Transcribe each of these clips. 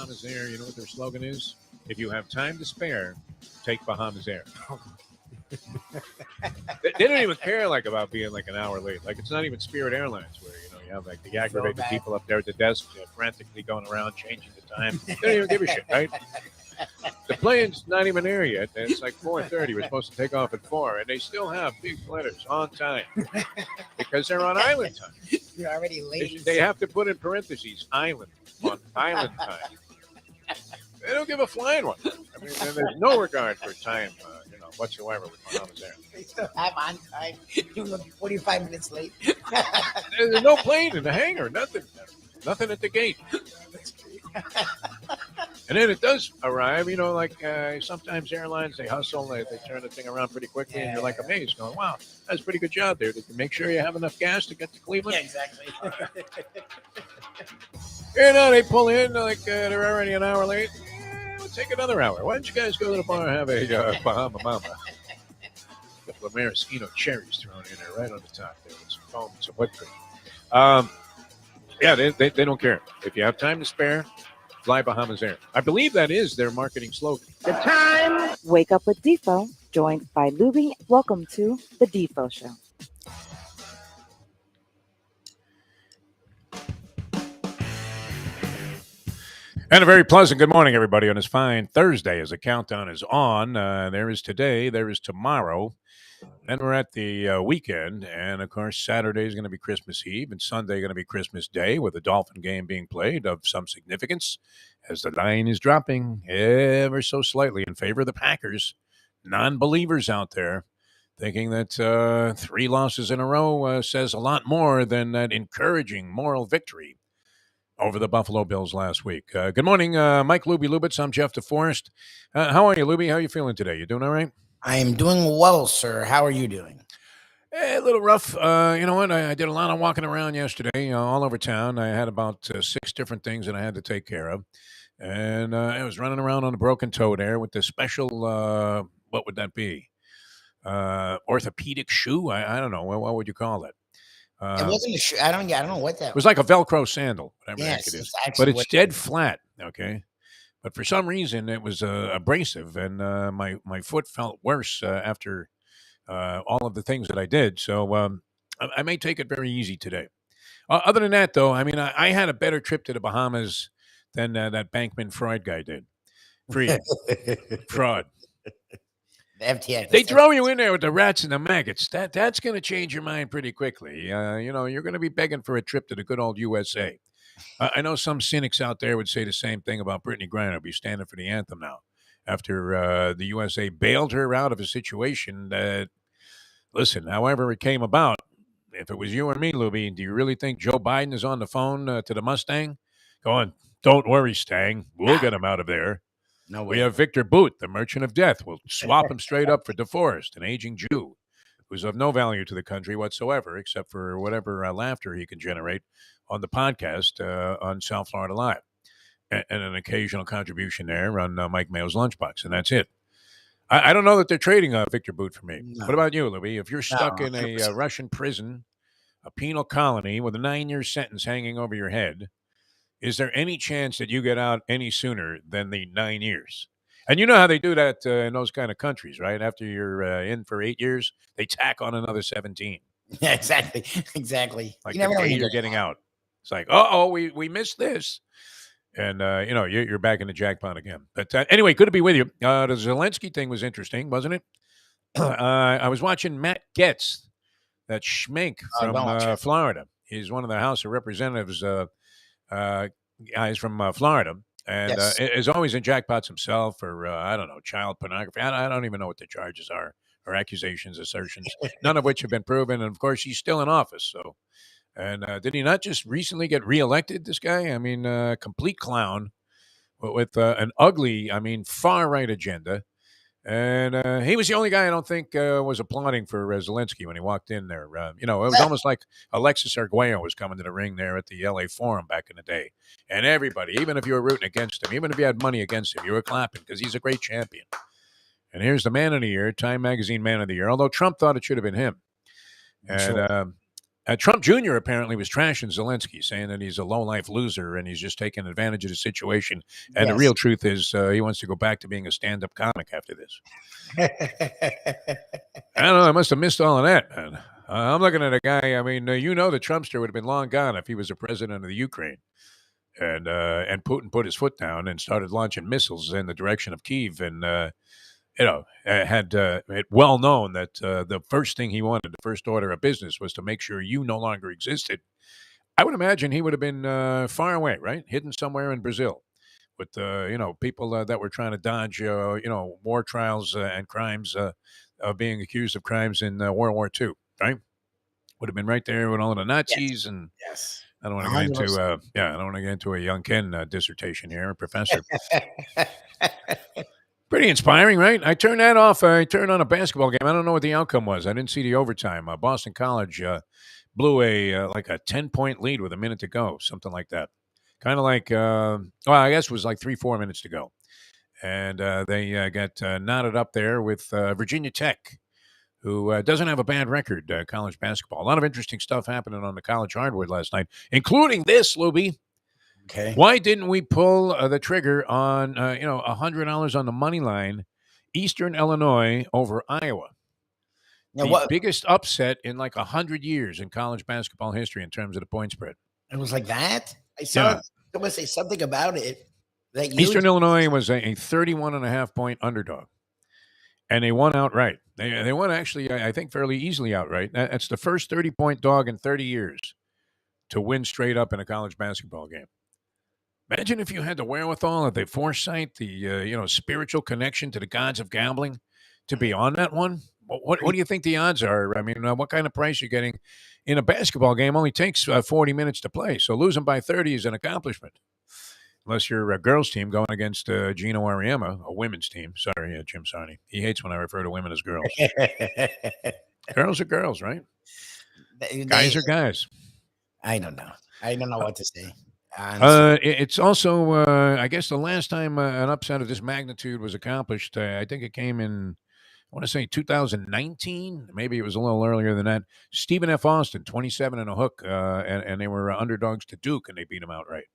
Bahamas Air, you know what their slogan is? If you have time to spare, take Bahamas Air. They don't even care about being an hour late. It's not even Spirit Airlines where you have the aggravated people up there at the desk frantically going around changing the time. They don't even give a shit, right? The plane's not even there yet. It's 4:30. We're supposed to take off at 4, and they still have big letters on time because they're on island time. You're already late. They have to put in parentheses island on island time. They don't give a flying one. I mean, there's no regard for time, whatsoever with Bahamas Air. They still have on time. You're 45 minutes late. There's no plane in the hangar. Nothing at the gate. And then it does arrive, sometimes airlines, they hustle, they turn the thing around pretty quickly, and you're amazed, going, wow, that's a pretty good job there. Did you make sure you have enough gas to get to Cleveland? Yeah, exactly. They pull in, they're already an hour late. We'll take another hour. Why don't you guys go to the bar and have a Bahama Mama? A couple of maraschino cherries thrown in there right on the top there with some foam and some whipped cream. They don't care. If you have time to spare, fly Bahamas Air. I believe that is their marketing slogan. The time. Wake up with Defo, joined by Lubie. Welcome to the Defo Show. And a very pleasant good morning, everybody, on this fine Thursday as the countdown is on. There is today, there is tomorrow. Then we're at the weekend, and, of course, Saturday is going to be Christmas Eve, and Sunday going to be Christmas Day with a Dolphin game being played of some significance as the line is dropping ever so slightly in favor of the Packers. Non-believers out there thinking that 3 losses in a row says a lot more than that encouraging moral victory over the Buffalo Bills last week. Good morning, Mike Lubie Lubitz. I'm Jeff DeForest. How are you, Lubie? How are you feeling today? You doing all right? I am doing well, sir. How are you doing? A little rough. You know what? I did a lot of walking around yesterday, all over town. I had about 6 different things that I had to take care of. And I was running around on a broken toe there with the special, what would that be? Orthopedic shoe? I don't know. What would you call it? It wasn't a shoe. I don't know what that was. It was like a Velcro sandal, whatever the heck it is. It's but it's dead flat, okay? But for some reason, it was abrasive, and my foot felt worse after all of the things that I did. So I may take it very easy today. Other than that, though, I mean, I had a better trip to the Bahamas than that Bankman-Fried guy did. Fraud. The FTX. They throw you in there with the rats and the maggots. That's going to change your mind pretty quickly. You're going to be begging for a trip to the good old USA. I know some cynics out there would say the same thing about Brittany Griner. Be standing for the anthem now after the USA bailed her out of a situation that, listen, however it came about, if it was you or me, Lubie, do you really think Joe Biden is on the phone to the Mustang going, don't worry, Stang, we'll get him out of there. No way. We have Victor Boot, the merchant of death. We'll swap him straight up for DeForest, an aging Jew who's of no value to the country whatsoever, except for whatever laughter he can generate on the podcast on South Florida Live, and an occasional contribution there on Mike Mayo's Lunchbox, and that's it. I don't know that they're trading Victor Boot for me. No. What about you, Louis? If you're stuck in a Russian prison, a penal colony with a 9-year sentence hanging over your head, is there any chance that you get out any sooner than the 9 years? And you know how they do that in those kind of countries, right? After you're in for 8 years, they tack on another 17. Yeah, exactly. Like the day you're getting out. It's like, we missed this. And, you're back in the jackpot again. But anyway, good to be with you. The Zelensky thing was interesting, wasn't it? I was watching Matt Getz, that schmink from Florida. He's one of the House of Representatives guys from Florida. And yes. Is always in jackpots himself or, child pornography. I don't even know what the charges are or accusations, assertions, none of which have been proven. And, of course, he's still in office, so. And did he not just recently get reelected, this guy? I mean, complete clown with an ugly, far-right agenda. And he was the only guy I don't think was applauding for Zelensky when he walked in there. It was almost like Alexis Arguello was coming to the ring there at the L.A. Forum back in the day. And everybody, even if you were rooting against him, even if you had money against him, you were clapping because he's a great champion. And here's the Man of the Year, Time Magazine Man of the Year, although Trump thought it should have been him. And Trump Jr. apparently was trashing Zelensky, saying that he's a low-life loser and he's just taking advantage of the situation. And the Yes. real truth is he wants to go back to being a stand-up comic after this. I don't know. I must have missed all of that, man. I'm looking at a guy. I mean, the Trumpster would have been long gone if he was the president of the Ukraine. And Putin put his foot down and started launching missiles in the direction of Kyiv. And, had it well known that the first thing he wanted, the first order of business, was to make sure you no longer existed. I would imagine he would have been far away, right? Hidden somewhere in Brazil with, people that were trying to dodge, war trials and crimes of being accused of crimes in World War II, right? Would have been right there with all of the Nazis. And Yes. I don't want to get into, I don't want to get into a young Ken dissertation here, professor. Pretty inspiring, right? I turned that off. I turned on a basketball game. I don't know what the outcome was. I didn't see the overtime. Boston College blew a 10-point lead with a minute to go, something like that. Kind of like, I guess it was like 3-4 minutes to go. And they got knotted up there with Virginia Tech, who doesn't have a bad record, college basketball. A lot of interesting stuff happening on the college hardwood last night, including this, Lubie. Okay. Why didn't we pull the trigger on, $100 on the money line, Eastern Illinois over Iowa? Now, The biggest upset in like 100 years in college basketball history in terms of the point spread. It was like that? I saw someone say something about it. Eastern Illinois was a 31.5-point underdog, and they won outright. They won actually, I think, fairly easily outright. That's the first 30-point dog in 30 years to win straight up in a college basketball game. Imagine if you had the wherewithal, the foresight, the spiritual connection to the gods of gambling to be on that one. What do you think the odds are? I mean, what kind of price you're getting in a basketball game only takes 40 minutes to play. So losing by 30 is an accomplishment. Unless you're a girls' team going against Gino Auriemma, a women's team. Sorry, Jim Sarney. He hates when I refer to women as girls. Girls are girls, right? Guys are guys. I don't know. I don't know what to say. It's also, I guess, the last time an upset of this magnitude was accomplished. I think it came in, I want to say 2019. Maybe it was a little earlier than that. Stephen F. Austin, 27 and a hook, and they were underdogs to Duke, and they beat them outright,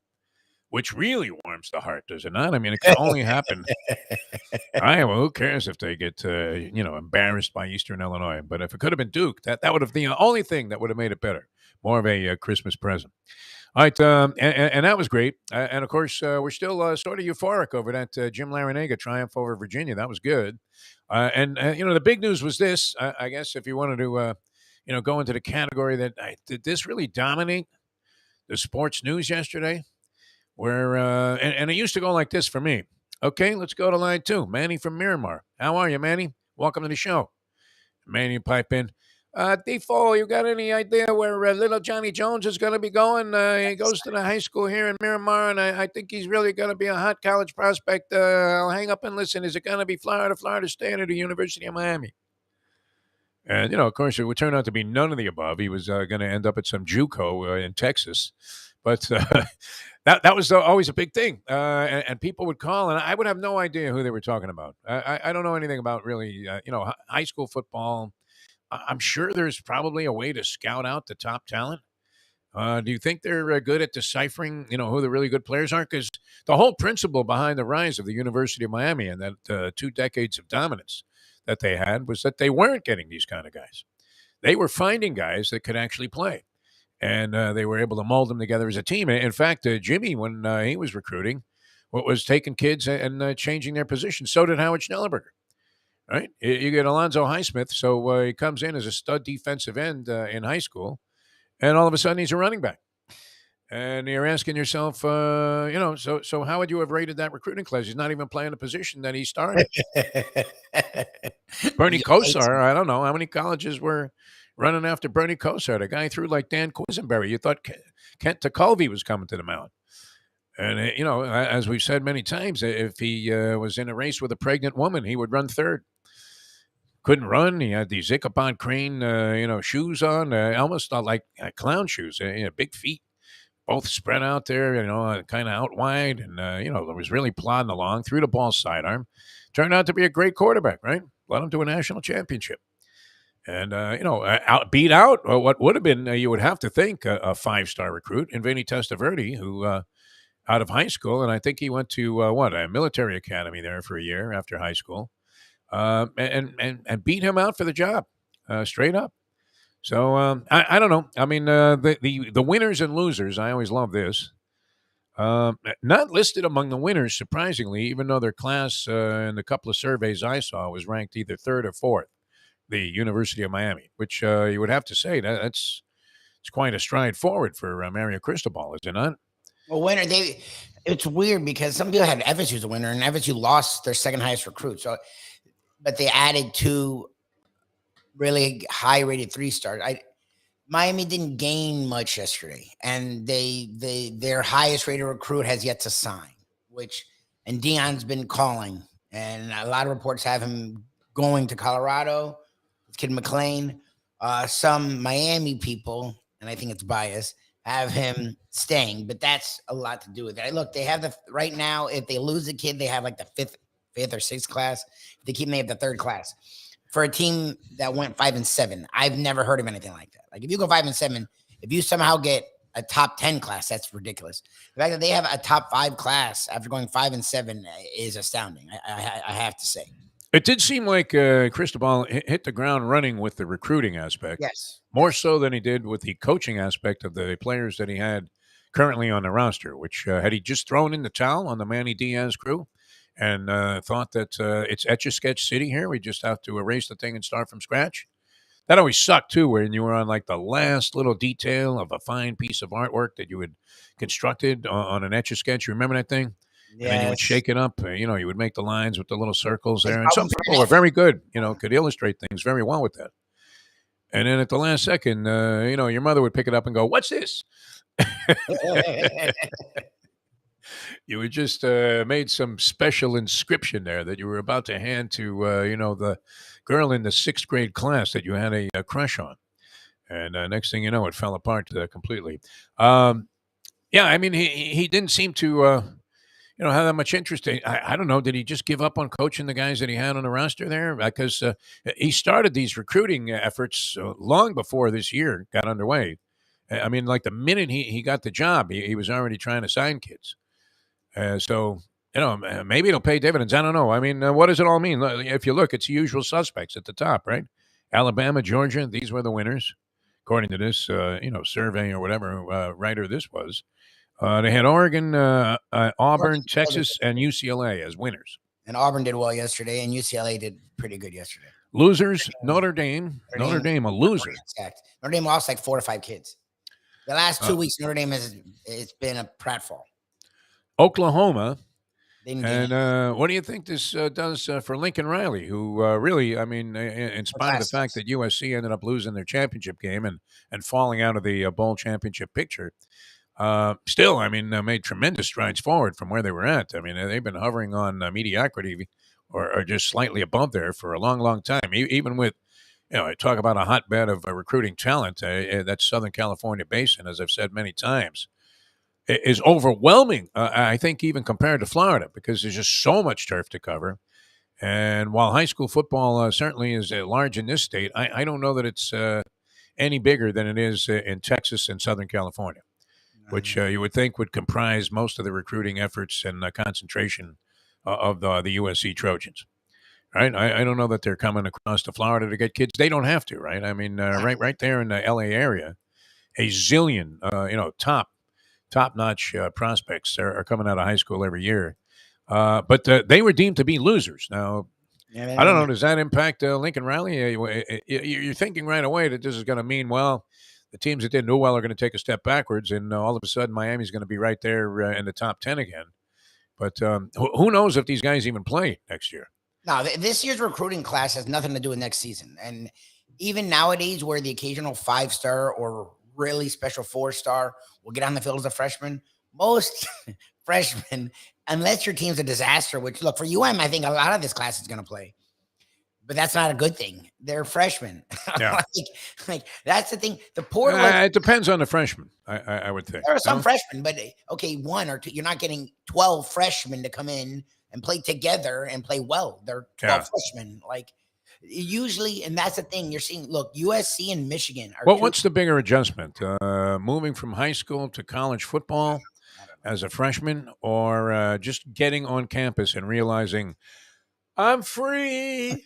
which really warms the heart, does it not? I mean, it could only happen. Iowa, who cares if they get, embarrassed by Eastern Illinois? But if it could have been Duke, that would have been the only thing that would have made it better. More of a Christmas present. All right, and that was great. And, of course, we're still sort of euphoric over that Jim Larinaga triumph over Virginia. That was good. The big news was this. I guess if you wanted to, go into the category that did this really dominate the sports news yesterday? Where and it used to go like this for me. Okay, let's go to line 2. Manny from Miramar. How are you, Manny? Welcome to the show. Manny pipe in. Defo, you got any idea where little Johnny Jones is going to be going? He goes to the high school here in Miramar, and I think he's really going to be a hot college prospect. I'll hang up and listen. Is it going to be Florida State, or the University of Miami? And, of course, it would turn out to be none of the above. He was going to end up at some JUCO in Texas. But that was always a big thing. And people would call, and I would have no idea who they were talking about. I don't know anything about really, high school football. I'm sure there's probably a way to scout out the top talent. Do you think they're good at deciphering, who the really good players are? Because the whole principle behind the rise of the University of Miami and that 2 decades of dominance that they had was that they weren't getting these kind of guys. They were finding guys that could actually play. And they were able to mold them together as a team. In fact, Jimmy, when he was recruiting, was taking kids and changing their position. So did Howard Schnellenberger. Right? You get Alonzo Highsmith, so he comes in as a stud defensive end in high school, and all of a sudden he's a running back. And you're asking yourself, so how would you have rated that recruiting class? He's not even playing the position that he started. Bernie Kosar, I don't know how many colleges were running after Bernie Kosar. The guy threw like Dan Quisenberry. You thought Kent Tekulve was coming to the mound. And, as we've said many times, if he was in a race with a pregnant woman, he would run third. Couldn't run. He had these Ichabod Crane, shoes on, almost like clown shoes, big feet, both spread out there, kind of out wide. And, was really plodding along, threw the ball sidearm. Turned out to be a great quarterback, right? Led him to a national championship. And, beat out what would have been, you would have to think, a five-star recruit in Vinny Testaverde, who, out of high school, and I think he went to, a military academy there for a year after high school, and beat him out for the job, straight up. So, I don't know. I mean, the winners and losers, I always love this. Not listed among the winners, surprisingly, even though their class in a couple of surveys I saw was ranked either third or fourth, the University of Miami, which you would have to say that's it's quite a stride forward for Mario Cristobal, is it not? Well, winner, it's weird because some people had FSU as a winner, and FSU lost their second highest recruit. So, but they added two really high rated 3-stars. Miami didn't gain much yesterday, and their highest rated recruit has yet to sign, and Dion's been calling, and a lot of reports have him going to Colorado with Kid McLean. Some Miami people, and I think it's biased, have him staying, but that's a lot to do with it. Look, they have right now, if they lose a kid, they have like the fifth or sixth class. If they keep them, they have the third class. For a team that went 5-7, I've never heard of anything like that. Like if you go 5-7, if you somehow get a top 10 class, that's ridiculous. The fact that they have a top 5 class after going 5-7 is astounding. I have to say. It did seem like Cristobal hit the ground running with the recruiting aspect. Yes. More so than he did with the coaching aspect of the players that he had currently on the roster, which had he just thrown in the towel on the Manny Diaz crew and thought that it's Etch-a-Sketch City here, we just have to erase the thing and start from scratch. That always sucked, too, when you were on like the last little detail of a fine piece of artwork that you had constructed on an Etch-a-Sketch. You remember that thing? Yes. And then you would shake it up. You would make the lines with the little circles there. And some people were very good, could illustrate things very well with that. And then at the last second, your mother would pick it up and go, "What's this?" You had just made some special inscription there that you were about to hand to, the girl in the 6th grade class that you had a crush on. And next thing you know, it fell apart completely. Yeah, I mean, he didn't seem to, have that much interest. I don't know. Did he just give up on coaching the guys that he had on the roster there? Because he started these recruiting efforts long before this year got underway. I mean, like the minute he got the job, he was already trying to sign kids. So, maybe it'll pay dividends. I don't know. I mean, what does it all mean? If you look, it's the usual suspects at the top, right? Alabama, Georgia, these were the winners, according to this, survey or whatever writer this was. They had Oregon, Auburn, Texas, and UCLA as winners. And Auburn did well yesterday, and UCLA did pretty good yesterday. Losers, Notre Dame, a loser. Notre Dame lost like 4 to 5 kids. The last 2 weeks, Notre Dame it's been a pratfall. Oklahoma. And what do you think this does for Lincoln Riley, who really, I mean, in spite of the fact that USC ended up losing their championship game and falling out of the bowl championship picture, still, I mean, made tremendous strides forward from where they were at. I mean, they've been hovering on mediocrity or just slightly above there for a long, long time. Even with, I talk about a hotbed of recruiting talent, that Southern California basin, as I've said many times, is overwhelming, I think, even compared to Florida, because there's just so much turf to cover. And while high school football certainly is large in this state, I don't know that it's any bigger than it is in Texas and Southern California, which you would think would comprise most of the recruiting efforts and concentration of the USC Trojans. Right? I don't know that they're coming across to Florida to get kids. They don't have to, right? I mean, right there in the L.A. area, a zillion, top-notch prospects are coming out of high school every year. But they were deemed to be losers. Now, I don't know, does that impact Lincoln Riley? You're thinking right away that this is going to mean, well, the teams that didn't do well are going to take a step backwards, and all of a sudden Miami's going to be right there in the top 10 again. But who knows if these guys even play next year? No, this year's recruiting class has nothing to do with next season. And even nowadays where the occasional 5-star or really special 4-star will get on the field as a freshman, most freshmen, unless your team's a disaster, which, look, for UM, I think a lot of this class is going to play. But that's not a good thing. They're freshmen. Yeah. like that's the thing. The portal. It depends on the freshman, I would think. There are some freshmen, but okay, 1 or 2. You're not getting 12 freshmen to come in and play together and play well. They're 12 freshmen. Like Usually, and that's the thing you're seeing. Look, USC and Michigan are Well, what's the bigger adjustment? Moving from high school to college football I don't as a freshman, or just getting on campus and realizing I'm free?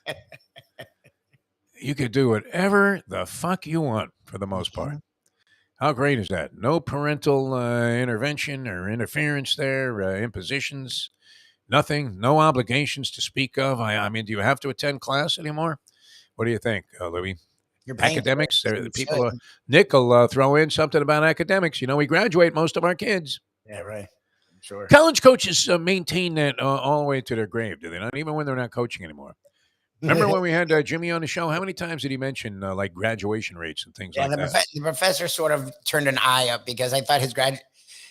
know. You could do whatever the fuck you want for the most part. How great is that? No parental intervention or interference there, impositions, nothing, no obligations to speak of. I mean, do you have to attend class anymore? What do you think, Louis? You're paying for it, Academics, so the you people, should. Nick will throw in something about academics. We graduate most of our kids. Yeah, right. Sure. College coaches maintain that all the way to their grave, do they not? Even when they're not coaching anymore. Remember when we had Jimmy on the show? How many times did he mention like graduation rates and things Yeah, like that? the professor sort of turned an eye up because I thought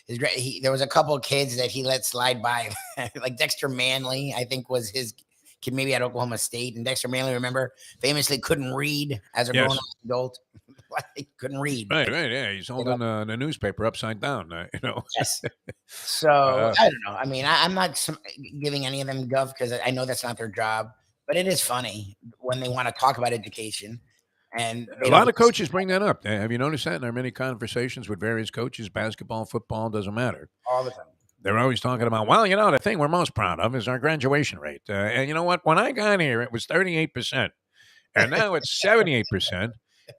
there was a couple of kids that he let slide by, like Dexter Manley, I think was his kid, maybe at Oklahoma State. And Dexter Manley, remember, famously couldn't read as a Yes. grown adult. He couldn't read. Right, yeah. He's holding the newspaper upside down, Yes. So I don't know. I mean, I'm not giving any of them guff because I know that's not their job. But it is funny when they want to talk about education, and A lot of coaches bring that up. Have you noticed that in our many conversations with various coaches, basketball, football, doesn't matter. all the time. They're always talking about, well, the thing we're most proud of is our graduation rate. And you know what? When I got here, it was 38%. And now it's 78%.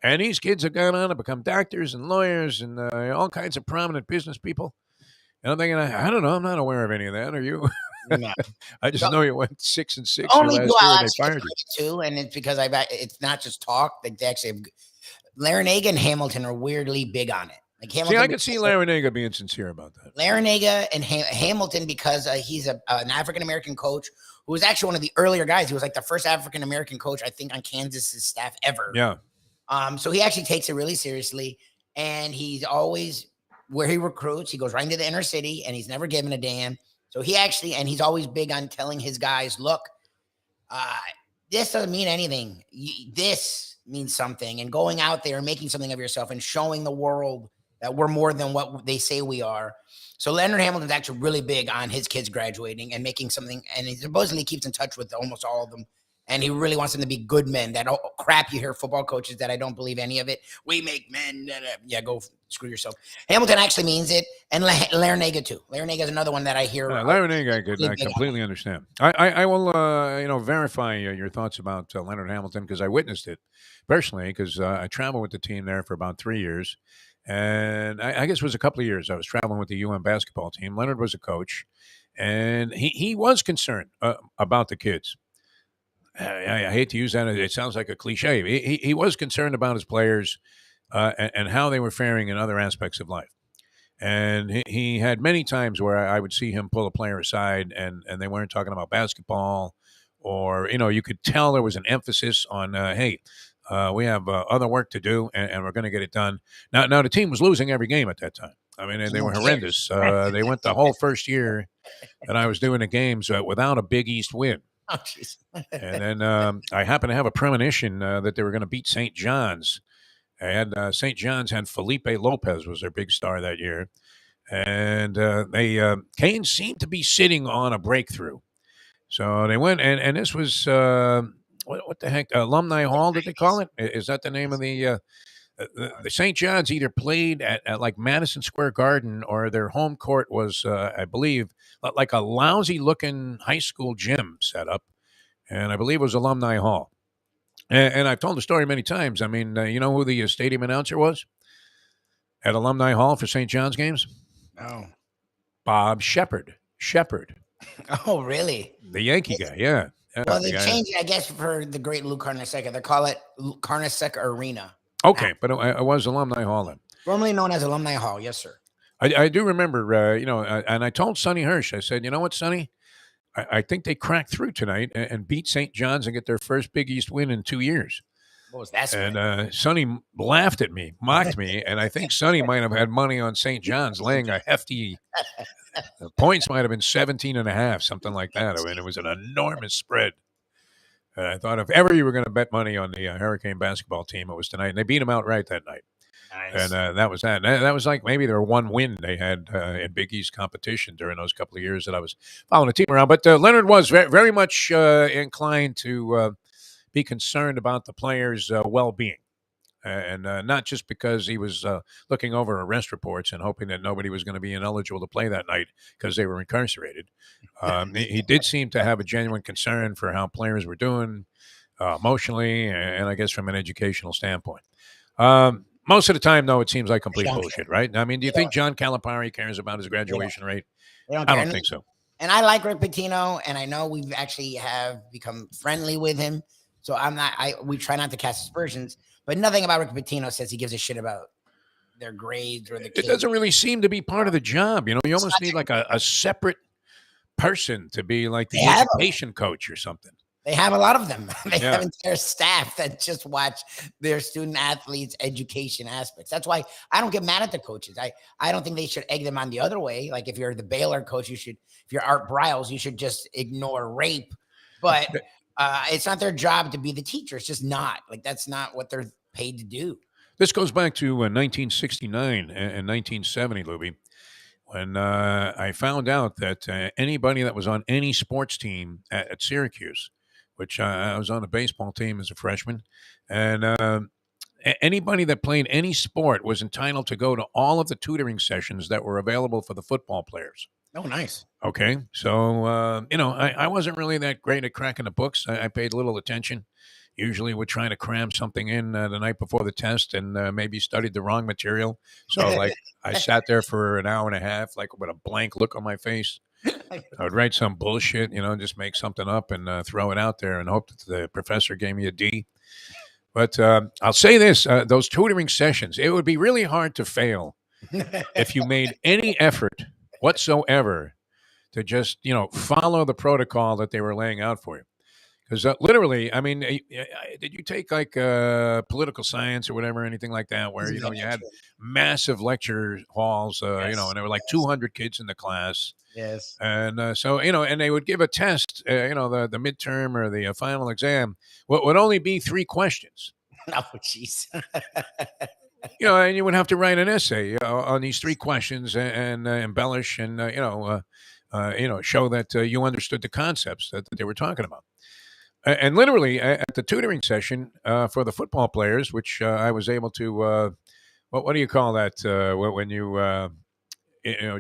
And these kids have gone on to become doctors and lawyers and all kinds of prominent business people. And I'm thinking, I don't know. I'm not aware of any of that. Are you? No. I just know you went 6-6 your Only last do year I and they actually fired you. too, and it's because it's not just talk. They actually have, Larinaga and Hamilton are weirdly big on it. Like Hamilton, See, I could see Larinaga being sincere about that. Larinaga and Hamilton because he's an African American coach who was actually one of the earlier guys. He was like the first African American coach I think on Kansas's staff ever. Yeah. So he actually takes it really seriously, and he's always where he recruits. He goes right into the inner city, and he's never given a damn. So he's always big on telling his guys, look, this doesn't mean anything. This means something, and going out there and making something of yourself and showing the world that we're more than what they say we are. So Leonard Hamilton's actually really big on his kids graduating and making something, and he supposedly keeps in touch with almost all of them. And he really wants them to be good men. That crap you hear football coaches that I don't believe any of it. We make men. Yeah, go screw yourself. Hamilton actually means it, and Larinaga too. Larinaga is another one that I hear. Larinaga, I completely understand. I will, verify your thoughts about Leonard Hamilton because I witnessed it personally because I traveled with the team there for about 3 years. And I guess it was a couple of years I was traveling with the UM basketball team. Leonard was a coach, and he was concerned about the kids. I hate to use that. It sounds like a cliche. He was concerned about his players and how they were faring in other aspects of life. And he had many times where I would see him pull a player aside and they weren't talking about basketball or, you could tell there was an emphasis on, hey, we have other work to do and we're going to get it done. Now, the team was losing every game at that time. I mean, they were horrendous. They went the whole first year that I was doing the games without a Big East win. Oh, jeez. And then I happened to have a premonition that they were going to beat St. John's. St. John's had Felipe Lopez was their big star that year, and Kane seemed to be sitting on a breakthrough. So they went, and this was what the heck, Alumni Hall? Did they call it? Is that the name of the St. John's? Either played at like Madison Square Garden, or their home court was, I believe, like a lousy looking high school gym setup, and I believe it was Alumni Hall. And I've told the story many times. I mean, you know who the stadium announcer was at Alumni Hall for St. John's games? No. Bob Shepard. Oh, really? The Yankee guy, yeah. Well, they changed it, I guess, for the great Lou Carnesecca. They call it Carnesecca Arena. Okay, but it was Alumni Hall then. Formerly known as Alumni Hall, yes, sir. I do remember, and I told Sonny Hirsch, I said, you know what, Sonny? I think they cracked through tonight and beat St. John's and get their first Big East win in 2 years. What was that? And Sonny laughed at me, mocked me, and I think Sonny might have had money on St. John's laying a hefty points might have been 17.5, something like that. I mean, it was an enormous spread. And I thought if ever you were going to bet money on the Hurricane basketball team, it was tonight. And they beat them outright that night. Nice. And that was that. That was like maybe their one win they had in Big East competition during those couple of years that I was following the team around. But Leonard was very much inclined to be concerned about the players' well-being. And not just because he was looking over arrest reports and hoping that nobody was going to be ineligible to play that night because they were incarcerated. He did seem to have a genuine concern for how players were doing emotionally and I guess from an educational standpoint. Most of the time, though, it seems like complete bullshit, right? I mean, do you think John Calipari cares about his graduation rate? They don't I care. don't think so. And I like Rick Pitino, and I know we've actually have become friendly with him. So we try not to cast aspersions, but nothing about Rick Pitino says he gives a shit about their grades or the kids. It doesn't really seem to be part of the job. You know, you almost need like a separate person to be like the education coach or something. They have a lot of them. They have entire staff that just watch their student athletes' education aspects. That's why I don't get mad at the coaches. I don't think they should egg them on the other way. Like if you're the Baylor coach, if you're Art Briles, you should just ignore rape. But it's not their job to be the teacher. It's just not. Like that's not what they're paid to do. This goes back to 1969 and 1970, Lubie, when I found out that anybody that was on any sports team at Syracuse, which I was on a baseball team as a freshman, and anybody that played any sport was entitled to go to all of the tutoring sessions that were available for the football players. Oh, nice. Okay. So, I wasn't really that great at cracking the books. I paid little attention. Usually would try to cram something in the night before the test and maybe studied the wrong material. So, like, I sat there for an hour and a half, like with a blank look on my face. I would write some bullshit, just make something up and throw it out there and hope that the professor gave me a D. But I'll say this, those tutoring sessions, it would be really hard to fail if you made any effort whatsoever to just, follow the protocol that they were laying out for you. Because literally, I mean, did you take like political science or whatever, anything like that, where, you had massive lecture halls, and there were like 200 kids in the class. Yes. And so, and they would give a test, the midterm or the final exam, what would only be 3 questions. Oh, jeez. And you would have to write an essay on these 3 questions and embellish and, show that you understood the concepts that they were talking about. And literally at the tutoring session for the football players, which I was able to, what do you call that when you,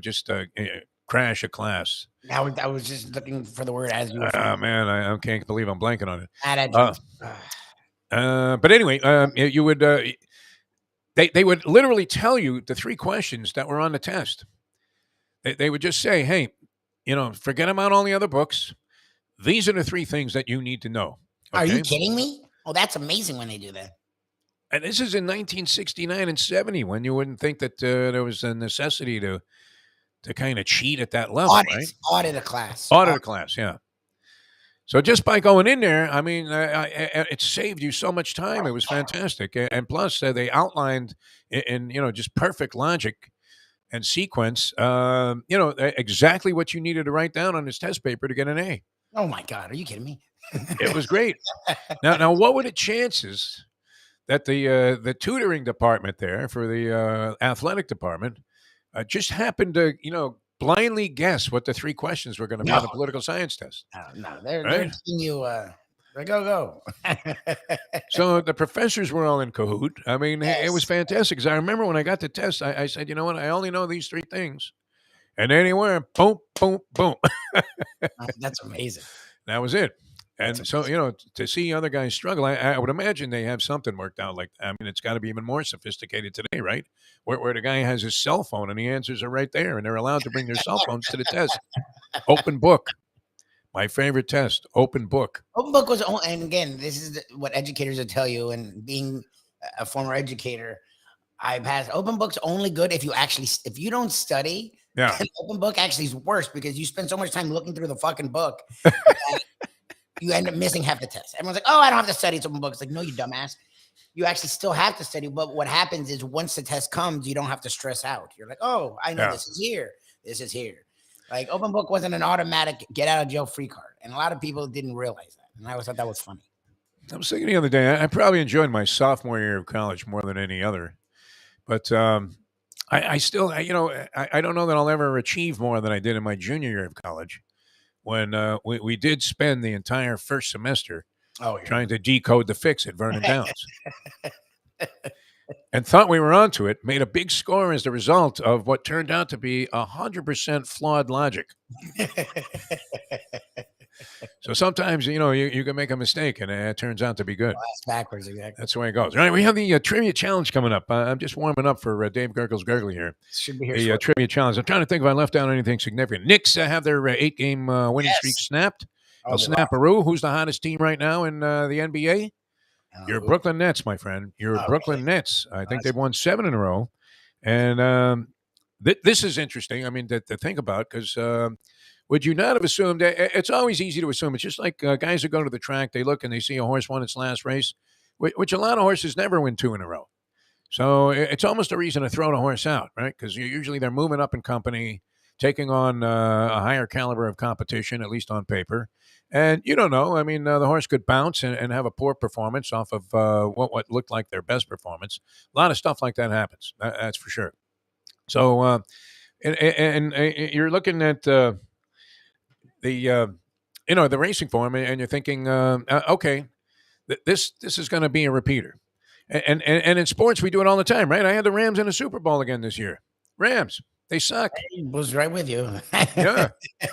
just crash a class? I was just looking for the word as you were. Oh, man, I can't believe I'm blanking on it. But anyway, you would, they would literally tell you the 3 questions that were on the test. They would just say, hey, forget about all the other books. These are the 3 things that you need to know. Okay? Are you kidding me? Oh, that's amazing when they do that. And this is in 1969 and 70 when you wouldn't think that there was a necessity to kind of cheat at that level, right? Audit a class. Audit a class, yeah. So just by going in there, I mean, it saved you so much time. It was fantastic. And plus, they outlined in just perfect logic and sequence, exactly what you needed to write down on this test paper to get an A. Oh my God, are you kidding me? It was great. Now, what were the chances that the tutoring department there for the athletic department just happened to blindly guess what the 3 questions were going to be on the political science test? No, they're giving you go. So the professors were all in cahoot. I mean, it was fantastic because I remember when I got the test, I said, you know what, I only know these 3 things. And anywhere, boom, boom, boom. That's amazing. That was it. And so, to see other guys struggle, I would imagine they have something worked out like that. I mean, it's got to be even more sophisticated today, right? Where the guy has his cell phone and the answers are right there and they're allowed to bring their cell phones to the test. Open book. My favorite test, open book. Open book was, and again, this is what educators will tell you. And being a former educator, I've had open books only good if you don't study. Yeah. Open book actually is worse because you spend so much time looking through the fucking book. You end up missing half the test. Everyone's like, oh, I don't have to study. It's open book. It's like, no, you dumbass. You actually still have to study. But what happens is once the test comes, you don't have to stress out. You're like, oh, I know this is here. This is here. Like open book wasn't an automatic get out of jail free card. And a lot of people didn't realize that. And I always thought that was funny. I was thinking the other day, I probably enjoyed my sophomore year of college more than any other But I still, I don't know that I'll ever achieve more than I did in my junior year of college when we did spend the entire first semester Oh, yeah. trying to decode the fix at Vernon Downs. And thought we were onto it, made a big score as the result of what turned out to be 100% flawed logic. So sometimes, you can make a mistake and it turns out to be good. That's backwards, exactly. That's the way it goes. All right, we have the trivia challenge coming up. I'm just warming up for Dave Guggles Gergely here. Should be here The shortly. trivia challenge. I'm trying to think if I left out anything significant. Knicks have their 8-game winning streak snapped. Oh, El they Snapperoo, who's the hottest team right now in the NBA? Your Brooklyn Nets, my friend. Your Brooklyn Nets. I think they've won 7 in a row. And this is interesting, I mean, to think about, because would you not have assumed? It's always easy to assume. It's just like guys who go to the track, they look and they see a horse won its last race, which a lot of horses never win 2 in a row. So it's almost a reason to throw the horse out, right? Because usually they're moving up in company, taking on a higher caliber of competition, at least on paper. And you don't know. I mean, the horse could bounce and have a poor performance off of what looked like their best performance. A lot of stuff like that happens. That's for sure. So, and you're looking at the racing form, and you're thinking, okay, this is going to be a repeater. And in sports, we do it all the time, right? I had the Rams in a Super Bowl again this year. Rams, they suck. I was right with you. Yeah.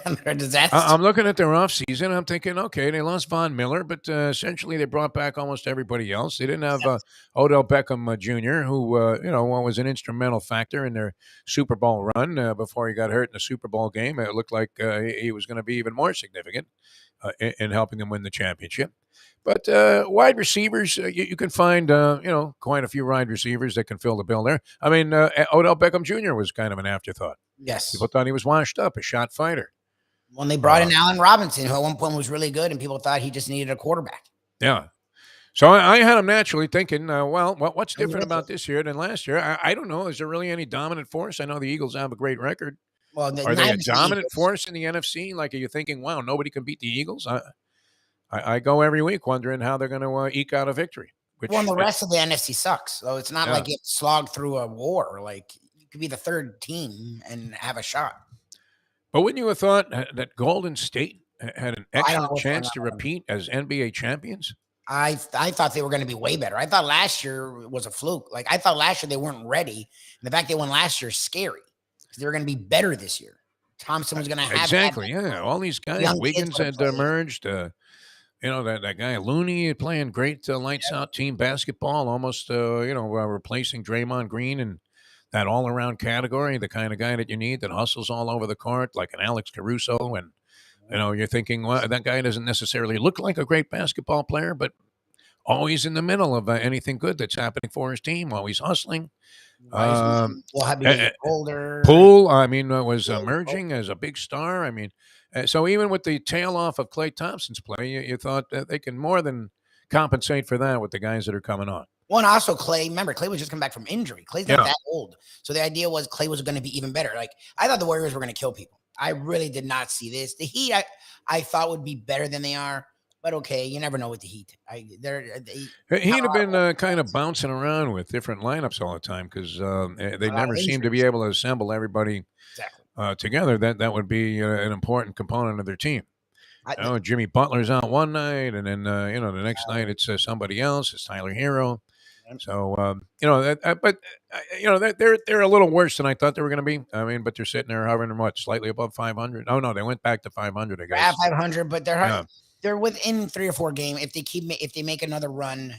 They're a disaster. I'm looking at their offseason. I'm thinking, okay, they lost Von Miller, but essentially they brought back almost everybody else. They didn't have Odell Beckham Jr., who was an instrumental factor in their Super Bowl run before he got hurt in the Super Bowl game. It looked like he was going to be even more significant in helping them win the championship. But wide receivers, you can find, quite a few wide receivers that can fill the bill there. I mean, Odell Beckham Jr. was kind of an afterthought. Yes. People thought he was washed up, a shot fighter. When they brought in Allen Robinson, who at one point was really good, and people thought he just needed a quarterback. Yeah. So I had him naturally thinking, what's different about this year than last year? I don't know. Is there really any dominant force? I know the Eagles have a great record. Well, Are they a dominant force in the NFC? Like, are you thinking, wow, nobody can beat the Eagles? I go every week wondering how they're going to eke out a victory. The rest of the NFC sucks. So it's not like you slogged through a war. Like, you could be the third team and have a shot. But wouldn't you have thought that Golden State had an excellent chance to repeat as NBA champions? I thought they were going to be way better. I thought last year was a fluke. Like, I thought last year they weren't ready. And the fact they won last year is scary because they were going to be better this year. Thompson was going to have exactly. Yeah, all these guys. Wiggins had emerged. That guy Looney playing great lights out team basketball, almost replacing Draymond Green in that all around category, the kind of guy that you need that hustles all over the court, like an Alex Caruso. And you're thinking, well, that guy doesn't necessarily look like a great basketball player, but always in the middle of anything good that's happening for his team, always hustling. Older. Poole, was emerging as a big star. I mean, so even with the tail off of Klay Thompson's play, you thought that they can more than compensate for that with the guys that are coming on. Well, and also Klay, remember, Klay was just coming back from injury. Klay's not that old. So the idea was Klay was going to be even better. Like, I thought the Warriors were going to kill people. I really did not see this. The Heat, I thought would be better than they are. But okay, you never know with the Heat. He'd have been kind of bouncing around with different lineups all the time because they never seem to be able to assemble everybody together. That would be an important component of their team. Jimmy Butler's out one night, and then the next night it's somebody else. It's Tyler Hero. So they're a little worse than I thought they were going to be. I mean, but they're sitting there hovering slightly above 500. Oh no, they went back to 500. I guess 500, but they're within 3 or 4 games. If they make another run,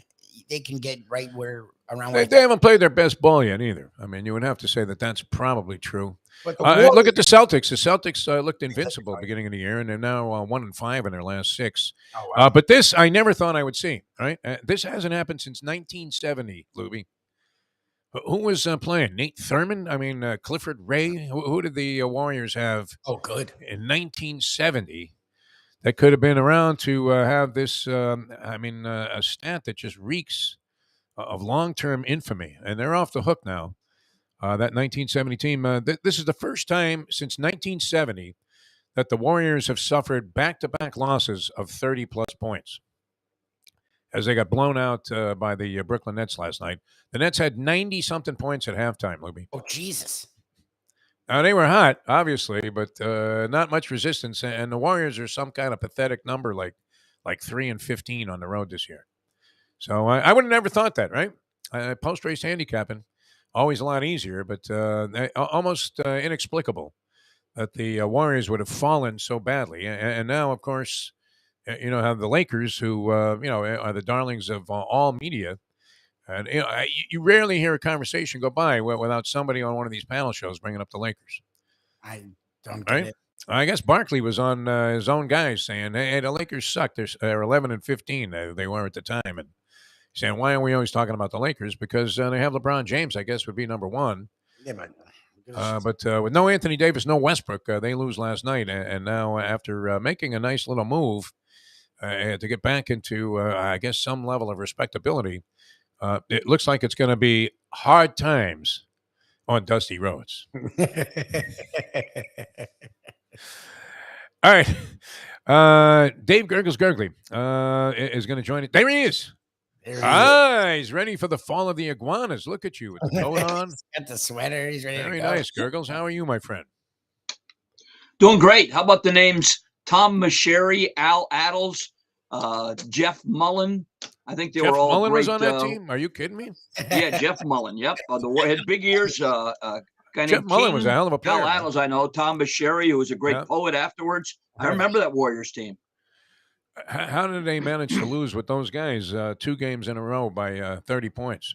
they can get right where around. They haven't played their best ball yet either. I mean, you would have to say that that's probably true. But look at the Celtics. The Celtics looked invincible at the beginning of the year, and they're now 1-5 in their last 6. Oh, wow. But this I never thought I would see. Right? This hasn't happened since 1970, Lubie. Who was playing? Nate Thurmond? I mean, Clifford Ray? Who did the Warriors have? Oh, good. In 1970. That could have been around to have this, a stat that just reeks of long-term infamy. And they're off the hook now. That 1970 team, this is the first time since 1970 that the Warriors have suffered back-to-back losses of 30-plus points. as they got blown out by the Brooklyn Nets last night. The Nets had 90-something points at halftime, Lubie. Oh, Jesus. Now, they were hot, obviously, but not much resistance. And the Warriors are some kind of pathetic number, like 3-15 on the road this year. So I would have never thought that, right? Post-race handicapping, always a lot easier, but almost inexplicable that the Warriors would have fallen so badly. And now, of course, have the Lakers, who are the darlings of all media. And you rarely hear a conversation go by without somebody on one of these panel shows bringing up the Lakers. I don't get Right? it. I guess Barkley was on his own guys saying, "Hey, the Lakers suck. They're 11-15. They were at the time." And saying, "Why are we always talking about the Lakers? Because they have LeBron James. I guess would be number one." Yeah, But with no Anthony Davis, no Westbrook, they lose last night. And now, after making a nice little move to get back into, I guess, some level of respectability, it looks like it's going to be hard times on dusty roads. All right. Dave Guggles Gergely is going to join it. There he is. He's ready for the fall of the iguanas. Look at you with the coat on. He's got the sweater. He's ready Very to go. nice, Gurgles. How are you, my friend? Doing great. How about the names Tom Masheri, Al Adels, Jeff Mullen? I think they Jeff were all Mullen great. was on that team? Are you kidding me? Yeah, Jeff Mullen. Yep. Had big ears. Guy Jeff named Mullen King, was a hell of a player. Al Adels, I know. Tom Masheri, who was a great poet afterwards. I remember that Warriors team. How did they manage to lose with those guys 2 games in a row by 30 points?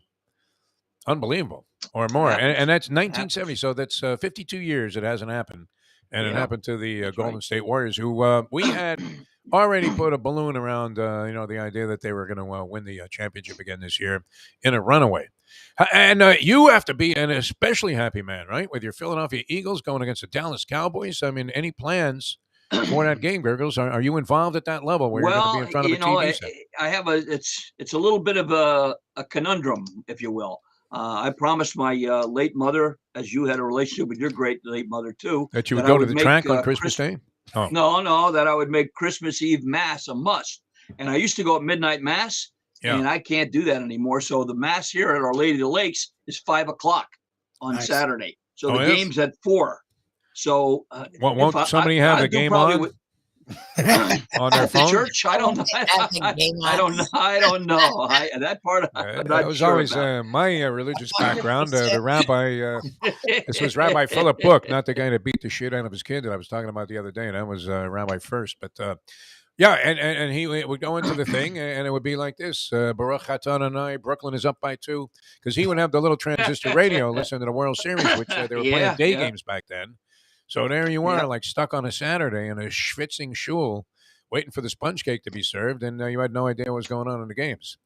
Unbelievable. Or more. And that's 1970. So that's 52 years it hasn't happened. And it happened to the Golden State Warriors, who we had already put a balloon around, the idea that they were going to win the championship again this year in a runaway. And you have to be an especially happy man, right? With your Philadelphia Eagles going against the Dallas Cowboys. I mean, any plans for that game, Gurgles? Are you involved at that level where you're going to be in front of a TV set? I have it's a little bit of a conundrum, if you will. I promised my late mother, as you had a relationship with your great late mother too, that you would go to the track on Christmas Day? Oh. No, that I would make Christmas Eve Mass a must. And I used to go at midnight Mass, and I can't do that anymore. So the Mass here at Our Lady of the Lakes is 5:00 on Saturday. So the game's at 4. So won't somebody have the game on? On their phone? The church? I don't know. I don't know. That part. That was always my religious background. The rabbi. This was Rabbi Philip Book, not the guy that beat the shit out of his kid that I was talking about the other day. And that was Rabbi First. But and he would go into the thing, and it would be like this: Baruch Hatan Anai, Brooklyn is up by 2, because he would have the little transistor radio listening to the World Series, which they were playing day games back then. So there you are, like stuck on a Saturday in a schwitzing shul, waiting for the sponge cake to be served, and you had no idea what was going on in the games.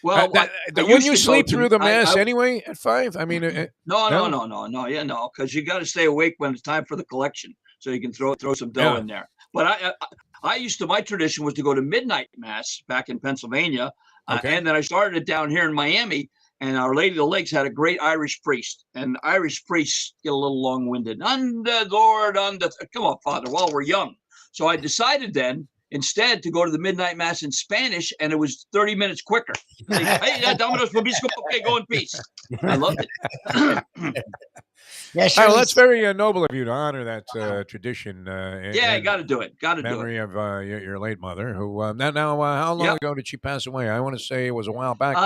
Wouldn't you sleep through the Mass anyway at 5? I mean, no, because you got to stay awake when it's time for the collection, so you can throw some dough in there. But my tradition was to go to midnight Mass back in Pennsylvania, and then I started it down here in Miami. And Our Lady of the Lakes had a great Irish priest, and Irish priests get a little long-winded. Come on, Father, while we're young. So I decided then instead to go to the midnight Mass in Spanish, and it was 30 minutes quicker. Hey, Dominos Robisco, okay, go in peace. I loved it. Yeah, sure. Well, that's very noble of you to honor that tradition. You got to do it. Memory of your late mother, who now how long ago did she pass away? I want to say it was a while back.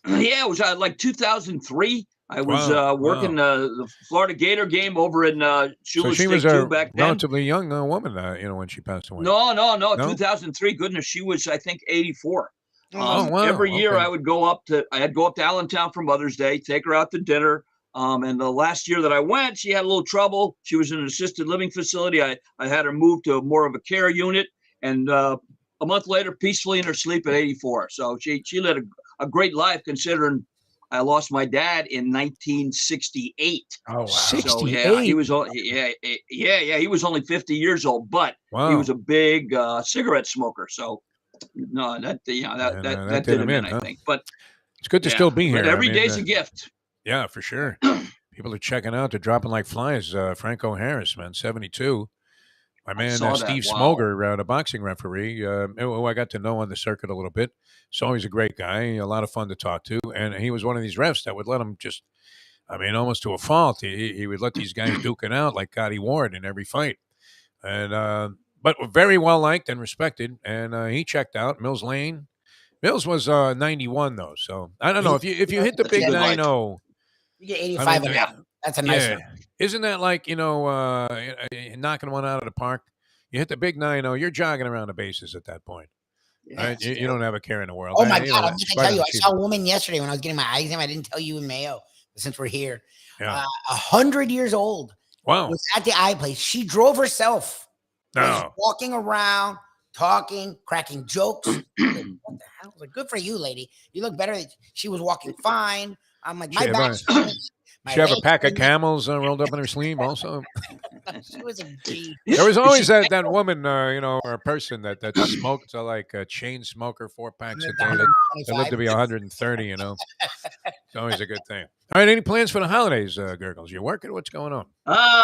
It was like 2003. I was working the Florida Gator game over in Shula she was a back then. Relatively young woman, when she passed away. No. 2003. Goodness, she was, I think, 84. Wow. Every year I would go up to Allentown for Mother's Day, take her out to dinner. And the last year that I went, she had a little trouble. She was in an assisted living facility. I had her moved to more of a care unit, and a month later, peacefully in her sleep at 84. So she led a great life, considering I lost my dad in 1968. Oh wow! 68. So he was he was only 50 years old, but he was a big cigarette smoker. So no, that did him in, I think. But it's good to still be here. Every day's a gift. Yeah, for sure. People are checking out. They're dropping like flies. Franco Harris, man, 72. My I man saw that. Steve Wow. Smoger, the boxing referee, who I got to know on the circuit a little bit. He's always a great guy, a lot of fun to talk to, and he was one of these refs that would let him just, I mean, almost to a fault. He would let these guys duke it out like Gotti Ward in every fight, and but very well liked and respected. And he checked out Mills Lane. Mills was 91 though, so I don't know if you hit the That's a big good life. 90. You get I 85 mean, and up. That's a nice yeah, one. isn't that like knocking one out of the park? You hit the big 90, you're jogging around the bases at that point, right? Yes. You don't have a care in the world. Oh my God! I that's meant to quite tell an you, I saw achievement. a woman yesterday when I was getting my eye exam. I didn't tell you in Mayo, but since we're here, Yeah. 100 years old. Wow. Was at the eye place. She drove herself. Was No. walking around, talking, cracking jokes. What the hell? I was like, good for you, lady. You look better. She was walking fine. I'm like, my She back. She have a pack of Camels rolled up in her sleeve also. She was a G. There was always that woman, or person that smoked like a chain smoker, 4 packs a day. That lived to be 130. It's always a good thing. All right, any plans for the holidays, Gurgles? You working? What's going on?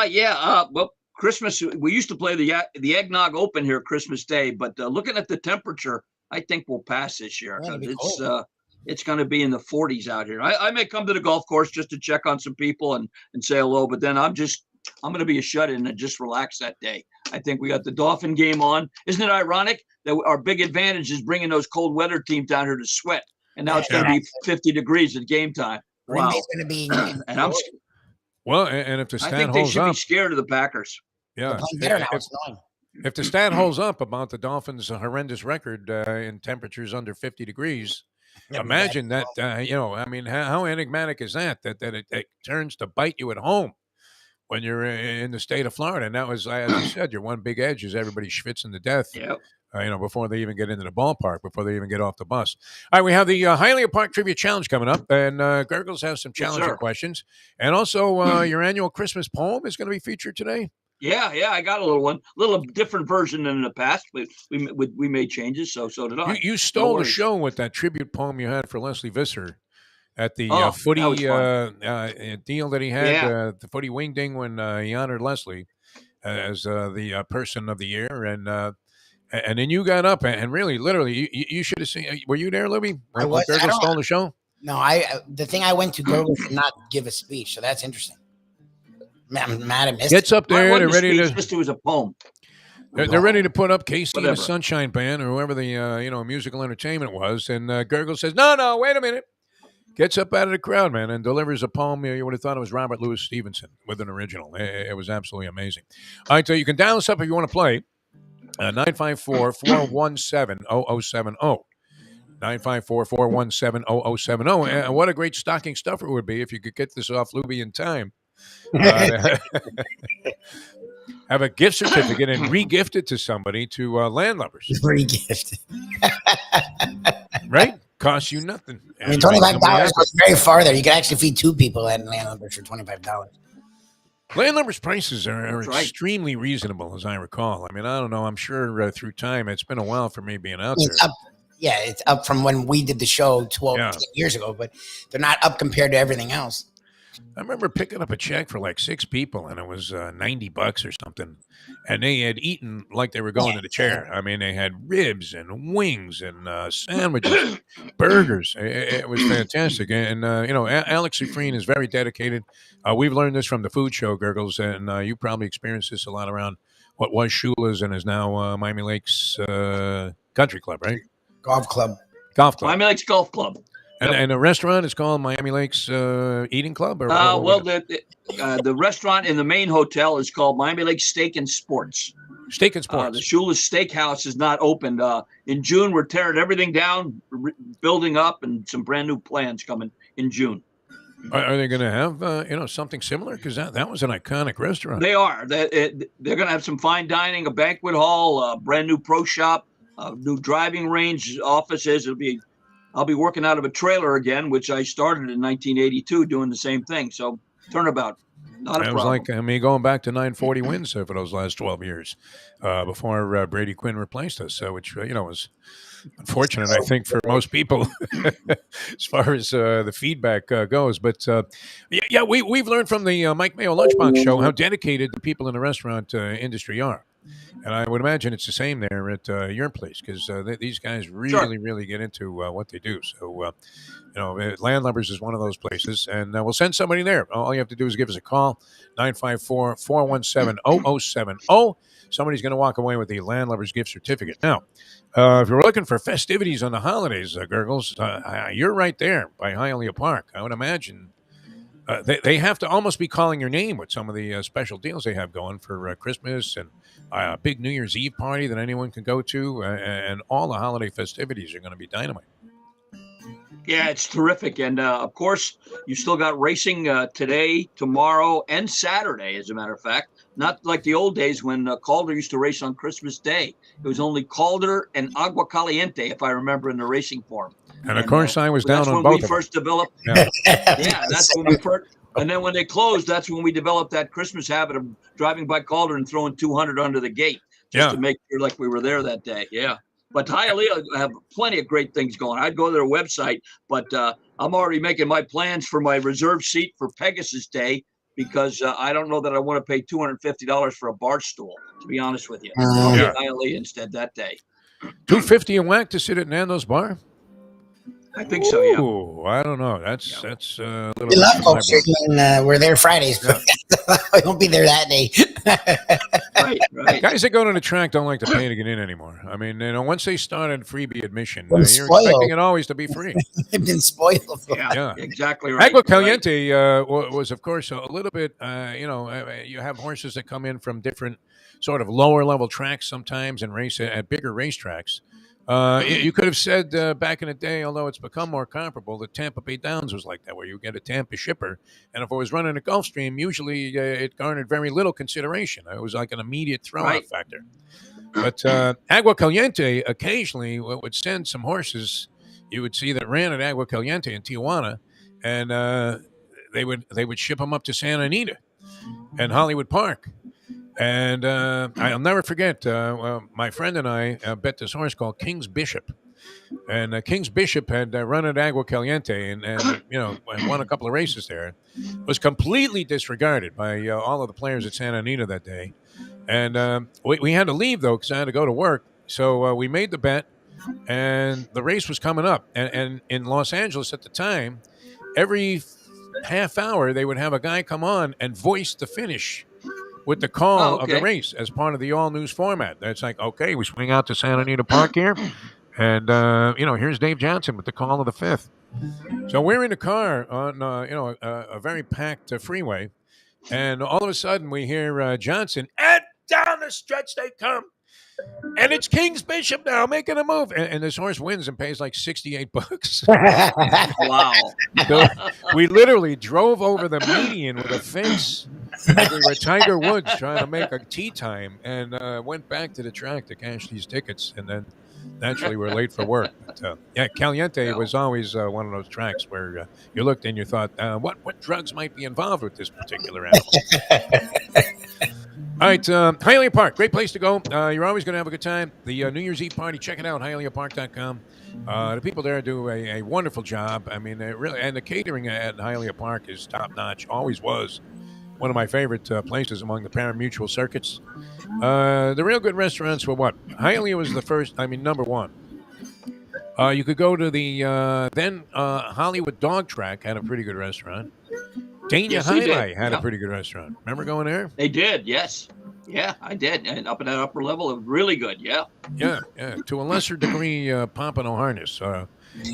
Yeah. Well, Christmas. We used to play the eggnog open here Christmas Day, but looking at the temperature, I think we'll pass this year Yeah, it'll because be it's going to be in the 40s out here. I may come to the golf course just to check on some people and say hello, but then I'm going to be a shut-in and just relax that day. I think we got the Dolphin game on. Isn't it ironic that our big advantage is bringing those cold weather teams down here to sweat, and now it's going to be 50 degrees at game time. Wow. Green Bay's going to be. And I'm. Well, and if the I stat think they holds should up, be scared of the Packers. They're yeah. playing better now. It's annoying. If the stat holds up about the Dolphins' horrendous record in temperatures under 50 degrees, imagine that. How enigmatic is that? That it turns to bite you at home when you're in the state of Florida. And that was, as you said, your one big edge is everybody schwitzing to death. Yep. Before they even get into the ballpark, before they even get off the bus. All right, we have the Hialeah Park Trivia Challenge coming up, and Gurgles has some challenging questions. And also, your annual Christmas poem is going to be featured today. Yeah, I got a little one, a little different version than in the past. We made changes, so did I. You stole the show with that tribute poem you had for Leslie Visser at the footy deal that he had, the footy wing ding when he honored Leslie as the person of the year, and then you got up and really, literally, you should have seen. Were you there, Lubie? I was. Gurgles stole the show. No, the thing I went to Gurgles did not give a speech, so that's interesting. I'm mad at Gets up there, they're ready to. Just it was a poem. They're ready to put up Casey and the Sunshine Band or whoever the musical entertainment was, and Gurgles says, "No, wait a minute." Gets up out of the crowd, man, and delivers a poem. You would have thought it was Robert Louis Stevenson with an original. It was absolutely amazing. All right, so you can dial us up if you want to play. 954-417-0070. 954-417-0070. And what a great stocking stuffer it would be if you could get this off Lubie in time. Have a gift certificate and re-gift it to somebody to Landlubbers. Re-gift. Right? Costs you nothing. I mean, $25 goes very far there. You can actually feed 2 people at Landlubbers for $25. Landlubber's prices are Right. extremely reasonable, as I recall. I mean, I don't know. I'm sure through time, it's been a while for me being out there. It's up from when we did the show 10 years ago, but they're not up compared to everything else. I remember picking up a check for like 6 people, and it was $90 or something. And they had eaten like they were going to the chair. I mean, they had ribs and wings and sandwiches, burgers. It was fantastic. And, Alex Sufreen is very dedicated. We've learned this from the food show, Gurgles, and you probably experienced this a lot around what was Shula's and is now Miami Lakes Country Club, right? Golf Club. Miami Lakes Golf Club. And the restaurant is called Miami Lakes Eating Club? Or the restaurant in the main hotel is called Miami Lakes Steak and Sports. Steak and Sports. The Shula's Steakhouse is not opened. In June, we're tearing everything down, building up, and some brand new plans coming in June. Are they going to have something similar? Because that was an iconic restaurant. They are. They're going to have some fine dining, a banquet hall, a brand new pro shop, new driving range, offices. I'll be working out of a trailer again, which I started in 1982 doing the same thing. So turnabout, not a problem. It was like me going back to 940 wins for those last 12 years before Brady Quinn replaced us, which was unfortunate, I think, for most people as far as the feedback goes. But we've learned from the Mike Mayo Lunchbox Show how dedicated the people in the restaurant industry are. And I would imagine it's the same there at your place because these guys Sure. really get into what they do. So, Landlubbers is one of those places, and we'll send somebody there. All you have to do is give us a call, 954-417-0070. Somebody's going to walk away with the Landlubbers gift certificate. Now, if you're looking for festivities on the holidays, Gurgles, you're right there by Hialeah Park. I would imagine they have to almost be calling your name with some of the special deals they have going for Christmas and a big New Year's Eve party that anyone can go to, and all the holiday festivities are going to be dynamite. Yeah, it's terrific. And of course, you still got racing today, tomorrow, and Saturday, as a matter of fact. Not like the old days when Calder used to race on Christmas Day. It was only Calder and Agua Caliente, if I remember, in the racing form. And of course, I was down on both. That's when we of first them. developed. Yeah. Yeah, that's when we first. And then when they closed, that's when we developed that Christmas habit of driving by Calder and throwing 200 under the gate just to make sure like we were there that day. Yeah. But Hialeah have plenty of great things going. I'd go to their website, but I'm already making my plans for my reserve seat for Pegasus Day because I don't know that I want to pay $250 for a bar stool, to be honest with you. I'll get Hialeah instead that day. $250 a whack to sit at Nando's bar? I think so, yeah. Ooh, I don't know. That's a little. We love folks, and we're there Fridays, but we won't be there that day. Right. Guys that go to the track don't like to pay to get in anymore. I mean, once they started freebie admission, Well, you're spoiled. expecting it always to be free. They've been spoiled. Yeah, exactly right. Agua Caliente was, of course, a little bit, you have horses that come in from different sort of lower level tracks sometimes and race at bigger racetracks. You could have said back in the day, although it's become more comparable, that Tampa Bay Downs was like that, where you get a Tampa shipper, and if it was running a Gulfstream, usually it garnered very little consideration. It was like an immediate throw-out factor. But Agua Caliente occasionally would send some horses you would see that ran at Agua Caliente in Tijuana, and they would ship them up to Santa Anita and Hollywood Park. And I'll never forget, my friend and I bet this horse called King's Bishop. And King's Bishop had run at Agua Caliente and won a couple of races there. Was completely disregarded by all of the players at Santa Anita that day. And we had to leave, though, because I had to go to work. So we made the bet, and the race was coming up. And in Los Angeles at the time, every half hour they would have a guy come on and voice the finish with the call of the race as part of the all-news format. That's like, okay, we swing out to Santa Anita Park here, and, here's Dave Johnson with the call of the fifth. So we're in the car on, a very packed freeway, and all of a sudden we hear Johnson, and down the stretch they come. And it's King's Bishop now making a move. And this horse wins and pays like $68. Wow. So we literally drove over the median with a fence like we were Tiger Woods trying to make a tee time, and went back to the track to cash these tickets. And then naturally we're late for work. But, Caliente was always one of those tracks where you looked and you thought, what drugs might be involved with this particular animal? All right, Hialeah Park, great place to go. You're always going to have a good time. The New Year's Eve party, check it out, hialeahpark.com. The people there do a wonderful job. I mean, really, and the catering at Hialeah Park is top-notch, always was. One of my favorite places among the pari-mutuel circuits. The real good restaurants were what? Hialeah was the first, number one. You could go to the then Hollywood Dog Track, had a pretty good restaurant. Dania Highlight had a pretty good restaurant. Remember going there? They did, yes. Yeah, I did. And up at that upper level, it was really good, yeah. Yeah. To a lesser degree, Pompano Harness.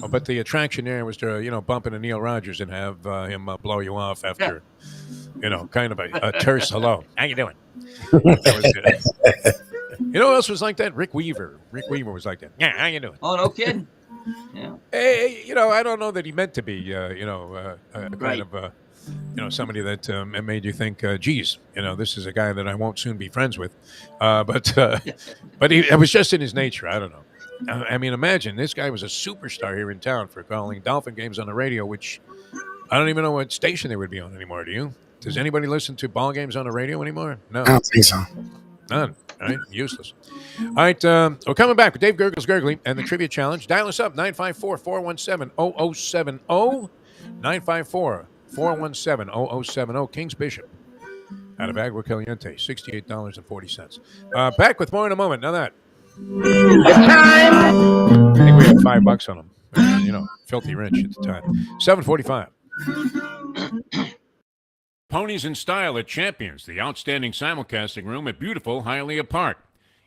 But the attraction there was to, bump into Neil Rogers and have him blow you off after, kind of a terse hello. How you doing? That was good. You know who else was like that? Rick Weaver. Rick Weaver was like that. Yeah, how you doing? Oh, no kidding. Yeah. Hey, I don't know that he meant to be, kind of... somebody that made you think, geez, this is a guy that I won't soon be friends with. But it was just in his nature. I don't know. Imagine this guy was a superstar here in town for calling Dolphin games on the radio, which I don't even know what station they would be on anymore. Do you? Does anybody listen to ball games on the radio anymore? No. I don't think so. None. All right. Useless. All right. We're coming back with Dave Guggles Gergely and the Trivia Challenge. Dial us up, 954-417-0070. 954 417-0070, King's Bishop. out of Agua Caliente, $68.40. Back with more in a moment. Now that. I think we had $5 on them. Filthy rich at the time. 7:45. Ponies in Style at Champions, the outstanding simulcasting room at beautiful Hialeah Park.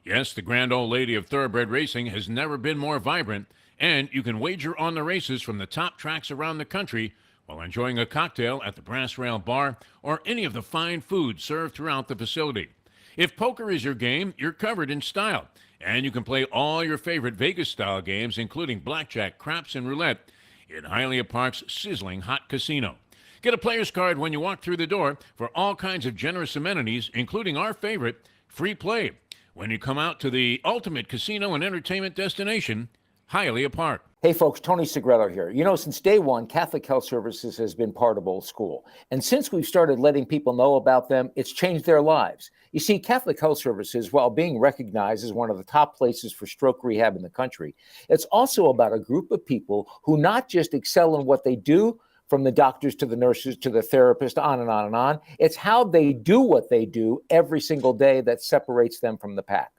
Yes, the grand old lady of thoroughbred racing has never been more vibrant, and you can wager on the races from the top tracks around the country while enjoying a cocktail at the Brass Rail Bar or any of the fine food served throughout the facility. If poker is your game, you're covered in style, and you can play all your favorite Vegas-style games, including blackjack, craps, and roulette, in Hialeah Park's sizzling hot casino. Get a player's card when you walk through the door for all kinds of generous amenities, including our favorite, free play, when you come out to the ultimate casino and entertainment destination, Hialeah Park. Hey folks, Tony Segreto here. Since day one, Catholic Health Services has been part of Old School. And since we've started letting people know about them, it's changed their lives. You see, Catholic Health Services, while being recognized as one of the top places for stroke rehab in the country, it's also about a group of people who not just excel in what they do, from the doctors to the nurses to the therapist, on and on and on. It's how they do what they do every single day that separates them from the pack.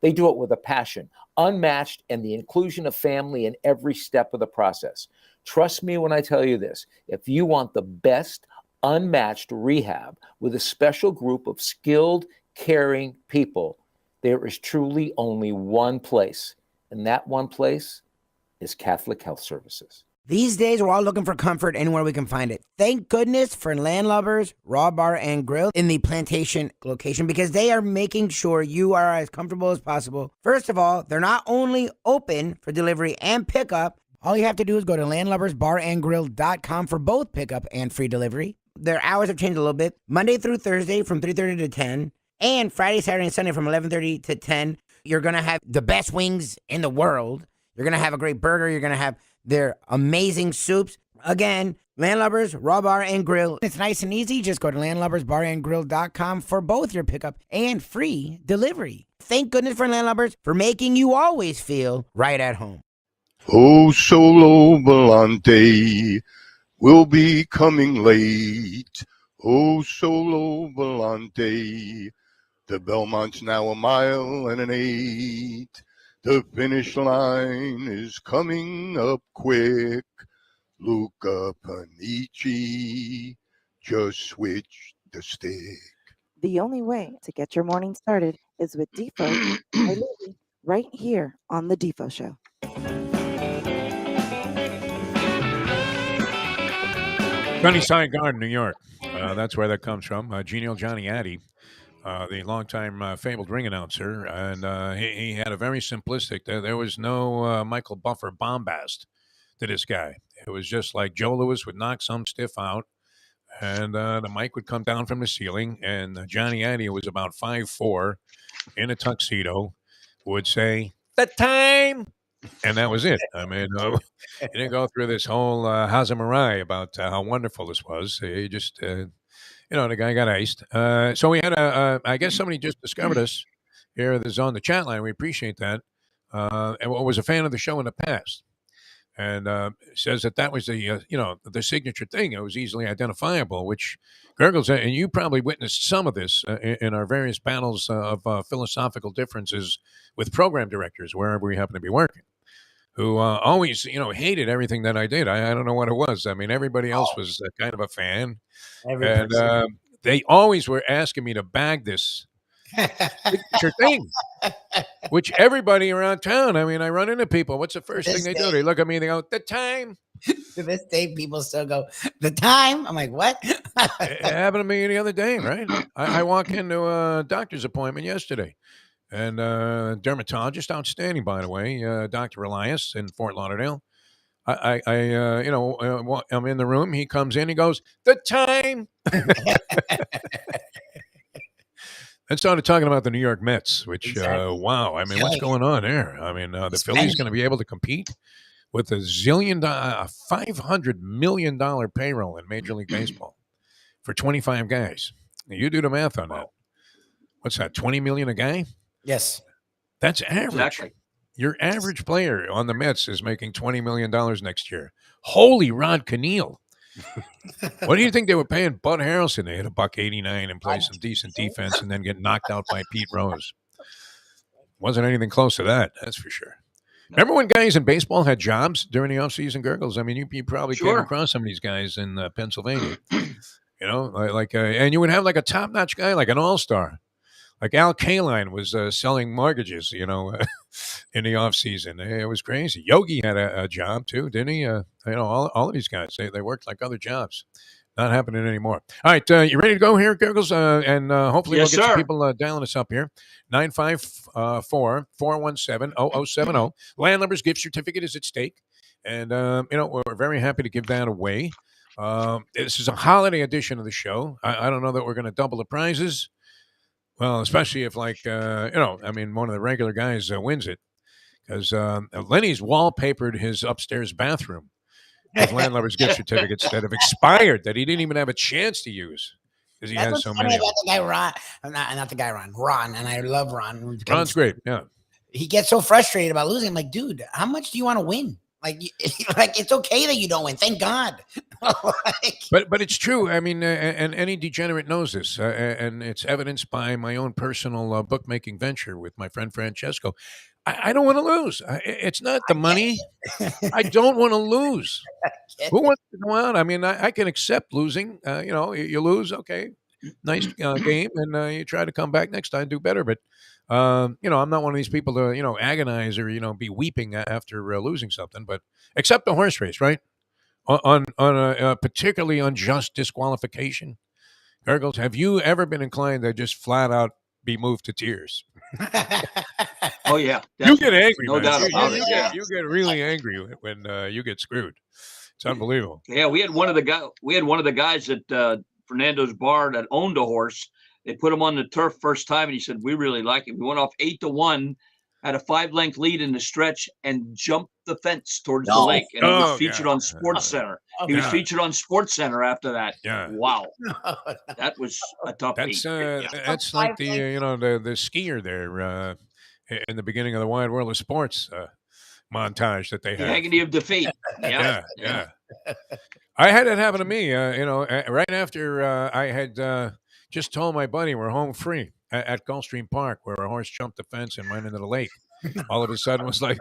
They do it with a passion, unmatched, and the inclusion of family in every step of the process. Trust me when I tell you this. If you want the best, unmatched rehab with a special group of skilled, caring people, there is truly only one place, and that one place is Catholic Health Services. These days, we're all looking for comfort anywhere we can find it. Thank goodness for Landlubbers Raw Bar and Grill in the Plantation location, because they are making sure you are as comfortable as possible. First of all, they're not only open for delivery and pickup. All you have to do is go to landlubbersbarandgrill.com for both pickup and free delivery. Their hours have changed a little bit. Monday through Thursday from 3:30 to 10, and Friday, Saturday, and Sunday from 11:30 to 10. You're going to have the best wings in the world. You're going to have a great burger. You're going to have their amazing soups. Again, Landlubbers, Raw Bar and Grill. It's nice and easy. Just go to landlubbersbarandgrill.com for both your pickup and free delivery. Thank goodness for Landlubbers for making you always feel right at home. Oh, Solo Volante will be coming late. Oh, Solo Volante. The Belmont's now 1.8 miles. The finish line is coming up quick. Luca Panici just switched the stick. The only way to get your morning started is with Defo and Lubie, right here on the Defo Show. Sunnyside Garden, New York. That's where that comes from. Genial Johnny Addy, the longtime fabled ring announcer, and he had a very simplistic. There was no Michael Buffer bombast to this guy. It was just like Joe Louis would knock some stiff out, and the mic would come down from the ceiling, and Johnny Addy, who was about 5'4", in a tuxedo, would say, "The time!" And that was it. I mean, he didn't go through this whole Hazamarai about how wonderful this was. He just, the guy got iced. So we had I guess somebody just discovered us here that's on the chat line. We appreciate that. And was a fan of the show in the past. And says that was the signature thing. It was easily identifiable, which Gergles, and you probably witnessed some of this in our various panels of philosophical differences with program directors, wherever we happen to be working, who always, hated everything that I did. I don't know what it was. I mean, everybody else was kind of a fan. And they always were asking me to bag this signature thing, which everybody around town, I mean, I run into people. What's the first thing they do? They look at me and they go, "The time." To this day, people still go, "The time." I'm like, what? It happened to me the other day, right? I walk into a doctor's appointment yesterday, and dermatologist, outstanding, by the way, Dr. Elias in Fort Lauderdale. I'm in the room. He comes in. He goes, "The time." And started talking about the New York Mets, which, Exactly. wow. I mean, what's going on there? I mean, the Phillies going to be able to compete with a $500 million payroll in Major League Baseball for 25 guys. You do the math on that. What's that, $20 million a guy? Yes. That's average. Exactly. Your average player on the Mets is making $20 million next year. Holy Rod Kniehl. What do you think they were paying Bud Harrelson? They hit $1.89 and play some decent defense and then get knocked out by Pete Rose. Wasn't anything close to that, that's for sure. Remember when guys in baseball had jobs during the offseason, Gurgles? I mean, you probably came across some of these guys in Pennsylvania. And you would have like a top-notch guy, like an all-star. Like Al Kaline was selling mortgages, in the offseason. It was crazy. Yogi had a job too, didn't he? All of these guys, they worked like other jobs. Not happening anymore. All right, you ready to go here, Gurgles? And hopefully we'll get some people dialing us up here. 954-417-0070. Landlubber's gift certificate is at stake. And, we're very happy to give that away. This is a holiday edition of the show. I don't know that we're going to double the prizes. Well, especially if, one of the regular guys wins it. Because Lenny's wallpapered his upstairs bathroom with Landlubber's gift certificates that have expired, that he didn't even have a chance to use because he has so many. About the guy Ron, not the guy Ron, and I love Ron. Ron's great, yeah. He gets so frustrated about losing. I'm like, dude, how much do you want to win? Like it's okay that you don't win. Thank God. But it's true. I mean, and any degenerate knows this, and it's evidenced by my own personal bookmaking venture with my friend Francesco. I don't want to lose. It's not the money. I don't want to lose. Who wants to go out? I mean, I can accept losing. You lose, okay, nice game, and you try to come back next time, do better. But I'm not one of these people to agonize or be weeping after losing something. But except the horse race, right? On a particularly unjust disqualification, Gurgles, have you ever been inclined to just flat out be moved to tears? Oh yeah, you get angry. No doubt about it. You get really angry when you get screwed. It's unbelievable. Yeah, we had one of the guys at Fernando's bar that owned a horse. They put him on the turf first time, and he said, "We really like it." We went off 8-1, had a 5-length lead in the stretch, and jumped the fence towards the lake. And he was featured on Sports Center. He was featured on Sports Center after that. Yeah. Wow, that was a tough beat. That's like the skier there in the beginning of the Wide World of Sports montage that they had. The agony of defeat. Yeah. I had it happen to me. Right after I had just told my buddy we're home free at Gulfstream Park, where a horse jumped the fence and went into the lake. All of a sudden, it was like,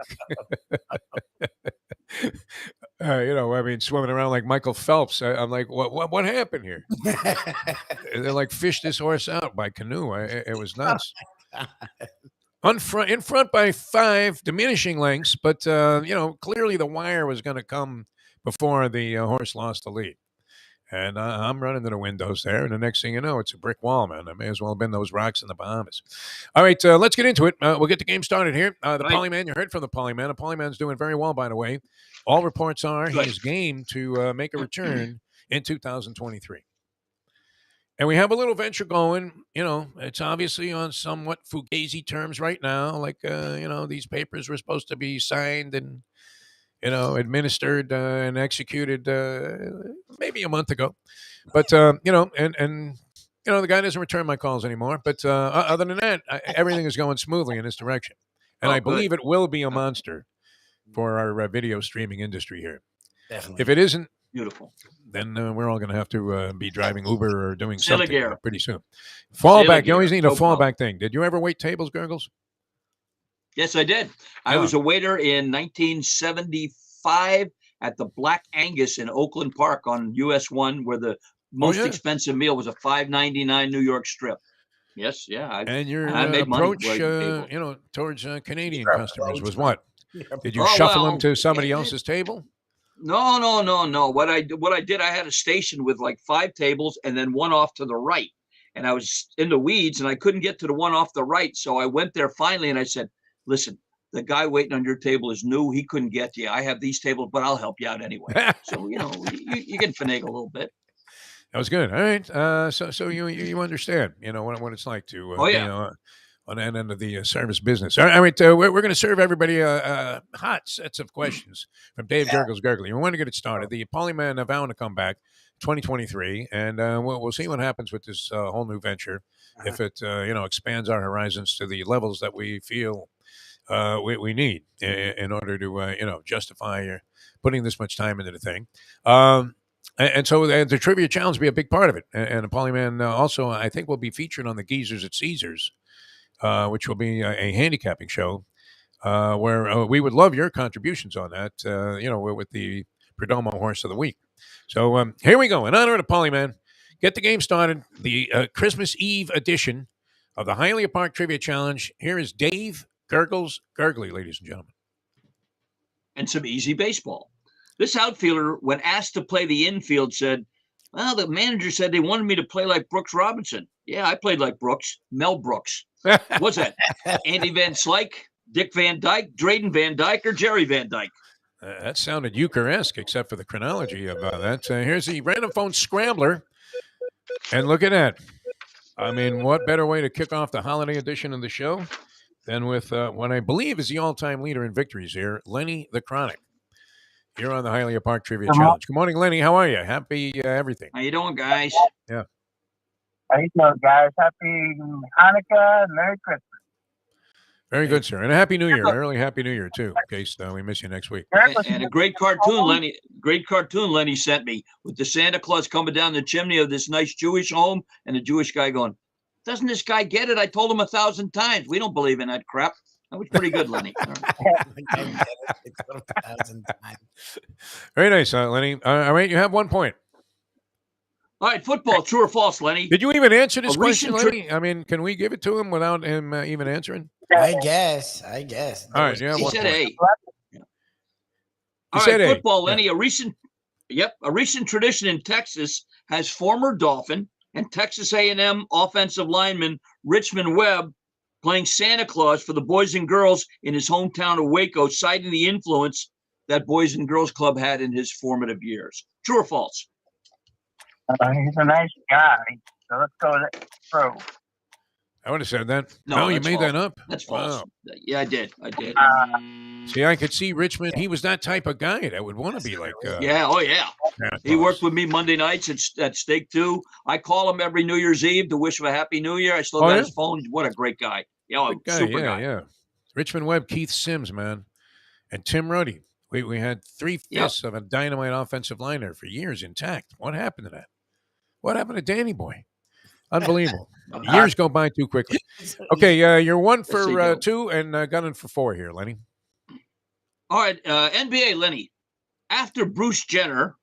swimming around like Michael Phelps. I'm like, what happened here? They like fished this horse out by canoe. It was nuts. In front by 5 diminishing lengths, but clearly the wire was going to come before the horse lost the lead. And I'm running to the windows there, and the next thing you know, it's a brick wall, man. I may as well have been those rocks in the Bahamas. All right, let's get into it. We'll get the game started here. The Polyman, you heard from the Polyman. The Polyman's doing very well, by the way. All reports are he is game to make a return in 2023. And we have a little venture going. It's obviously on somewhat fugazi terms right now. Like, these papers were supposed to be signed and administered and executed maybe a month ago. But, the guy doesn't return my calls anymore. But other than that, everything is going smoothly in this direction. And I believe it will be a monster for our video streaming industry here. Definitely. If it isn't, beautiful, then we're all going to have to be driving Uber or doing something pretty soon. Fallback. You always need a fallback thing. Did you ever wait tables, Gurgles? Yes, I did. I was a waiter in 1975 at the Black Angus in Oakland Park on US 1, where the most expensive meal was a $5.99 New York strip. Yes, yeah. And your I made approach, towards Canadian customers was what? Did you shuffle them to somebody else's table? No. What I did, I had a station with like 5 tables and then one off to the right. And I was in the weeds and I couldn't get to the one off the right. So I went there finally and I said, "Listen, the guy waiting on your table is new. He couldn't get to you. I have these tables, but I'll help you out anyway." So, you can finagle a little bit. That was good. All right. So you understand, what it's like to be on that end of the service business. All right. We're going to serve everybody hot sets of questions from Dave Guggles Gergely. We want to get it started. The Polyman vowing to come back 2023, and we'll see what happens with this whole new venture. If it expands our horizons to the levels that we feel we need in order to justify putting this much time into the thing. And so the trivia challenge will be a big part of it. And the Polyman also, I think, will be featured on the Geezers at Caesars, which will be a handicapping show where we would love your contributions on that, with the Perdomo Horse of the Week. So here we go. In honor of the Polyman, get the game started. The Christmas Eve edition of the Hialeah Park Trivia Challenge. Here is Dave Guggles Gergely, ladies and gentlemen. And some easy baseball. This outfielder, when asked to play the infield, said, well, the manager said they wanted me to play like Brooks Robinson. Yeah, I played like Brooks. Mel Brooks. What's that? Andy Van Slyke, Dick Van Dyke, Drayden Van Dyke, or Jerry Van Dyke? That sounded Euchre-esque, except for the chronology of that. Here's the random phone scrambler. And look at that. I mean, what better way to kick off the holiday edition of the show than with what I believe is the all-time leader in victories here, Lenny the Chronic. You're on the Hialeah Park Trivia Challenge. Good morning, Lenny. How are you? Happy everything. How you doing, guys? Yeah. How you doing, guys? Happy Hanukkah, Merry Christmas. Very good, sir. And a Happy New Year. Early Happy New Year, too, in case we miss you next week. And a great cartoon Lenny sent me with the Santa Claus coming down the chimney of this nice Jewish home and the Jewish guy going, doesn't this guy get it? I told him 1,000 times. We don't believe in that crap. That was pretty good, Lenny. Very nice, Lenny. All right, you have 1 point. All right, football, true or false, Lenny? Did you even answer this question, Lenny? I mean, can we give it to him without him even answering? I guess. All right, yeah. He said A. Yeah. All right, football, Lenny. A recent tradition in Texas has former Dolphin and Texas A&M offensive lineman Richmond Webb playing Santa Claus for the Boys and Girls in his hometown of Waco, citing the influence that Boys and Girls Club had in his formative years. True or false? He's a nice guy, so let's go through. I would have said that. No, you made false. that up? That's false. Wow. Yeah, I did. See, I could see Richmond. He was that type of guy that would want to be like. Yeah. He worked with me Monday nights at Steak 2. I call him every New Year's Eve to wish him a Happy New Year. I still got his phone. What a great guy. Super guy. Yeah. Richmond Webb, Keith Sims, man, and Tim Ruddy. We had 3/5 of a dynamite offensive line there for years intact. What happened to that? What happened to Danny Boy? Unbelievable. Years go by too quickly. Okay, you're 1 for 2 and gunning for 4 here, Lenny. All right, NBA, Lenny. After Bruce Jenner,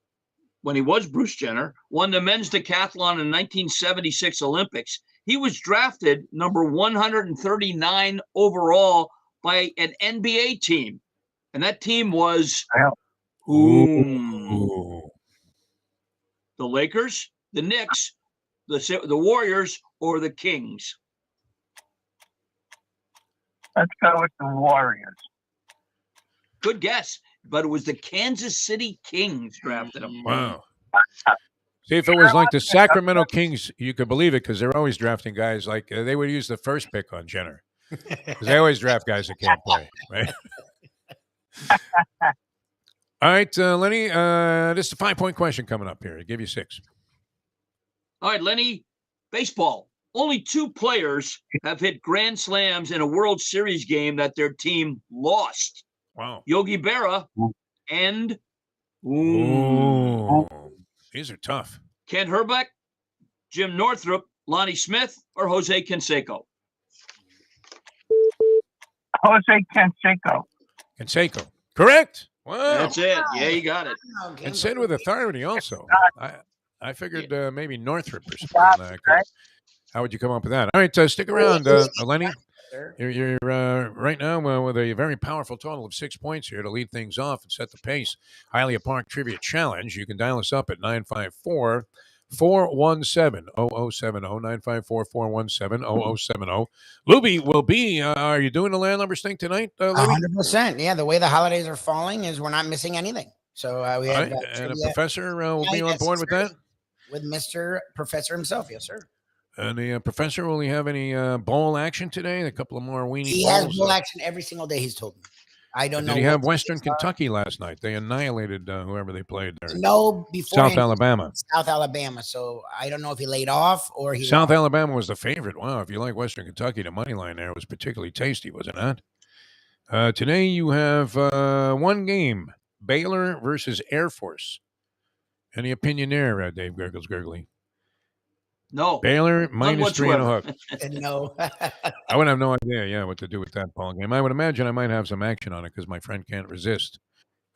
when he was Bruce Jenner, won the men's decathlon in 1976 Olympics, he was drafted number 139 overall by an NBA team. And that team was the Lakers, the Knicks, the Warriors, or the Kings. Let's go with the Warriors. Good guess, but it was the Kansas City Kings drafted him. Wow. See, if it was like the Sacramento Kings, you could believe it because they're always drafting guys like they would use the first pick on Jenner because they always draft guys that can't play, right? All right, Lenny, this is a 5-point question coming up here. I'll give you 6. All right, Lenny, baseball. Only 2 players have hit grand slams in a World Series game that their team lost. Wow. Yogi Berra and these are tough. Kent Herbeck, Jim Northrup, Lonnie Smith, or Jose Canseco? Jose Canseco. Canseco. Correct. Wow. That's it. Yeah, you got it. And said with authority also. I figured maybe Northrup or something like that. How would you come up with that? All right, stick around, Lenny. You're right now with a very powerful total of 6 points here to lead things off and set the pace. Hialeah Park Trivia Challenge. You can dial us up at 954-417-0070, 954-417-0070. Lubie will be, are you doing the Landlubbers thing tonight, Lubie? 100%. Yeah, the way the holidays are falling is we're not missing anything. So we have and the professor will be on board with that? With Mr. Professor himself, yes, sir. And the professor, will he have any bowl action today? A couple of more weenie He bowls? has bowl action every single day, he's told me. I don't know. Did he have Western Kentucky last night? They annihilated whoever they played there. No, before South Alabama. South Alabama. So I don't know if he laid off or he. South Alabama was the favorite. Wow, if you like Western Kentucky, the money line there was particularly tasty, was it not? Today you have one game: Baylor versus Air Force. Any opinion there, Dave Guggles Gergely? No. Baylor None minus 3.5. whatsoever. No. I would have no idea, what to do with that ball game. I would imagine I might have some action on it because my friend can't resist.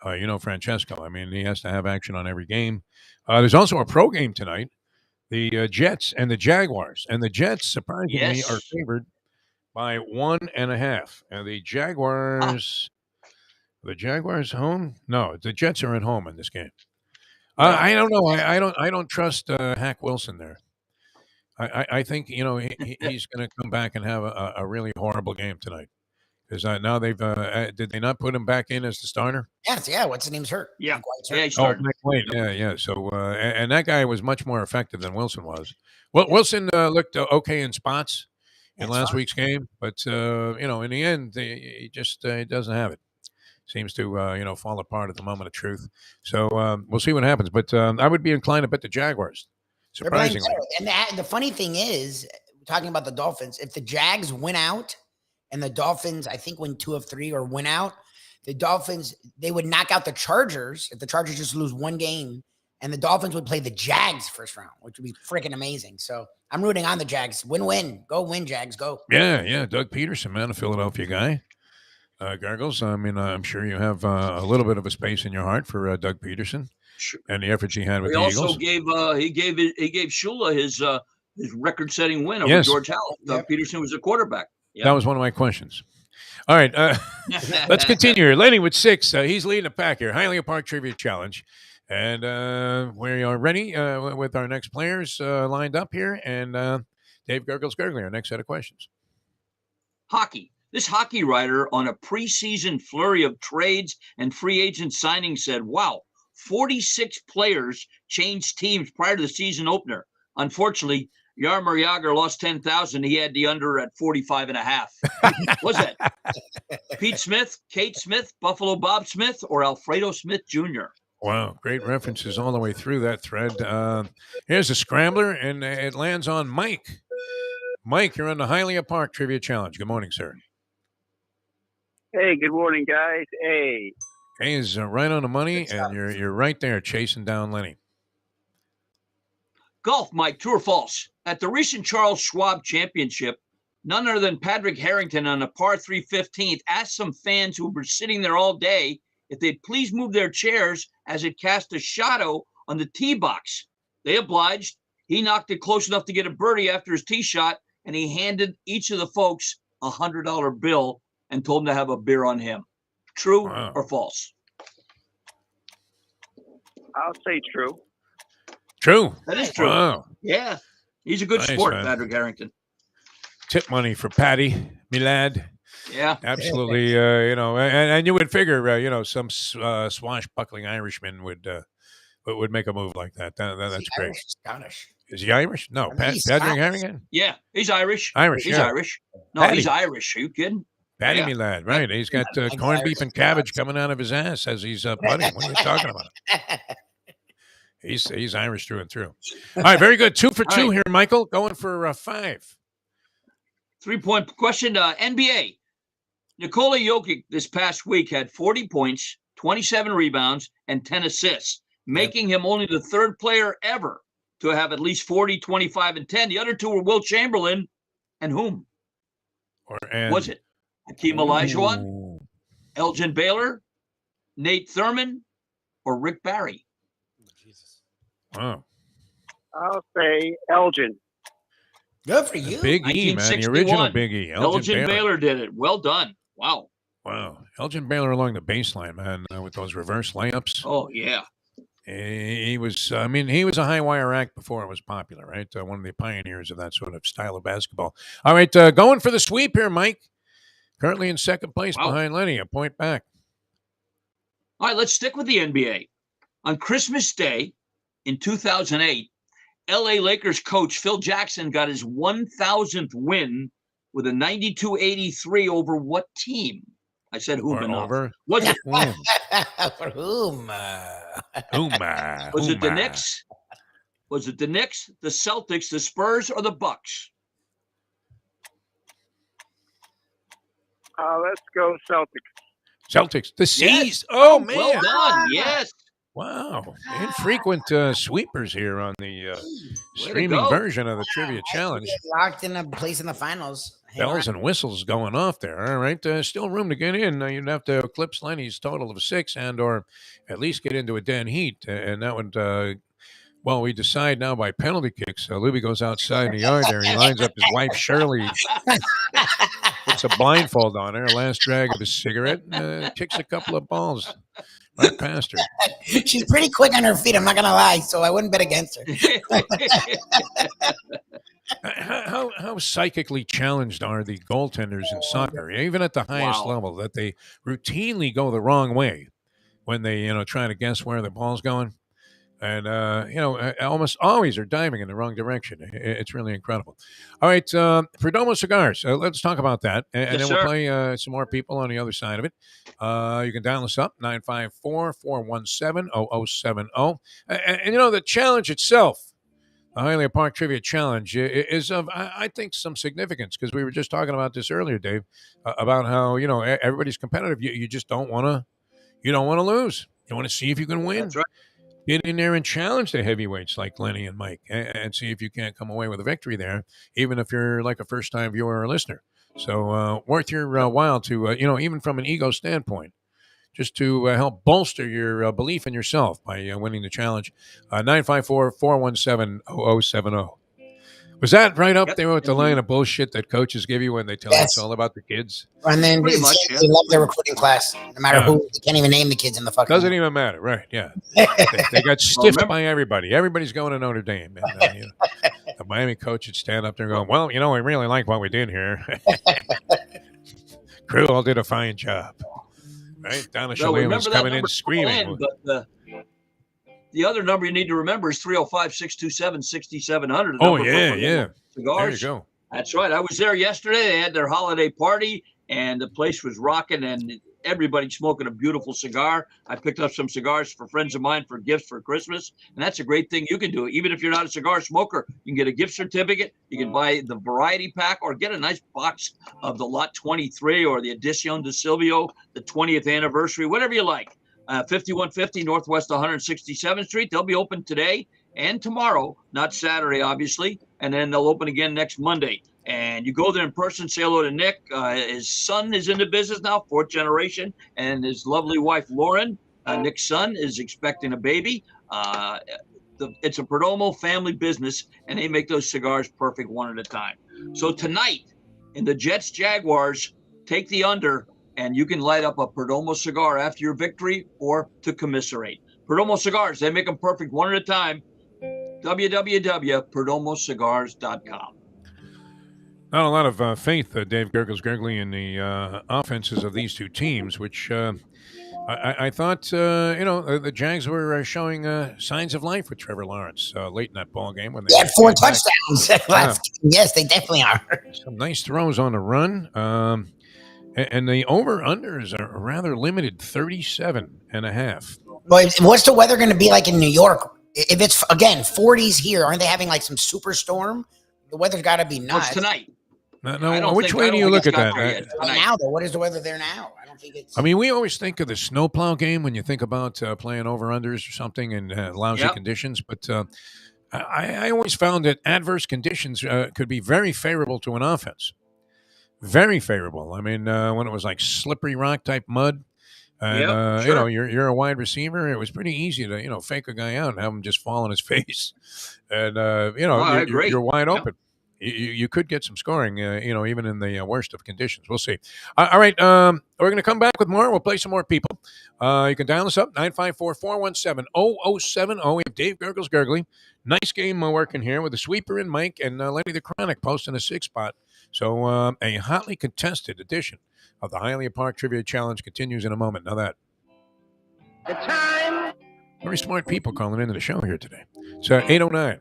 Francesco. I mean, he has to have action on every game. There's also a pro game tonight. The Jets and the Jaguars. And the Jets, surprisingly, are Yes. favored by 1.5. And the Jaguars, home? No, the Jets are at home in this game. I don't know. I don't trust Hack Wilson there. I think he's going to come back and have a really horrible game tonight. Because now they've did they not put him back in as the starter? Yes, yeah. What's the name's hurt? Yeah. Hurt. Yeah, he started. Yeah. So and that guy was much more effective than Wilson was. Well, Wilson looked okay in spots in last week's game, but in the end, he just doesn't have it. Seems to fall apart at the moment of truth. So we'll see what happens. But I would be inclined to bet the Jaguars. Surprisingly, and the funny thing is, talking about the Dolphins, if the Jags win out and the Dolphins, I think, win 2 of 3 or win out, the Dolphins, they would knock out the Chargers if the Chargers just lose one game, and the Dolphins would play the Jags first round, which would be freaking amazing. So I'm rooting on the Jags. Win. Go win, Jags. Go. Yeah. Doug Peterson, man, a Philadelphia guy. Gargles, I mean, I'm sure you have a little bit of a space in your heart for Doug Peterson and the efforts he had with the Eagles. He also gave Shula his record-setting win over George Howell. Doug Peterson was a quarterback. Yep. That was one of my questions. All right, let's continue here. Lenny with 6. He's leading the pack here. Hialeah Park Trivia Challenge. And we are ready with our next players lined up here. And Dave Guggles Gergely, our next set of questions. Hockey. This hockey writer on a preseason flurry of trades and free agent signings said, wow, 46 players changed teams prior to the season opener. Unfortunately, Jaromir Jagr lost 10,000. He had the under at 45.5. Was that Pete Smith, Kate Smith, Buffalo Bob Smith, or Alfredo Smith Jr.? Wow, great references all the way through that thread. Here's a scrambler, and it lands on Mike. Mike, you're on the Hialeah Park Trivia Challenge. Good morning, sir. Hey, good morning, guys. Hey is right on the money, and you're right there chasing down Lenny. Golf, Mike, true or false? At the recent Charles Schwab Championship, none other than Patrick Harrington on a par 3 15th asked some fans who were sitting there all day if they'd please move their chairs as it cast a shadow on the tee box. They obliged. He knocked it close enough to get a birdie after his tee shot, and he handed each of the folks a $100 bill and told them to have a beer on him. True or false? I'll say true. True. That is true. Wow. Yeah. He's a good sport, man. Patrick Harrington. Tip money for Patty, me lad. Yeah. Absolutely. And you would figure, some swashbuckling Irishman would make a move like that. That's great. Irish, Scottish. Is he Irish? No. Patrick Harrington? Yeah. He's Irish. He's Irish. No, Patty. He's Irish. Are you kidding? Patty, me lad. Right. He's got corned beef and cabbage coming out of his ass as he's putting. What are you talking about? He's Irish through and through. All right, very good. 2 for 2 here, Michael. Going for 5. 3-point question. NBA. Nikola Jokic this past week had 40 points, 27 rebounds, and 10 assists, making him only the 3rd player ever to have at least 40, 25, and 10. The other 2 were Will Chamberlain and whom? Was it Hakeem Olajuwon, Elgin Baylor, Nate Thurman, or Rick Barry? Wow. I'll say Elgin. Good for you. Big E, man. The original Big E. Elgin Baylor did it. Well done. Wow. Elgin Baylor along the baseline, man, with those reverse layups. Oh, yeah. He was a high wire act before it was popular, right? One of the pioneers of that sort of style of basketball. All right, going for the sweep here, Mike. Currently in second place behind Lenny, a point back. All right, let's stick with the NBA. On Christmas Day in 2008, LA Lakers coach Phil Jackson got his 1,000th win with a 92-83 over what team? I said whom and over. Was it? For whom? Was it the Knicks? Was it the Knicks, the Celtics, the Spurs, or the Bucks? Let's go Celtics. Celtics. The C's. Yes. Oh, man. Well done. Yes. Wow. Infrequent sweepers here on the streaming go. version of the Trivia Challenge. Locked in a place in the finals. Hang Bells around. and whistles going off there. All right. Still room to get in. You'd have to eclipse Lenny's total of 6 and or at least get into a dead heat. And that would, well, we decide now by penalty kicks. Lubie goes outside in the yard there. He lines up his wife, Shirley, puts a blindfold on her, last drag of his cigarette, kicks a couple of balls right past her. She's pretty quick on her feet, I'm not going to lie, so I wouldn't bet against her. How psychically challenged are the goaltenders in soccer, even at the highest level, that they routinely go the wrong way when they, try to guess where the ball's going? And, almost always are diving in the wrong direction. It's really incredible. All right, Perdomo Cigars. Let's talk about that. And then we'll play some more people on the other side of it. You can dial us up, 954-417-0070. And the challenge itself, the Hialeah Park Trivia Challenge, is of, I think, some significance, because we were just talking about this earlier, Dave, about how, everybody's competitive. You just don't want to lose. You want to see if you can win. That's right. Get in there and challenge the heavyweights like Lenny and Mike, and see if you can't come away with a victory there, even if you're like a first-time viewer or listener. So worth your while to, even from an ego standpoint, just to help bolster your belief in yourself by winning the challenge. 954-417-0070. Was that right up there with the line of bullshit that coaches give you when they tell you it's all about the kids? And then they love their recruiting class, no matter who. They can't even name the kids in the fucking. Doesn't even matter, right? Yeah, they got stiffed by everybody. Everybody's going to Notre Dame. And, the Miami coach would stand up there and go, "Well, we really like what we did here. Crew all did a fine job." Right? Donna Shalane was coming in screaming. But the other number you need to remember is 305-627-6700. Oh, yeah. Cigars. There you go. That's right. I was there yesterday. They had their holiday party, and the place was rocking, and everybody smoking a beautiful cigar. I picked up some cigars for friends of mine for gifts for Christmas, and that's a great thing you can do. Even if you're not a cigar smoker, you can get a gift certificate. You can buy the variety pack or get a nice box of the Lot 23 or the Edición de Silvio, the 20th anniversary, whatever you like. 5150 Northwest 167th Street. They'll be open today and tomorrow, not Saturday, obviously. And then they'll open again next Monday. And you go there in person, say hello to Nick. His son is in the business now, 4th generation. And his lovely wife, Lauren, Nick's son, is expecting a baby. It's a Perdomo family business, and they make those cigars perfect one at a time. So tonight, in the Jets-Jaguars, take the under, and you can light up a Perdomo cigar after your victory or to commiserate. Perdomo cigars, they make them perfect one at a time. www.perdomocigars.com. Not a lot of faith, Dave Guggles Gergely, in the offenses of these two teams, which I thought, the Jags were showing signs of life with Trevor Lawrence late in that ball game. When they had 4 touchdowns. Yes, they definitely are. Some nice throws on the run. And the over-unders are rather limited, 37.5. But what's the weather going to be like in New York? If it's, again, 40s here, aren't they having like some superstorm? The weather's got to be nuts. What's tonight? No, which way do you look at that? Right now, though, what is the weather there now? I don't think it's. I mean, we always think of the snowplow game when you think about playing over-unders or something in lousy conditions. But I always found that adverse conditions could be very favorable to an offense. Very favorable. I mean, when it was like slippery rock type mud, and you're a wide receiver, it was pretty easy to fake a guy out and have him just fall on his face, and you're wide open. You could get some scoring, even in the worst of conditions. We'll see. All right, we're going to come back with more. We'll play some more people. You can dial us up, 954-417-0070. We have Dave Guggles Gergely. Nice game working here with the sweeper and Mike, and Lenny the Chronic posting a 6 spot. So a hotly contested edition of the Hialeah Park Trivia Challenge continues in a moment. Now that. The time. Very smart people calling into the show here today. It's 8:09.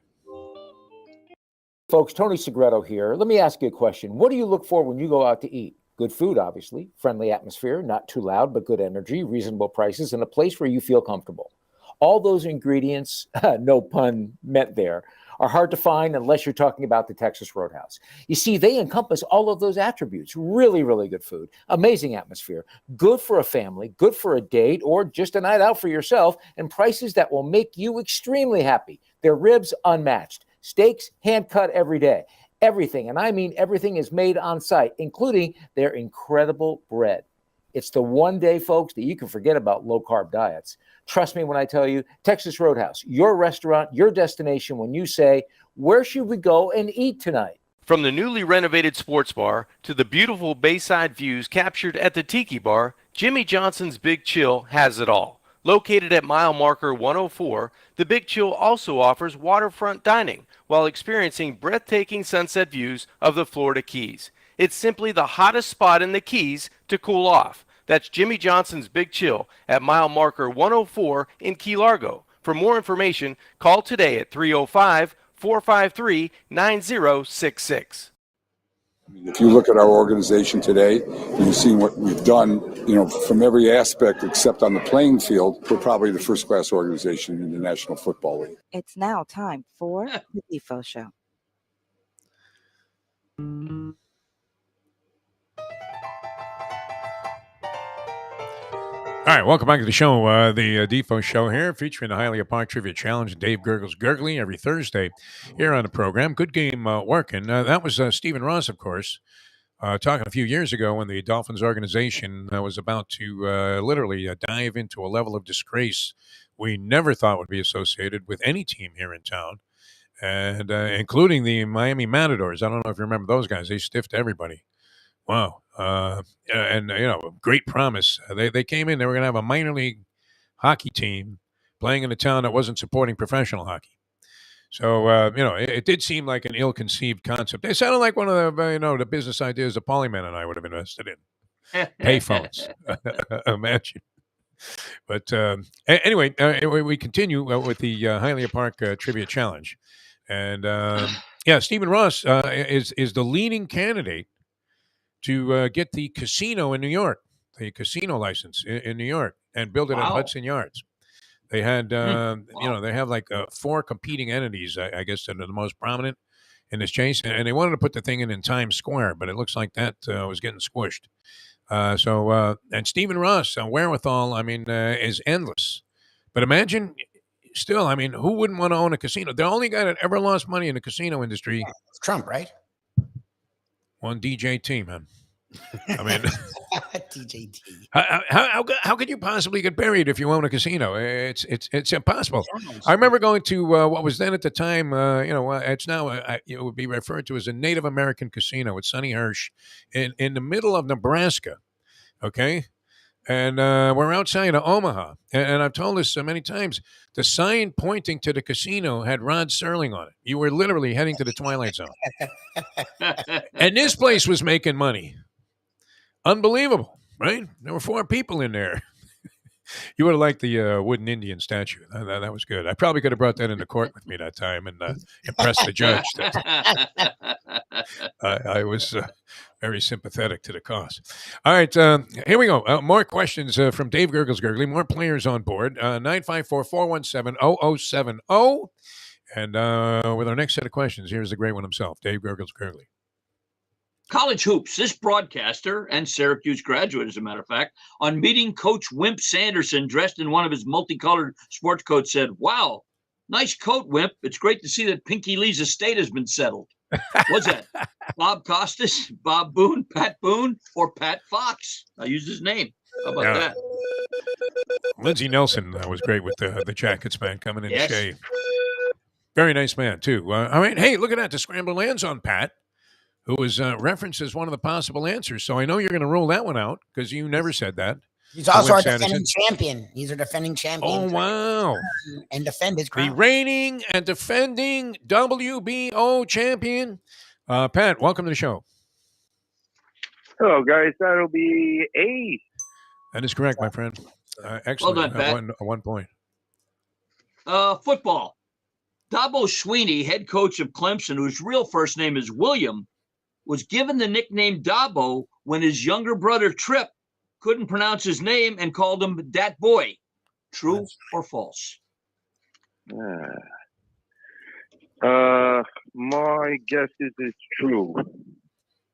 Folks, Tony Segreto here. Let me ask you a question. What do you look for when you go out to eat? Good food, obviously. Friendly atmosphere, not too loud, but good energy, reasonable prices, and a place where you feel comfortable. All those ingredients, no pun meant there, are hard to find unless you're talking about the Texas Roadhouse. You see, they encompass all of those attributes. Really, really good food, amazing atmosphere, good for a family, good for a date, or just a night out for yourself, and prices that will make you extremely happy. Their ribs unmatched, steaks hand cut every day. Everything, and I mean everything, is made on site, including their incredible bread. It's the one day, folks, that you can forget about low-carb diets. Trust me when I tell you, Texas Roadhouse, your restaurant, your destination when you say, where should we go and eat tonight? From the newly renovated sports bar to the beautiful bayside views captured at the Tiki Bar, Jimmy Johnson's Big Chill has it all. Located at mile marker 104, the Big Chill also offers waterfront dining while experiencing breathtaking sunset views of the Florida Keys. It's simply the hottest spot in the Keys to cool off. That's Jimmy Johnson's Big Chill at mile marker 104 in Key Largo. For more information, call today at 305-453-9066. If you look at our organization today, and you've seen what we've done, from every aspect except on the playing field, we're probably the first-class organization in the National Football League. It's now time for the Defo Show. All right, welcome back to the show. The Defo Show here, featuring the Hialeah Park Trivia Challenge. Dave Guggles Gergely every Thursday here on the program. Good game working. That was Stephen Ross, of course, talking a few years ago when the Dolphins organization was about to literally dive into a level of disgrace we never thought would be associated with any team here in town, and including the Miami Matadors. I don't know if you remember those guys. They stiffed everybody. Wow. And great promise. They came in, they were going to have a minor league hockey team playing in a town that wasn't supporting professional hockey. So, it did seem like an ill-conceived concept. They sounded like one of the, the business ideas that Polyman and I would have invested in. Payphones. Imagine. But anyway, we continue with the Hialeah Park Trivia Challenge. And, Stephen Ross is the leading candidate to get the casino in New York, the casino license in New York, and build it at Hudson Yards. They had, they have like 4 competing entities, I guess, that are the most prominent in this chase. And they wanted to put the thing in Times Square, but it looks like that was getting squished. And Stephen Ross' wherewithal, is endless. But imagine, still, who wouldn't want to own a casino? The only guy that ever lost money in the casino industry, Trump, right? One DJT, man. DJT. How could you possibly get buried if you own a casino? It's impossible. I remember going to what was then at the time, it's now it would be referred to as a Native American casino with Sonny Hirsch in the middle of Nebraska. Okay. And we're outside of Omaha. And I've told this so many times. The sign pointing to the casino had Rod Serling on it. You were literally heading to the Twilight Zone. And this place was making money. Unbelievable, right? There were 4 people in there. You would have liked the wooden Indian statue. That was good. I probably could have brought that into court with me that time and impressed the judge. I was very sympathetic to the cause. All right, here we go. More questions from Dave Guggles Gergely. More players on board. 954-417-0070. And with our next set of questions, here's the great one himself, Dave Guggles Gergely. College hoops. This broadcaster and Syracuse graduate, as a matter of fact, on meeting Coach Wimp Sanderson dressed in one of his multicolored sports coats said, "Wow, nice coat, Wimp. It's great to see that Pinky Lee's estate has been settled." What's that? Bob Costas, Bob Boone, Pat Boone, or Pat Fox? I used his name. How about that? Lindsey Nelson was great with the Jackets, man, coming in to shave. Very nice man, too. All right. Hey, look at that. The scramble lands on Pat, who was referenced as one of the possible answers. So I know you're going to rule that one out because you never said that. He's also our defending champion. He's a defending champion. Oh, wow. And defend his crown. The reigning and defending WBO champion. Pat, welcome to the show. Hello, guys. That'll be A. That is correct, my friend. Excellent. Well done, Pat. 1 point. Football. Dabo Sweeney, head coach of Clemson, whose real first name is William, was given the nickname Dabo when his younger brother Trip couldn't pronounce his name and called him Dat Boy. True or false? My guess is it's true.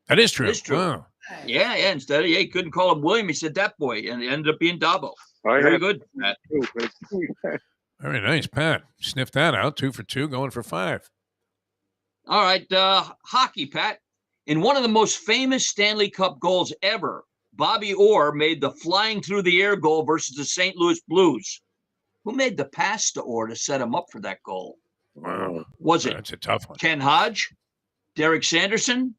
That is true. It is true. Wow. Yeah. Instead of he couldn't call him William, he said that boy, and it ended up being Dabo. Very good, Pat. Very nice, Pat. Sniff that out. 2 for 2, going for 5. All right, hockey, Pat. In one of the most famous Stanley Cup goals ever, Bobby Orr made the flying through the air goal versus the St. Louis Blues. Who made the pass to Orr to set him up for that goal? Wow. Was it That's a tough one. Ken Hodge, Derek Sanderson,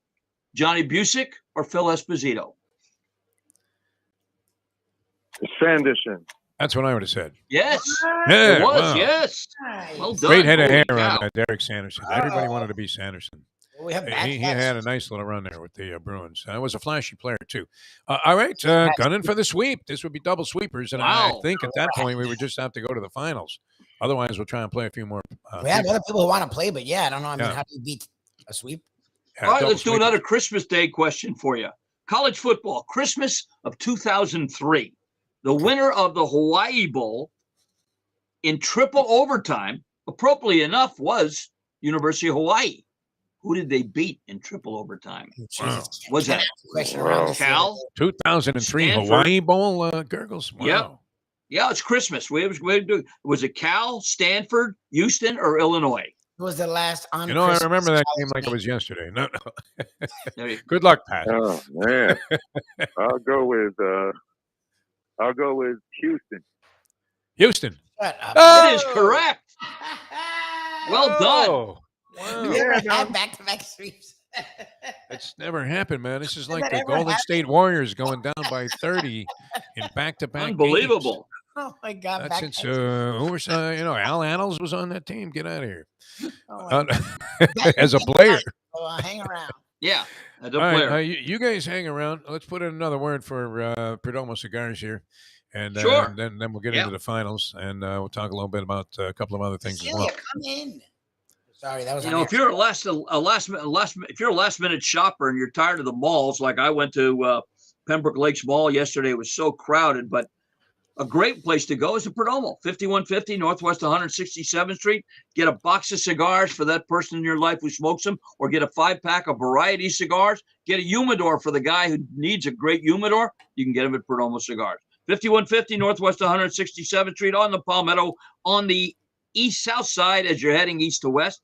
Johnny Busick, or Phil Esposito? Sanderson. That's what I would have said. Yes, Yeah, it was. wow. Yes. Well done. Great head of Holy hair cow. on Derek Sanderson. Everybody wanted to be Sanderson. Well, we have He had a nice little run there with the Bruins. Was a flashy player, too. All right, gunning for the sweep. This would be double sweepers, and I think at that point we would just have to go to the finals. Otherwise, we'll try and play a few more. We have other people who want to play, but yeah, I don't know. I mean, Yeah. how do you beat a sweep? Yeah, All right, double let's do sweepers. another Christmas Day question for you. College football, Christmas of 2003. The winner of the Hawaii Bowl in triple overtime, appropriately enough, was University of Hawaii. Who did they beat in triple overtime? Wow. Was that Cal? 2003 Stanford? Hawaii Bowl, Gergles? Wow. Yep. Yeah, it's Christmas. Was it Cal, Stanford, Houston, or Illinois? Who was the last on? You know, I Christmas remember that game college like it was yesterday. No. There you- Good luck, Pat. Oh man, I'll go with Houston. Houston. Shut up. That is correct. Well done. Oh, We wow. never had back-to-back sweeps. That's never happened, man. This is like that the ever Golden happened? State Warriors going down by 30 in back-to-back games. Unbelievable. Oh my God! That's since who was Al Annals was on that team. Get out of here. Oh, As a player. So, hang around. Yeah, as a All player. right, you guys hang around. Let's put in another word for Perdomo Cigars here, and Sure. then we'll get Yeah. into the finals, and we'll talk a little bit about a couple of other things as well. Celia, come in. Sorry, that was. You know, if you're a last minute shopper and you're tired of the malls, like I went to Pembroke Lakes Mall yesterday, it was so crowded, but a great place to go is the Perdomo, 5150 Northwest 167th Street. Get a box of cigars for that person in your life who smokes them, or get a 5-pack of variety cigars. Get a humidor for the guy who needs a great humidor. You can get them at Perdomo Cigars. 5150 Northwest 167th Street on the Palmetto on the east-south side as you're heading east to west.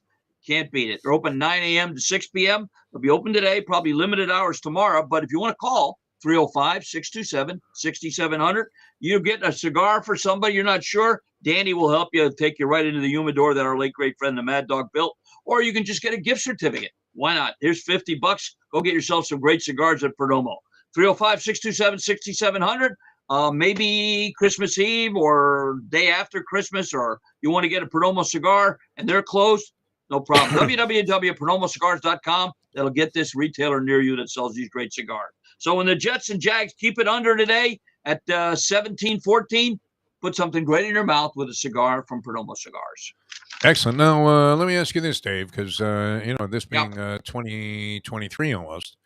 Can't beat it. They're open 9 a.m. to 6 p.m. They'll be open today, probably limited hours tomorrow. But if you want to call, 305-627-6700. You're getting a cigar for somebody you're not sure, Danny will help you take you right into the humidor that our late great friend, the Mad Dog, built. Or you can just get a gift certificate. Why not? Here's $50. Go get yourself some great cigars at Perdomo. 305-627-6700. Maybe Christmas Eve or day after Christmas, or you want to get a Perdomo cigar and they're closed, no problem. www.perdomocigars.com. That'll get this retailer near you that sells these great cigars. So when the Jets and Jags keep it under today at 17-14, put something great in your mouth with a cigar from Perdomo Cigars. Excellent. Now, let me ask you this, Dave, because, this being 2023 almost,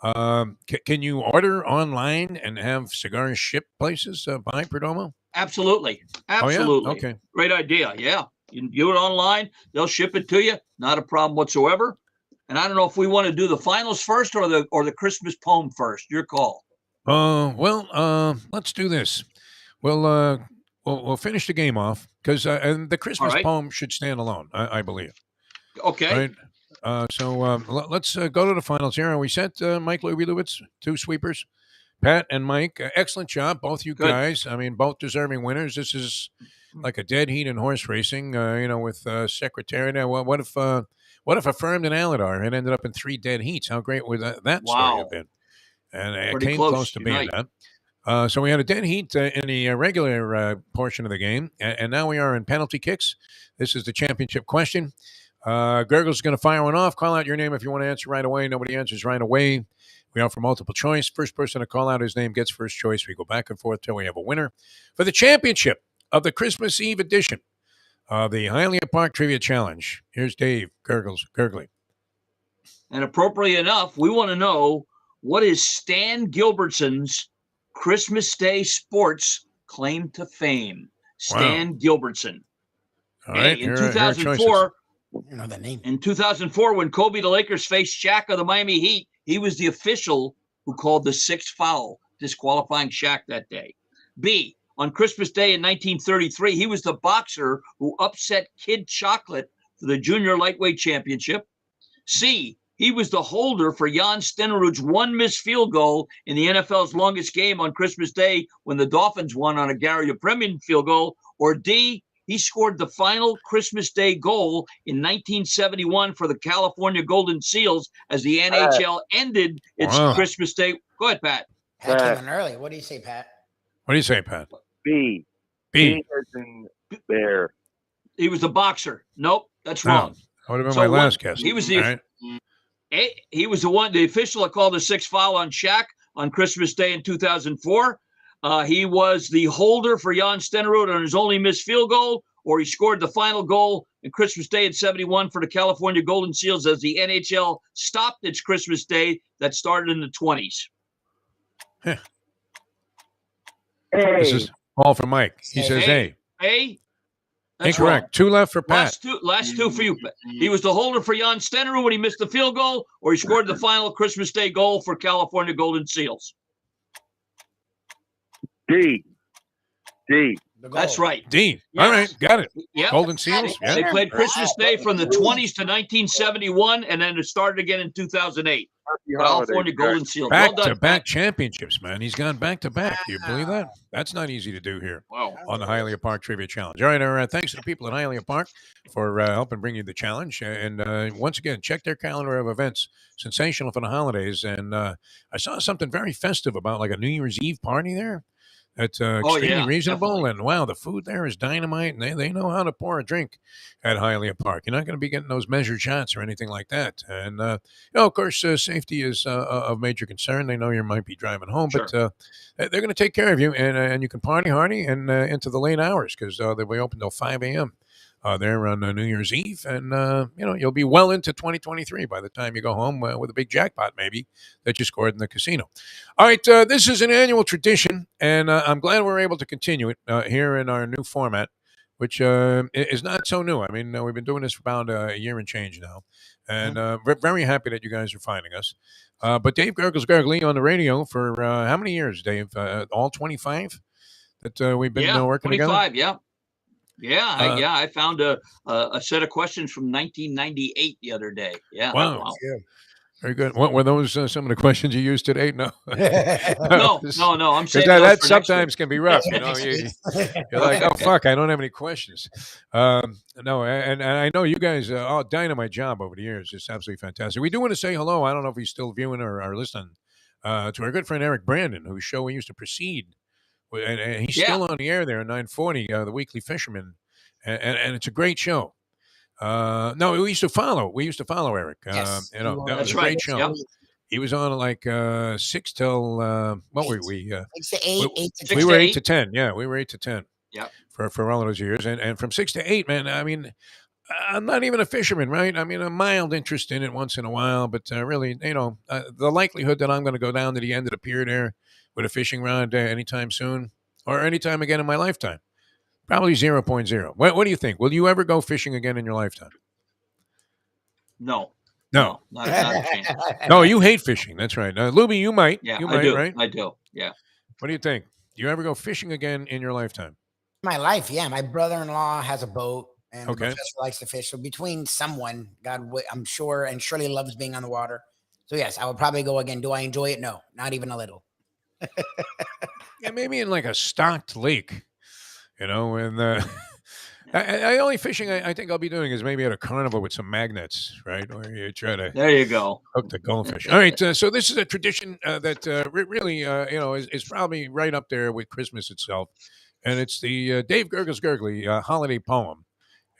can you order online and have cigars shipped places by Perdomo? Absolutely. Oh, yeah? Absolutely. Okay. Great idea. Yeah. You can do it online. They'll ship it to you. Not a problem whatsoever. And I don't know if we want to do the finals first or the Christmas poem first. Your call. Let's do this. We'll finish the game off because and the Christmas poem should stand alone, I believe. Okay. Right. Let's go to the finals here. Are we set, Mike Lubie, 2 sweepers? Pat and Mike, excellent job, both you guys. I mean, both deserving winners. This is like a dead heat in horse racing, with Secretariat. What if Affirmed and Aladar had ended up in 3 dead heats? How great would that story have been? And it came close to being that. So we had a dead heat in the regular portion of the game, and now we are in penalty kicks. This is the championship question. Gergles is going to fire one off. Call out your name if you want to answer right away. Nobody answers right away. We offer multiple choice. First person to call out his name gets first choice. We go back and forth till we have a winner for the championship of the Christmas Eve edition of the Hialeah Park Trivia Challenge. Here's Dave Guggles Gergely. And appropriately enough, we want to know, what is Stan Gilbertson's Christmas Day sports claim to fame? Stan Gilbertson. All right. In 2004, I don't know that name. In 2004, when Kobe the Lakers faced Shaq of the Miami Heat, he was the official who called the sixth foul, disqualifying Shaq that day. B, on Christmas Day in 1933, he was the boxer who upset Kid Chocolate for the Junior Lightweight Championship. C, he was the holder for Jan Stenerud's one missed field goal in the NFL's longest game on Christmas Day when the Dolphins won on a Gary Yepremian field goal. Or D, he scored the final Christmas Day goal in 1971 for the California Golden Seals as the NHL ended its Christmas Day. Go ahead, Pat. Pat came in early. What do you say, Pat? What do you say, Pat? B. B. B as in bear. He was the boxer. Nope, that's wrong. That would have been my last guess. He was the All right. he was the official that called the sixth foul on Shaq on Christmas Day in 2004. He was the holder for Jan Stenerud on his only missed field goal, or he scored the final goal in Christmas Day in 71 for the California Golden Seals as the NHL stopped its Christmas Day that started in the 20s. Huh. A. This is all for Mike. He says A. A? That's Incorrect. wrong. 2 left for Pat. Last two for you. He was the holder for Jan Stenerud when he missed the field goal, or he scored the final Christmas Day goal for California Golden Seals. D. D. That's right. D. Yes. All right. Got it. Yep. Golden Seals. They Yeah. played Christmas Day from the 20s to 1971, and then it started again in 2008. California Golden Seals. Well done. Back-to-back championships, man. He's gone back-to-back. Do you believe that? That's not easy to do here on the Hialeah Park Trivia Challenge. All right, thanks to the people at Hialeah Park for helping bring you the challenge. And once again, check their calendar of events. Sensational for the holidays. And I saw something very festive about like a New Year's Eve party there. That's extremely reasonable. Definitely. And wow, the food there is dynamite. And they know how to pour a drink at Hialeah Park. You're not going to be getting those measured shots or anything like that. And, of course, safety is of major concern. They know you might be driving home, but they're going to take care of you. And you can party hardy and into the late hours because they'll be open till 5 a.m. There on New Year's Eve. And, you'll be well into 2023 by the time you go home with a big jackpot maybe that you scored in the casino. All right, this is an annual tradition, and I'm glad we're able to continue it here in our new format, which is not so new. I mean, we've been doing this for about a year and change now, and we're very happy that you guys are finding us. But Dave Guggles Gergely on the radio for how many years, Dave? All 25 that we've been working 25, together? Yeah, I found a set of questions from 1998 the other day. Yeah. Wow. Very good. What were those? Some of the questions you used today? No, no. I'm saying that sometimes can be rough. You're like, oh fuck, I don't have any questions. No, and I know you guys all dynamite job over the years. It's absolutely fantastic. We do want to say hello. I don't know if he's still viewing or listening to our good friend Eric Brandon, whose show we used to precede. And he's still on the air there at 940, the Weekly Fisherman, and it's a great show. No, we used to follow Eric. Yes, that was a right. great show. Yep. He was on like 6 till what were we? 6 to 8, 8 to 10. We were 8 to 10. Yeah, we were 8 to 10. Yeah. For all of those years, and from 6 to 8, man. I mean, I'm not even a fisherman, right? I mean, a mild interest in it once in a while, but really, the likelihood that I'm going to go down to the end of the pier there with a fishing rod anytime soon or anytime again in my lifetime, probably 0.0. What do you think? Will you ever go fishing again in your lifetime? No. No. Not a chance. No, you hate fishing. That's right. Lubie, you might. Yeah, you I might, do. right? I do. Yeah. What do you think? Do you ever go fishing again in your lifetime? My life, yeah. My brother-in-law has a boat, and Okay. the professor likes to fish. So between someone, I'm sure, and surely loves being on the water. So yes, I would probably go again. Do I enjoy it? No, not even a little. Yeah, maybe in like a stocked lake, and I only fishing I think I'll be doing is maybe at a carnival with some magnets, right? Where you try to There you go. hook the goldfish. All right, so this is a tradition that really, is probably right up there with Christmas itself, and it's the Dave Guggles Gergely holiday poem.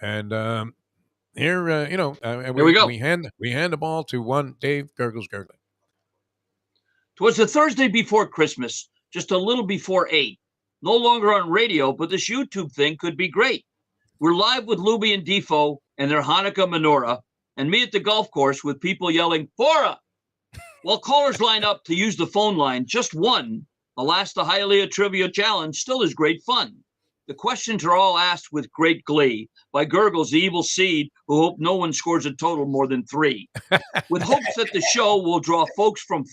And here, we go. We hand the ball to one Dave Guggles Gergely. 'Twas the Thursday before Christmas, just a little before 8. No longer on radio, but this YouTube thing could be great. We're live with Lubie and Defo and their Hanukkah menorah, and me at the golf course with people yelling, Fora! While callers line up to use the phone line, just one, alas, the Hialeah Trivia Challenge still is great fun. The questions are all asked with great glee by Gurgles, the evil seed, who hope no one scores a total more than 3. With hopes that the show will draw folks from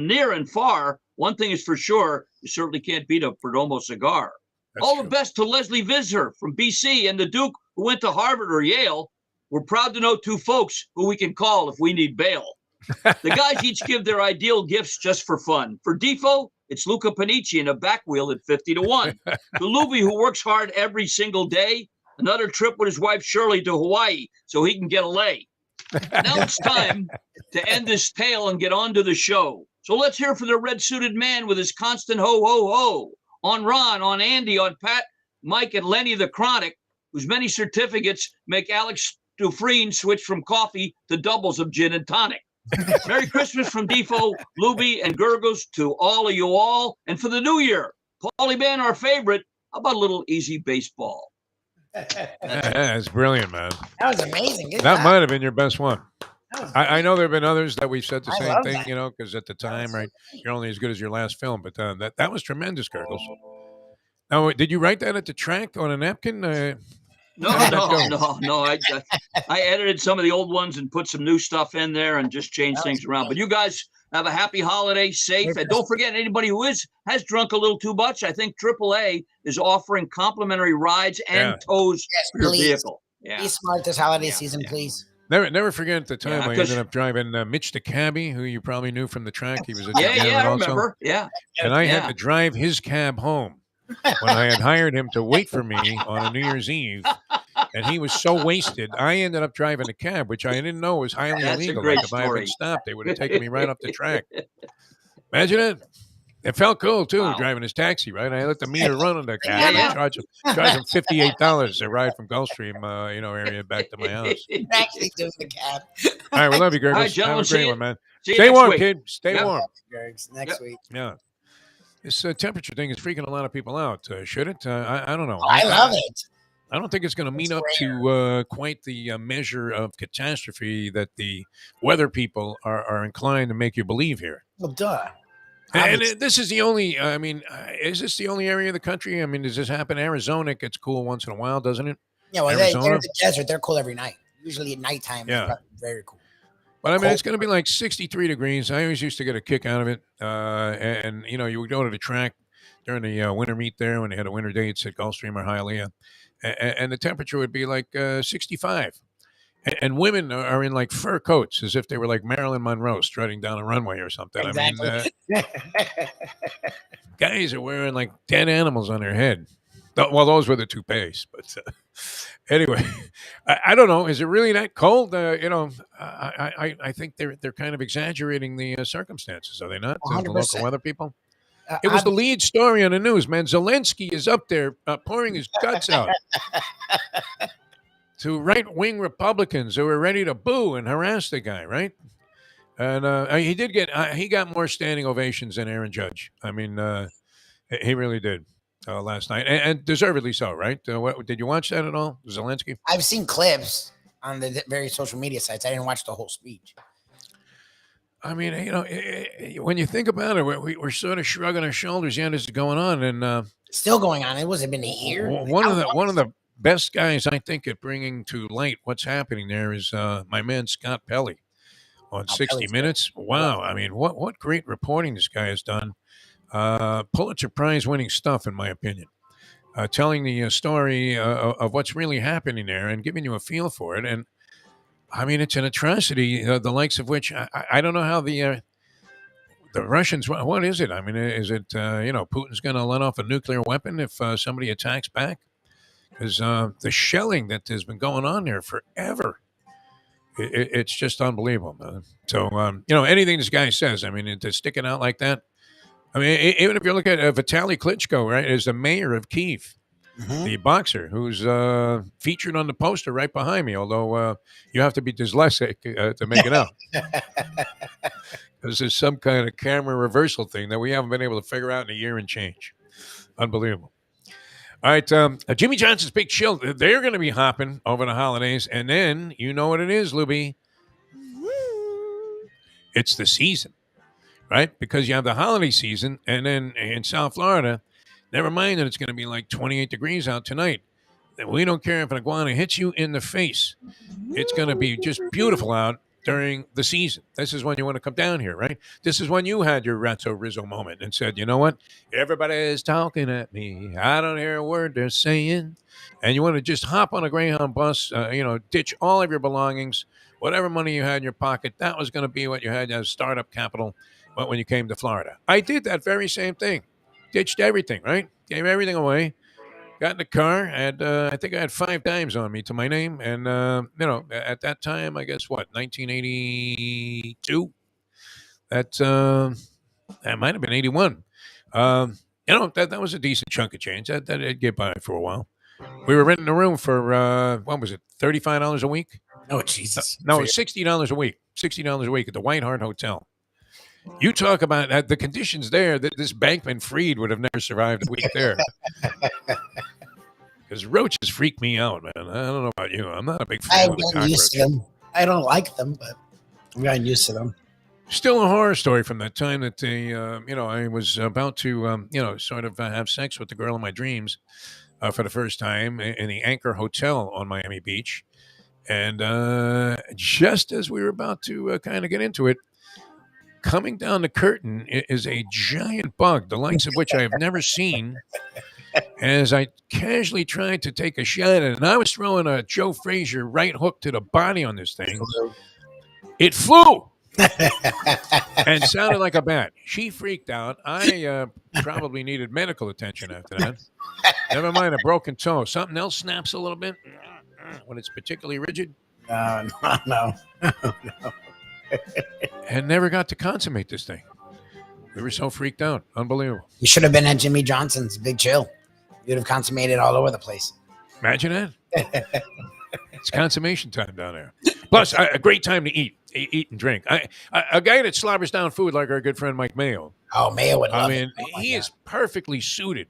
near and far, one thing is for sure, you certainly can't beat a Perdomo cigar. That's All true. the best to Leslie Visser from BC and the Duke who went to Harvard or Yale. We're proud to know 2 folks who we can call if we need bail. The guys each give their ideal gifts just for fun. For Defo, it's Luca Panici in a back wheel at 50-1. To Lubie, who works hard every single day, another trip with his wife Shirley to Hawaii so he can get a lay. Now it's time to end this tale and get on to the show. So let's hear from the red-suited man with his constant ho-ho-ho. On Ron, on Andy, on Pat, Mike, and Lenny the Chronic, whose many certificates make Alex Dufresne switch from coffee to doubles of gin and tonic. Merry Christmas from Defo, Lubie, and Gurgles to all of you all. And for the new year, Paulie Man, our favorite, how about a little easy baseball? That's brilliant, man. That was amazing. Good That job. might have been your best one. That was I know there have been others that we've said the I same love thing, that. you know, because at the time, so right, you're only as good as your last film. But that was tremendous, Gurgles. Now, did you write that at the track on a napkin? No. How did that go? I edited some of the old ones and put some new stuff in there and just changed That was things around. great. But you guys have a happy holiday, safe, and don't forget anybody who has drunk a little too much. I think AAA is offering complimentary rides and tows Yes, for your please. vehicle. Yeah. Be smart this holiday Yeah, season, yeah. please. Never forget the time Yeah, I 'cause- ended up driving Mitch the cabbie, who you probably knew from the track. He was at Yeah, the I also. remember. Yeah. And I Yeah. had to drive his cab home when I had hired him to wait for me on a New Year's Eve. And he was so wasted, I ended up driving a cab, which I didn't know was highly That's a illegal. great Like if I had story. been stopped, they would have taken me right off the track. Imagine it. It felt cool too, Wow. driving his taxi. Right, I let the meter run on the cab. Yeah. I charge him $58 to ride from Gulfstream, area back to my house. You're actually doing the cab. All right, we love you, Gurgles. All right, Have gentlemen, a see great you- one, man. See you Stay next warm, week. kid. Stay Yep. warm. Gergs, next week. Yeah. This temperature thing is freaking a lot of people out. Should it? I don't know. Oh, I love it. I don't think it's going to meet It's up to quite the measure of catastrophe that the weather people are inclined to make you believe here. Well, duh. And this is the only, is this the only area of the country? I mean, does this happen? Arizona, it gets cool once in a while, doesn't it? Yeah, well, Arizona? they're in the desert. They're cool every night. Usually at nighttime. Yeah. It's very cool. But I mean, Cold. it's going to be like 63 degrees. I always used to get a kick out of it. And you would go to the track during the winter meet there when they had a winter dates at Gulfstream or Hialeah. And the temperature would be like 65. And women are in like fur coats as if they were like Marilyn Monroe strutting down a runway or something. Exactly. I mean, guys are wearing like dead animals on their head. Well, those were the toupees. But anyway, I don't know. Is it really that cold? I think they're kind of exaggerating the circumstances. Are they not? The local 100%. weather people. It was the lead story on the news, man. Zelensky is up there pouring his guts out to right-wing Republicans who are ready to boo and harass the guy, right? And he got more standing ovations than Aaron Judge. I mean, he really did last night, and deservedly so, right? Did you watch that at all, Zelensky? I've seen clips on the various social media sites. I didn't watch the whole speech. I mean, when you think about it, we're sort of shrugging our shoulders. Yeah, this is going on, and Still going on. It wasn't been a year. one of the best guys I think at bringing to light what's happening there is my man Scott Pelley on 60 Pelley's Minutes. Wow, I mean, what great reporting this guy has done. Pulitzer Prize winning stuff, in my opinion. Telling the story of what's really happening there and giving you a feel for it. And I mean, it's an atrocity, the likes of which I don't know how the Russians. What is it? I mean, is it Putin's going to let off a nuclear weapon if somebody attacks back? Because the shelling that has been going on there forever, it's just unbelievable, man. So anything this guy says, I mean, to stick it out like that. I mean, even if you look at Vitaly Klitschko, right, is the mayor of Kyiv. The boxer who's featured on the poster right behind me, although you have to be dyslexic to make it out. Because there's some kind of camera reversal thing that we haven't been able to figure out in a year and change. Unbelievable. All right, Jimmy Johnson's Big Chill, they're going to be hopping over the holidays. And then, you know what it is, Lubie. It's the season, right? Because you have the holiday season, and then in South Florida, Never mind that it's going to be like 28 degrees out tonight. And we don't care if an iguana hits you in the face. It's going to be just beautiful out during the season. This is when you want to come down here, right? This is when you had your Ratso Rizzo moment and said, you know what? Everybody is talking at me. I don't hear a word they're saying. And you want to just hop on a Greyhound bus, ditch all of your belongings, whatever money you had in your pocket. That was going to be what you had as startup capital when you came to Florida. I did that very same thing. Ditched everything, right? Gave everything away. Got in the car, and I think I had 5 dimes on me to my name. And, at that time, I guess, 1982? That might have been 81. That was a decent chunk of change. That I'd get by for a while. We were renting a room for, what was it, $35 a week? Oh, Jesus. No, it was $60 a week. $60 a week at the White Hart Hotel. You talk about the conditions there that this Bankman Fried would have never survived a week there. Because roaches freak me out, man. I don't know about you. I'm not a big fan of the I've gotten used to cockroach. them. I don't like them, but I've gotten used to them. Still a horror story from that time that I was about to, sort of have sex with the girl of my dreams for the first time in the Anchor Hotel on Miami Beach. And just as we were about to kind of get into it, coming down the curtain is a giant bug, the likes of which I have never seen. As I casually tried to take a shot at it, and I was throwing a Joe Frazier right hook to the body on this thing. It flew and sounded like a bat. She freaked out. I probably needed medical attention after that. Never mind a broken toe. Something else snaps a little bit when it's particularly rigid. No. And never got to consummate this thing. We were so freaked out. Unbelievable. You should have been at Jimmy Johnson's Big Chill. You'd have consummated all over the place. Imagine that. It's consummation time down there. Plus, a great time to eat and drink. A guy that slobbers down food like our good friend Mike Mayo. Oh, Mayo would love it. He is perfectly suited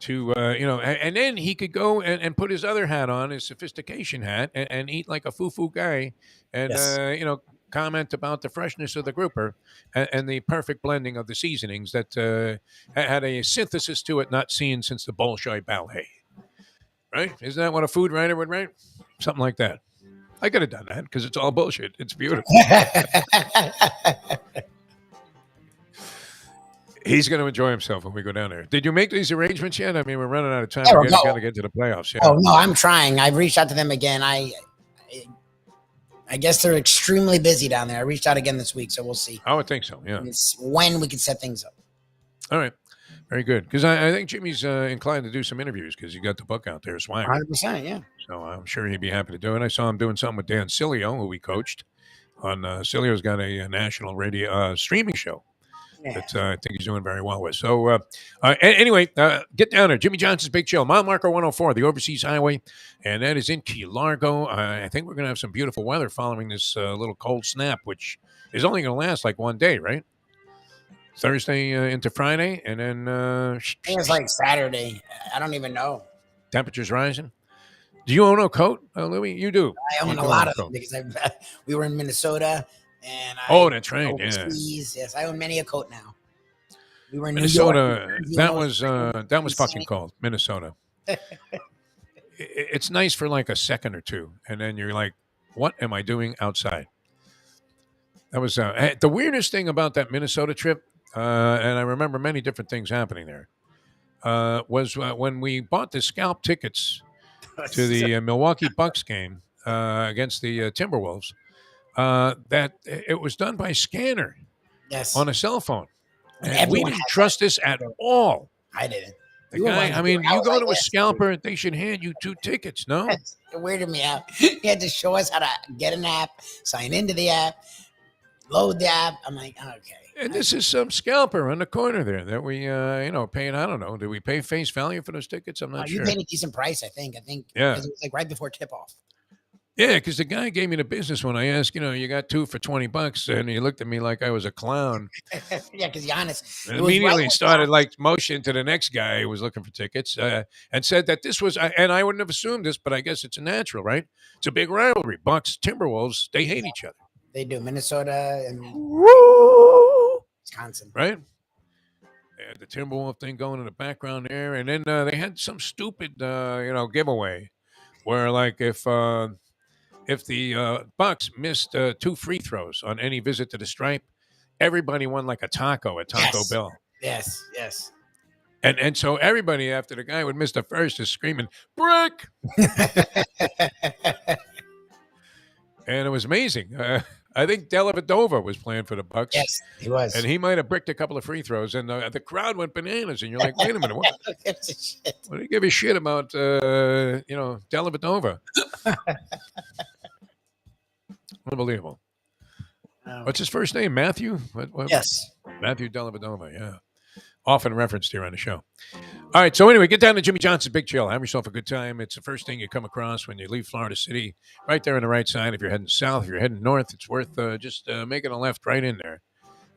to, and then he could go and put his other hat on, his sophistication hat, and eat like a foo-foo guy and, Yes. comment about the freshness of the grouper and the perfect blending of the seasonings that had a synthesis to it not seen since the Bolshoi Ballet. Right? Isn't that what a food writer would write? Something like that. I could have done that because it's all bullshit. It's beautiful. He's going to enjoy himself when we go down there. Did you make these arrangements yet? I mean, we're running out of time. We're going to get to the playoffs. Yeah. Oh, no, I'm trying. I've reached out to them again. I guess they're extremely busy down there. I reached out again this week, so we'll see. I would think so, yeah. It's when we can set things up. All right. Very good. Because I think Jimmy's inclined to do some interviews because he got the book out there, Swag. 100%, yeah. So I'm sure he'd be happy to do it. I saw him doing something with Dan Cilio, who we coached. Cilio's got a national radio streaming show that I think he's doing very well with. So anyway, get down there. Jimmy Johnson's Big Chill, mile marker 104, the Overseas Highway, and that is in Key Largo. I think we're going to have some beautiful weather following this little cold snap, which is only going to last like one day, right? Thursday into Friday, and then I think it's like Saturday. I don't even know. Temperatures rising. Do you own a coat, Louis? You do. I own a lot of them because we were in Minnesota, and that's right. Overseas. Yes, I own many a coat now. We were in Minnesota. New York. That was fucking cold. Minnesota. It's nice for like a second or two, and then you're like, "What am I doing outside?" That was the weirdest thing about that Minnesota trip. And I remember many different things happening there, was when we bought the scalp tickets to the Milwaukee Bucks game against the Timberwolves, that it was done by scanner on a cell phone. And we didn't trust this at all. I didn't. The guy, you go to a scalper, they should hand you 2 tickets, no? It weirded me out. He had to show us how to get an app, sign into the app, load the app. I'm like, okay. And this is some scalper on the corner there that we, paying. I don't know. Did we pay face value for those tickets? I'm not sure. You paid a decent price, I think. Yeah. Because it was like right before tip off. Yeah, because the guy gave me the business when I asked, you got 2 for $20, and he looked at me like I was a clown. Yeah, because Giannis and immediately started motion to the next guy who was looking for tickets, and said that this was, and I wouldn't have assumed this, but I guess it's a natural, right? It's a big rivalry. Bucks, Timberwolves, they hate each other. They do. Minnesota and Wisconsin. Right? They had the Timberwolf thing going in the background there, and then they had some stupid, giveaway where, like, if the Bucks missed 2 free throws on any visit to the stripe, everybody won like a taco at Taco Yes. Bell. Yes. And so everybody, after the guy would miss the first, is screaming, "Brick!" And it was amazing. I think Dellavedova was playing for the Bucks. Yes, he was. And he might have bricked a couple of free throws, and the crowd went bananas. And you're like, wait a minute, what do you give a shit about, Dellavedova? Unbelievable. What's his first name? Matthew? What? Yes. Matthew Dellavedova, yeah. Often referenced here on the show. All right, so anyway, get down to Jimmy Johnson's Big Chill. Have yourself a good time. It's the first thing you come across when you leave Florida City. Right there on the right side. If you're heading south, if you're heading north, it's worth just making a left right in there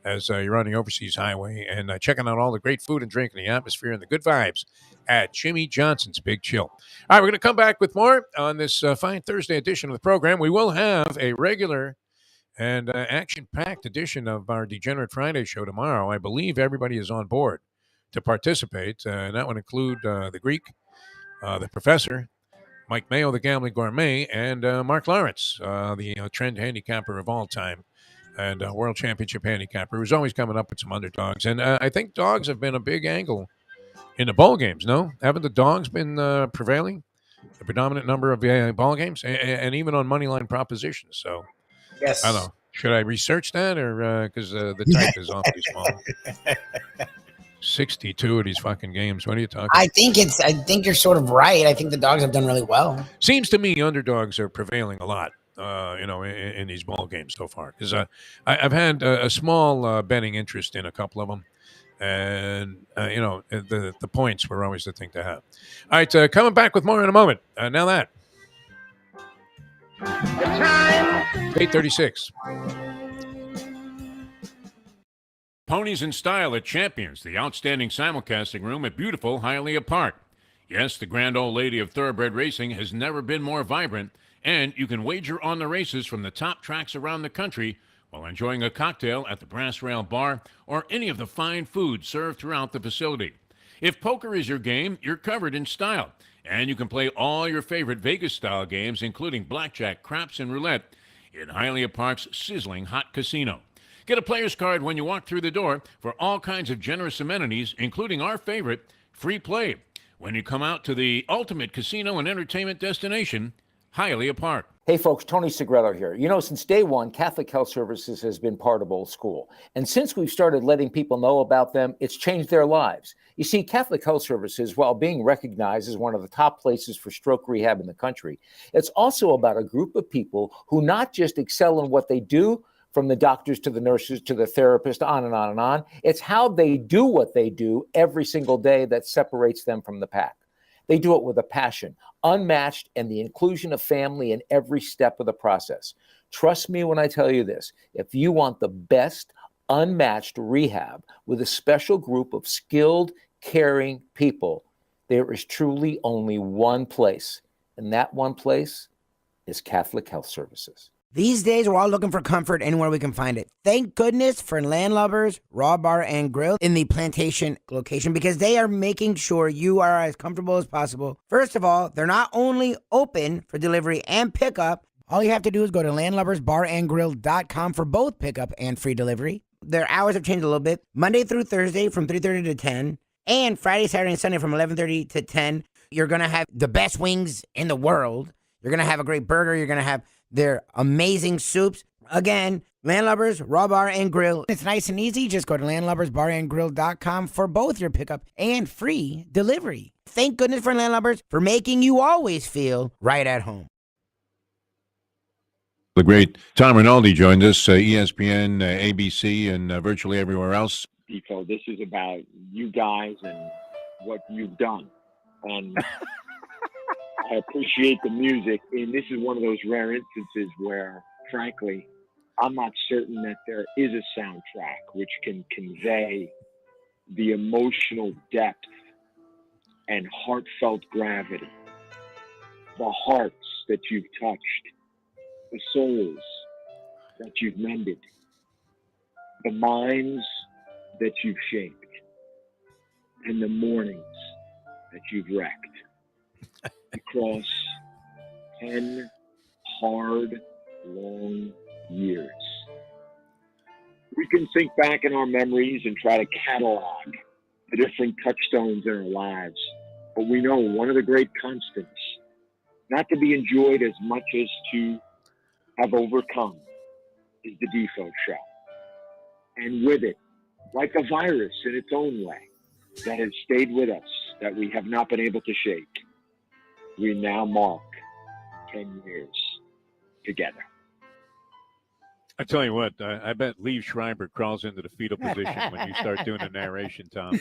as you're on the Overseas Highway and checking out all the great food and drink and the atmosphere and the good vibes at Jimmy Johnson's Big Chill. All right, we're going to come back with more on this fine Thursday edition of the program. We will have a regular and action-packed edition of our Degenerate Friday show tomorrow. I believe everybody is on board to participate, and that would include the Greek, the Professor, Mike Mayo, the Gambling Gourmet, and Mark Lawrence, the trend handicapper of all time and world championship handicapper, who's always coming up with some underdogs. And I think dogs have been a big angle in the bowl games, no? Haven't the dogs been prevailing? The predominant number of ball games, and even on moneyline propositions. So, yes. I don't know. Should I research that, or because the type is awfully small? 62 of these fucking games. What are you talking? I think you're sort of right. I think the dogs have done really well. Seems to me underdogs are prevailing a lot. In these ball games so far, because I've had a small betting interest in a couple of them, and the points were always the thing to have. All right, coming back with more in a moment. Now that 8:36. Ponies in Style at Champions, the outstanding simulcasting room at beautiful Hialeah Park. Yes, the grand old lady of thoroughbred racing has never been more vibrant, and you can wager on the races from the top tracks around the country while enjoying a cocktail at the Brass Rail Bar or any of the fine food served throughout the facility. If poker is your game, you're covered in Style, and you can play all your favorite Vegas-style games, including blackjack, craps, and roulette, in Hialeah Park's sizzling hot casino. Get a player's card when you walk through the door for all kinds of generous amenities, including our favorite, free play, when you come out to the ultimate casino and entertainment destination, Hialeah Park. Hey folks, Tony Segreto here. Since day one, Catholic Health Services has been part of Old School. And since we've started letting people know about them, it's changed their lives. You see, Catholic Health Services, while being recognized as one of the top places for stroke rehab in the country, it's also about a group of people who not just excel in what they do, from the doctors to the nurses to the therapist, on and on and on. It's how they do what they do every single day that separates them from the pack. They do it with a passion, unmatched, and the inclusion of family in every step of the process. Trust me when I tell you this. If you want the best, unmatched rehab with a special group of skilled, caring people, there is truly only one place, and that one place is Catholic Health Services. These days, we're all looking for comfort anywhere we can find it. Thank goodness for Landlubber's Raw Bar and Grill in the Plantation location, because they are making sure you are as comfortable as possible. First of all, they're not only open for delivery and pickup. All you have to do is go to landlubbersbarandgrill.com for both pickup and free delivery. Their hours have changed a little bit. Monday through Thursday from 3:30 to 10, and Friday, Saturday, and Sunday from 11:30 to 10. You're going to have the best wings in the world. You're going to have a great burger. You're going to have their amazing soups. Again, Landlubbers, Raw Bar and Grill. It's nice and easy. Just go to landlubbersbarandgrill.com for both your pickup and free delivery. Thank goodness for Landlubbers for making you always feel right at home. The great Tom Rinaldi joined us, ESPN, ABC, and virtually everywhere else. Defo, this is about you guys and what you've done. And I appreciate the music, and this is one of those rare instances where, frankly, I'm not certain that there is a soundtrack which can convey the emotional depth and heartfelt gravity, the hearts that you've touched, the souls that you've mended, the minds that you've shaped. and the mornings that you've wrecked across 10 hard, long years. We can think back in our memories and try to catalog the different touchstones in our lives, but we know one of the great constants, not to be enjoyed as much as to have overcome, is the Defo Show. And with it, like a virus in its own way, that has stayed with us, that we have not been able to shake, we now mark 10 years together. I tell you what, I bet Liev Schreiber crawls into the fetal position when you start doing the narration, Tom.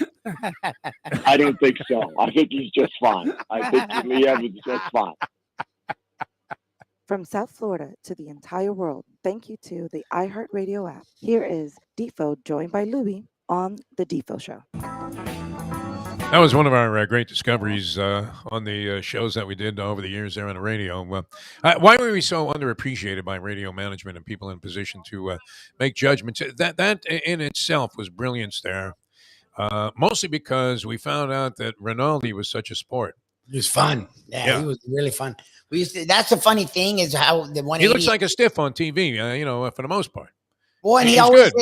I don't think so. I think he's just fine. I think Lee Evans is just fine. From South Florida to the entire world, thank you to the iHeartRadio app. Here is Defo joined by Lubie on The Defo Show. That was one of our great discoveries on the shows that we did over the years there on the radio. Why were we so underappreciated by radio management and people in position to make judgments? That in itself was brilliance there, mostly because we found out that Rinaldi was such a sport. It was fun. Yeah, he was really fun. We used to, that's the funny thing is how the 180. He looks like a stiff on TV, for the most part. Well, and he always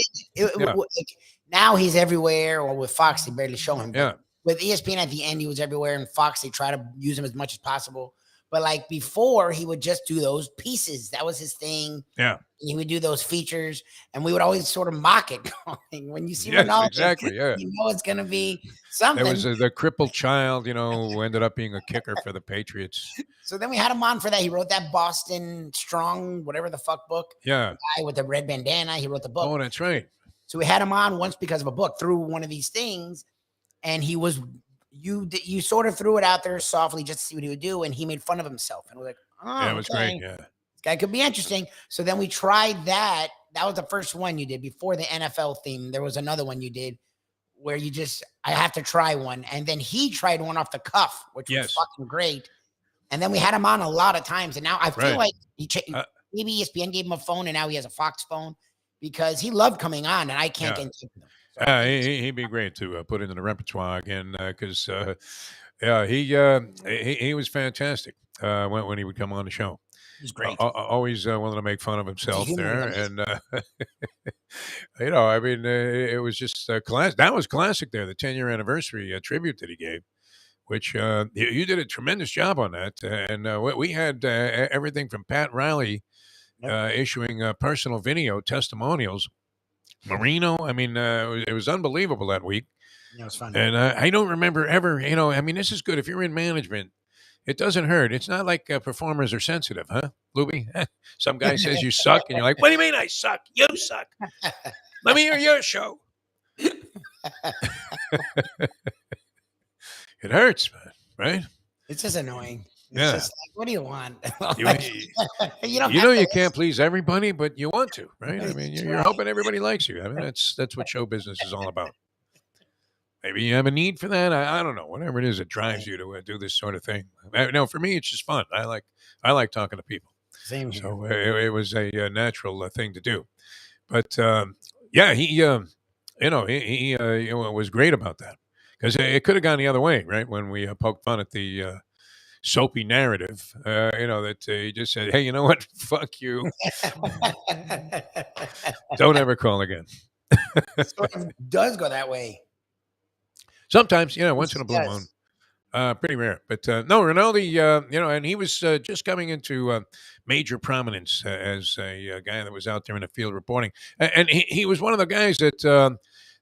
now he's everywhere, or with Fox, they barely show him. Yeah. With ESPN at the end, he was everywhere, and Fox, they try to use him as much as possible. But like before, he would just do those pieces. That was his thing. Yeah. He would do those features, and we would always sort of mock it. When you see Yes, Ronaldo, exactly, yeah. you know it's going to be something. There was the crippled child, who ended up being a kicker for the Patriots. So then we had him on for that. He wrote that Boston Strong, whatever the fuck book. Yeah. The guy with the red bandana. He wrote the book. Oh, that's right. So we had him on once because of a book through one of these things. And he was, you sort of threw it out there softly just to see what he would do. And he made fun of himself. And we're like, oh, yeah, it was okay. great. Yeah. This guy could be interesting. So then we tried that. That was the first one you did before the NFL theme. There was another one you did where I have to try one. And then he tried one off the cuff, which was fucking great. And then we had him on a lot of times. And now I feel like maybe ESPN gave him a phone and now he has a Fox phone because he loved coming on and I can't get into him. So he'd be great to put into the repertoire again because, he was fantastic when he would come on the show. He's great. Always wanted to make fun of himself there. And, it was just classic. That was classic there, the 10-year anniversary tribute that he gave, which you did a tremendous job on that. And we had everything from Pat Riley issuing personal video testimonials. Marino, it was unbelievable that week. Yeah, it was fun. And I don't remember ever, this is good. If you're in management, it doesn't hurt. It's not like performers are sensitive, huh, Lubie? Some guy says you suck, and you're like, what do you mean I suck? You suck. Let me hear your show. It hurts, man, right? It's just annoying. It's just like, what do you want? You can't please everybody, but you want to, right? You're hoping everybody likes you. That's what show business is all about. Maybe you have a need for that. I don't know. Whatever it is that drives you to do this sort of thing. No, for me, it's just fun. I like talking to people. Same here. So it was a natural thing to do. But he was great about that because it could have gone the other way, right? When we poked fun at the soapy narrative, that he just said, hey, you know what? Fuck you. Don't ever call again. It sort of does go that way. Sometimes, once in a blue moon. Pretty rare. But no, Rinaldi, and he was just coming into major prominence as a guy that was out there in the field reporting. And he was one of the guys that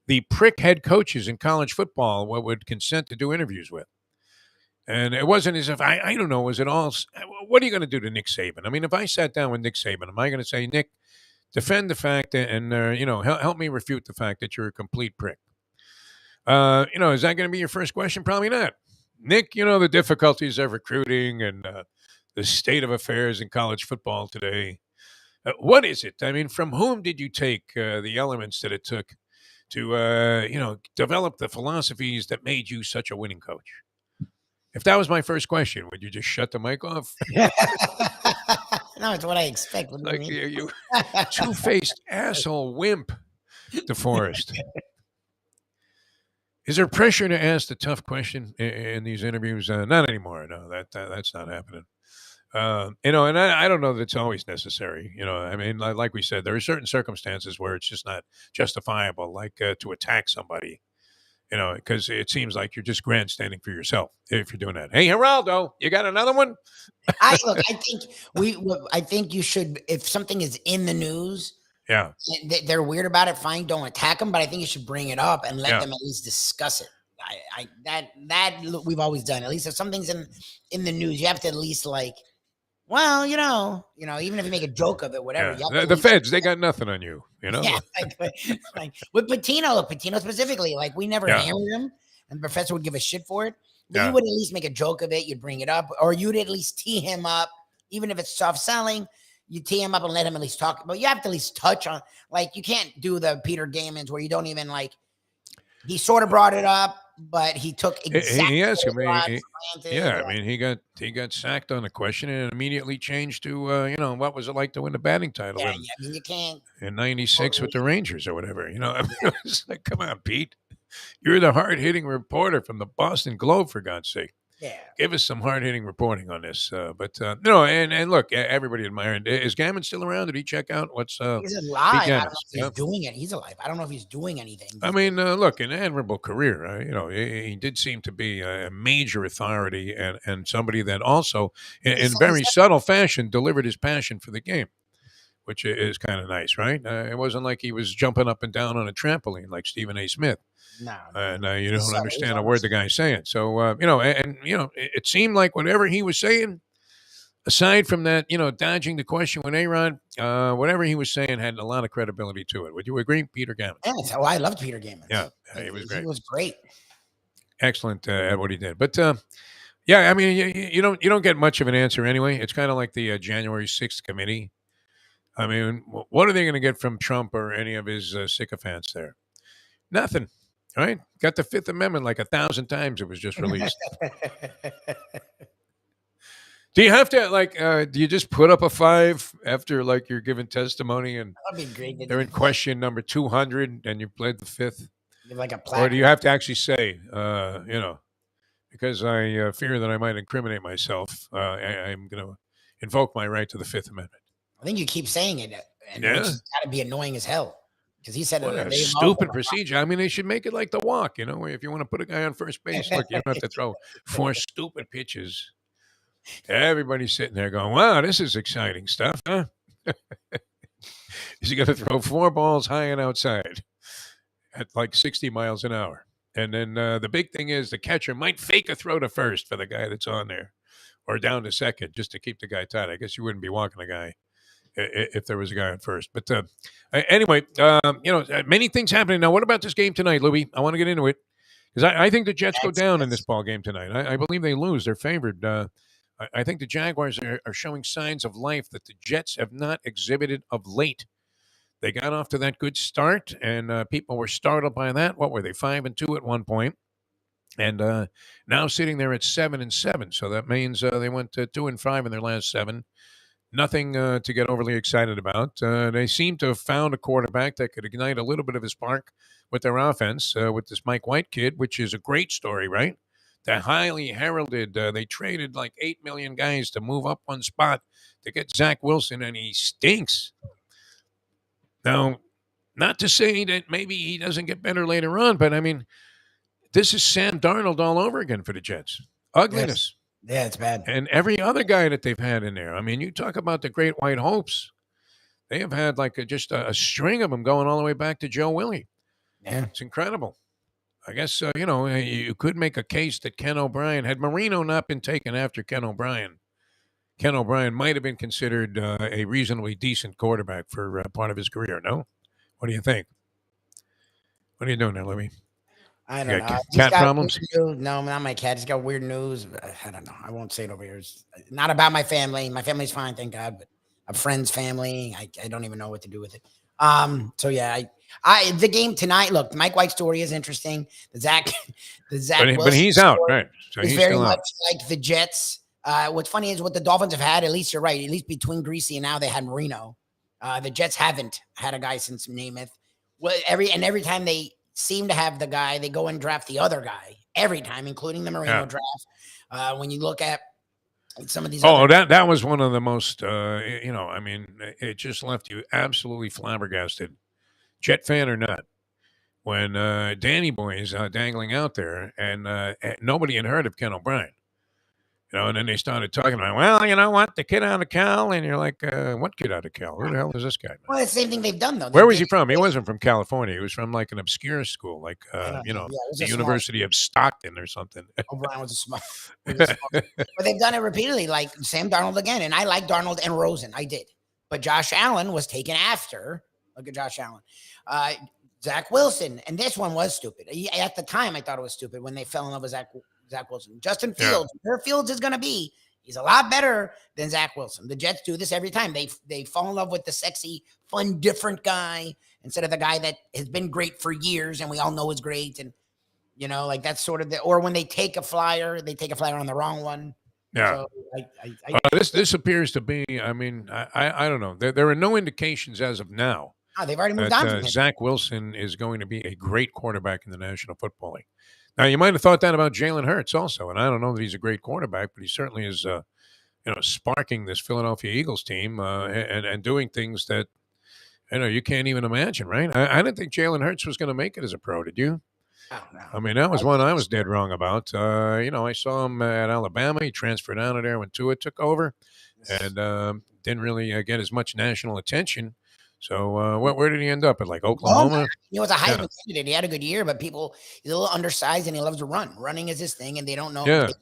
the prick head coaches in college football would consent to do interviews with. And it wasn't as if, I don't know, was it all, what are you going to do to Nick Saban? If I sat down with Nick Saban, am I going to say, Nick, defend the fact that, and, help me refute the fact that you're a complete prick? Is that going to be your first question? Probably not. Nick, the difficulties of recruiting and the state of affairs in college football today. What is it? From whom did you take the elements that it took to, develop the philosophies that made you such a winning coach? If that was my first question, would you just shut the mic off? No, it's what I expect. What do you mean? You two-faced asshole wimp, DeForest. Is there pressure to ask the tough question in these interviews? Not anymore. No, that's not happening. And I don't know that it's always necessary. I mean, like we said, there are certain circumstances where it's just not justifiable, like to attack somebody. Because it seems like you're just grandstanding for yourself if you're doing that. Hey, Geraldo, you got another one? I think you should, if something is in the news, yeah, they're weird about it, fine, don't attack them, but I think you should bring it up and let them at least discuss it. That we've always done. At least if something's in the news, you have to at least well, even if you make a joke of it, whatever. Yeah. The feds, they got nothing on you, Yeah, like with Patino specifically, we never hammered him, and the professor would give a shit for it. But you would at least make a joke of it. You'd bring it up, or you'd at least tee him up, even if it's soft selling. You tee him up and let him at least talk. But you have to at least touch on, you can't do the Peter Gammons where you don't even he sort of brought it up, but he took exactly. He asked him. He got sacked on a question and immediately changed to what was it like to win the batting title? Yeah, you can't in '96 with the Rangers or whatever. It's like, come on, Pete, you're the hard hitting reporter from the Boston Globe, for God's sake. Yeah, give us some hard hitting reporting on this. And look, everybody admired. Is Gammon still around? Did he check out what's? He's alive. I don't know if he's doing it. He's alive. I don't know if he's doing anything. I mean, look, an admirable career. He did seem to be a major authority and somebody that also, in very subtle fashion, delivered his passion for the game, which is kind of nice, right? It wasn't like he was jumping up and down on a trampoline like Stephen A. Smith. No. And you don't understand a word the guy's saying. So, it seemed like whatever he was saying, aside from that, dodging the question with A-Rod, whatever he was saying had a lot of credibility to it. Would you agree, Peter Gammon? Yeah, I loved Peter Gammon. Yeah, he was great. He was great. Excellent at what he did. But, I mean, you don't get much of an answer anyway. It's kind of like the January 6th committee. I mean, what are they going to get from Trump or any of his sycophants there? Nothing. Right? Got the Fifth Amendment 1,000 times. It was just released. Do you have to do you just put up a 5 after you're giving testimony and that'd be great. They're in question number 200 and you played the 5th? Like a plaque. Or do you have to actually say, because I fear that I might incriminate myself, I'm going to invoke my right to the Fifth Amendment? I think you keep saying it, and it's got to be annoying as hell. Because he said a stupid procedure. I mean, they should make it like the walk, where if you want to put a guy on first base, look, you don't have to throw 4 stupid pitches. Everybody's sitting there going, wow, this is exciting stuff, huh? Is he going to throw 4 balls high and outside at 60 miles an hour? And then the big thing is the catcher might fake a throw to first for the guy that's on there or down to second just to keep the guy tight. I guess you wouldn't be walking a guy if there was a guy on first. But anyway, many things happening. Now, what about this game tonight, Lubie? I want to get into it because I think the Jets go down in this ball game tonight. I believe they lose. They're favored. I think the Jaguars are showing signs of life that the Jets have not exhibited of late. They got off to that good start, and people were startled by that. What were they, 5-2 at one point? And now sitting there at 7-7. So that means they went 2-5 in their last 7. Nothing to get overly excited about. They seem to have found a quarterback that could ignite a little bit of a spark with their offense with this Mike White kid, which is a great story, right? They're highly heralded. They traded 8 million guys to move up one spot to get Zach Wilson, and he stinks. Now, not to say that maybe he doesn't get better later on, but I mean, this is Sam Darnold all over again for the Jets. Ugliness. Yes. Yeah, it's bad. And every other guy that they've had in there. I mean, you talk about the great white hopes. They have had just a string of them going all the way back to Joe Willie. Yeah. It's incredible. I guess, you could make a case that Ken O'Brien, had Marino not been taken after Ken O'Brien might have been considered a reasonably decent quarterback for part of his career, no? What do you think? What are you doing there, Louie? I don't know. Cat problems? No, not my cat. He's got weird news. I don't know. I won't say it over here. It's not about my family. My family's fine, thank God. But a friend's family, I don't even know what to do with it. So yeah, the game tonight. Look, Mike White's story is interesting. The Zach, but he's out, right? So he's very much like the Jets. What's funny is what the Dolphins have had. At least you're right. At least between Greasy and now they had Marino. The Jets haven't had a guy since Namath. Well, every time they seem to have the guy. They go and draft the other guy every time, including the Marino draft. When you look at some of these. That was one of the most. I mean, it just left you absolutely flabbergasted, Jet fan or not, when Danny Boy is dangling out there, and nobody had heard of Ken O'Brien. And then they started talking about, well, you know what, the kid out of Cal, and you're like, what kid out of Cal? Who the hell is this guy? Well, it's the same thing they've done though. Where was he from? He wasn't from California. He was from like an obscure school, like the University of Stockton or something. O'Brien was a smart. But they've done it repeatedly, like Sam Darnold again, and I like Darnold and Rosen. I did, but Josh Allen was taken after. Look at Josh Allen. Zach Wilson, and this one was stupid. At the time, I thought it was stupid when they fell in love with Zach Wilson. Justin Fields, where Fields is going to be, he's a lot better than Zach Wilson. The Jets do this every time. They fall in love with the sexy, fun, different guy instead of the guy that has been great for years and we all know is great. And, like that's sort of or when they take a flyer on the wrong one. Yeah. So this appears to be, I mean, I don't know. There are no indications as of now. They've already moved on from him. Zach Wilson is going to be a great quarterback in the National Football League. Now, you might have thought that about Jalen Hurts also, and I don't know that he's a great quarterback, but he certainly is, sparking this Philadelphia Eagles team and doing things that, you can't even imagine, right? I didn't think Jalen Hurts was going to make it as a pro, did you? Oh, no. I mean, that was one I was dead wrong about. I saw him at Alabama. He transferred out of there when Tua took over and didn't really get as much national attention. So where did he end up? At like Oklahoma? He was a Heisman candidate. He had a good year, but he's a little undersized and he loves to run. Running is his thing, and they don't know. Yeah. They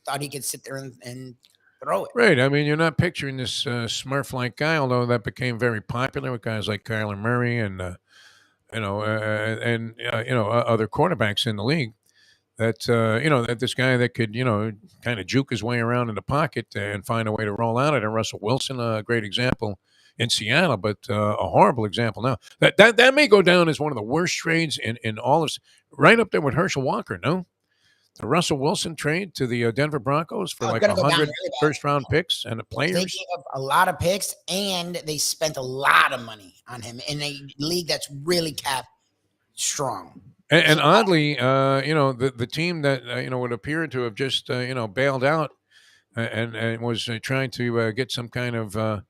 thought he could sit there and throw it. Right. I mean, you're not picturing this Smurf-like guy, although that became very popular with guys like Kyler Murray and other quarterbacks in the league. That that this guy that could kind of juke his way around in the pocket and find a way to roll out it. And Russell Wilson, a great example in Seattle, but a horrible example now. That may go down as one of the worst trades in all of, right up there with Herschel Walker. No, the Russell Wilson trade to the Denver Broncos for like 100 first-round picks and the players. They gave up a lot of picks and they spent a lot of money on him in a league that's really cap strong. And oddly, the team that would appear to have just bailed out and was trying to get some kind of a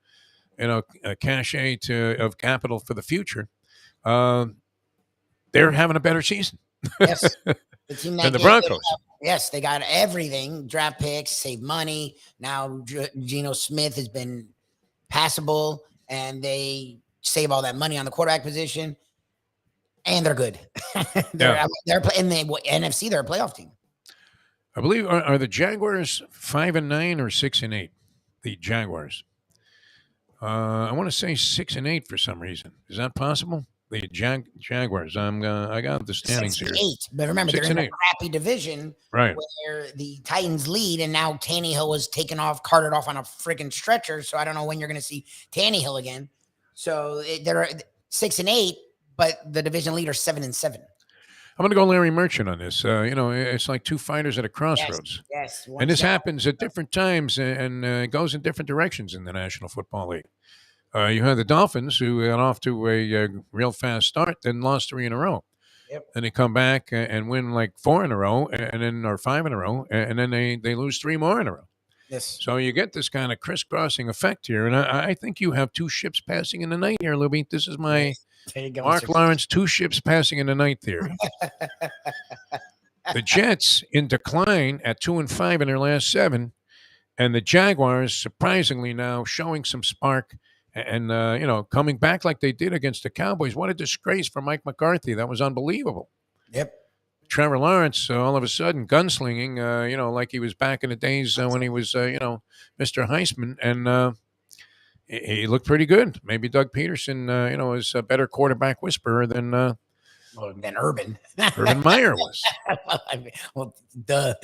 cachet of capital for the future, they're having a better season. Yes, the team that than the Broncos. Yes, they got everything: draft picks, save money. Now Geno Smith has been passable, and they save all that money on the quarterback position. And they're good. They're in the NFC. They're a playoff team. I believe are the Jaguars 5-9 or 6-8? The Jaguars. I want to say 6-8 for some reason. Is that possible? The Jaguars. I got the standings 6-8. here. But remember, they're in a crappy division, right? Where the Titans lead, and now Tannehill was carted off on a freaking stretcher. So I don't know when you're going to see Tannehill again. So they're 6-8. But the division leader 7-7. I'm going to go Larry Merchant on this. It's like two fighters at a crossroads. Yes. And this happens at different times and goes in different directions in the National Football League. You had the Dolphins who got off to a real fast start, then lost 3 in a row. Yep. And they come back and win like 4 in a row, or 5 in a row, and then they lose 3 more in a row. Yes. So you get this kind of crisscrossing effect here, and I think you have 2 ships passing in the night here, Lubie. This is my Mark Lawrence 2 ships passing in the night theory. The Jets in decline at 2-5 in their last 7, and the Jaguars surprisingly now showing some spark and coming back like they did against the Cowboys. What a disgrace for Mike McCarthy. That was unbelievable. Yep. Trevor Lawrence, all of a sudden, gunslinging, like he was back in the days when he was, Mr. Heisman, and he looked pretty good. Maybe Doug Peterson, is a better quarterback whisperer than Urban. Urban Meyer was. Duh.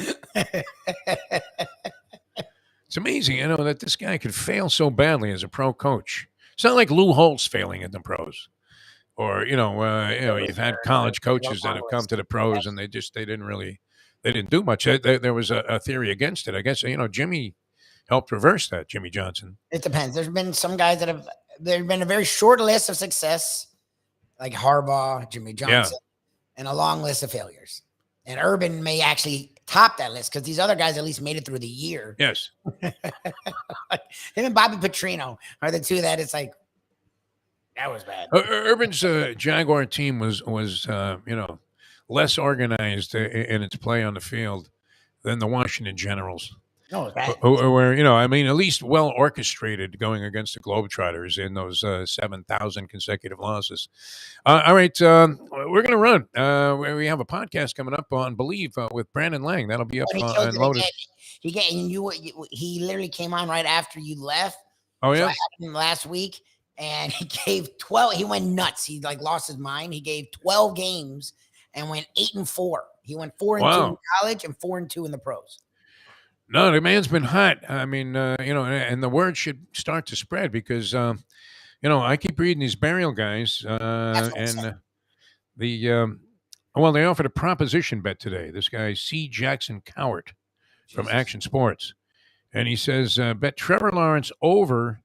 It's amazing, that this guy could fail so badly as a pro coach. It's not like Lou Holtz failing at the pros. Or, you've had college coaches that have come to the pros and they didn't do much. There was a theory against it. I guess, Jimmy helped reverse that, Jimmy Johnson. It depends. There's been some guys there's been a very short list of success, like Harbaugh, Jimmy Johnson. and a long list of failures. And Urban may actually top that list because these other guys at least made it through the year. Yes. Him and Bobby Petrino are the two that it's like, that was bad. Urban's Jaguar team was less organized in its play on the field than the Washington Generals. No, it's bad. Where, at least well orchestrated going against the Globetrotters in those 7,000 consecutive losses. All right, we're going to run. We have a podcast coming up on Believe with Brandon Lang. That'll be up and loaded. He literally came on right after you left. Oh, yeah? So I had him last week, and he gave 12. He went nuts. He lost his mind. He gave 12 games and went 8-4. He went 4-2 in college and 4-2 in the pros. No, the man's been hot. I mean, and the word should start to spread because, I keep reading these burial guys, and they offered a proposition bet today. This guy, C. Jackson Cowart from Action Sports, and he says bet Trevor Lawrence over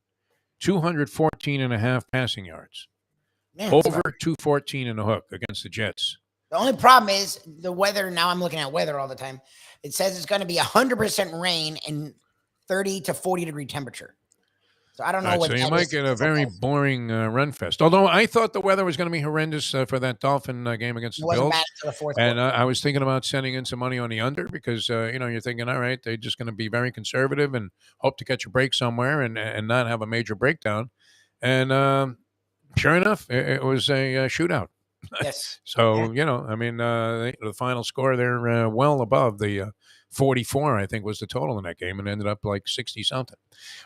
214.5 passing yards, over 214 in the hook against the Jets. The only problem is the weather. Now I'm looking at weather all the time. It says it's going to be 100% rain and 30 to 40 degree temperature. So I don't know what. So you might get a very boring run fest. Although I thought the weather was going to be horrendous for that Dolphin game against the Bills. And I was thinking about sending in some money on the under because you're thinking, all right, they're just going to be very conservative and hope to catch a break somewhere and not have a major breakdown. And sure enough, it was a shootout. Yes. So, the final score there well above the 44, I think, was the total in that game, and ended up like 60-something.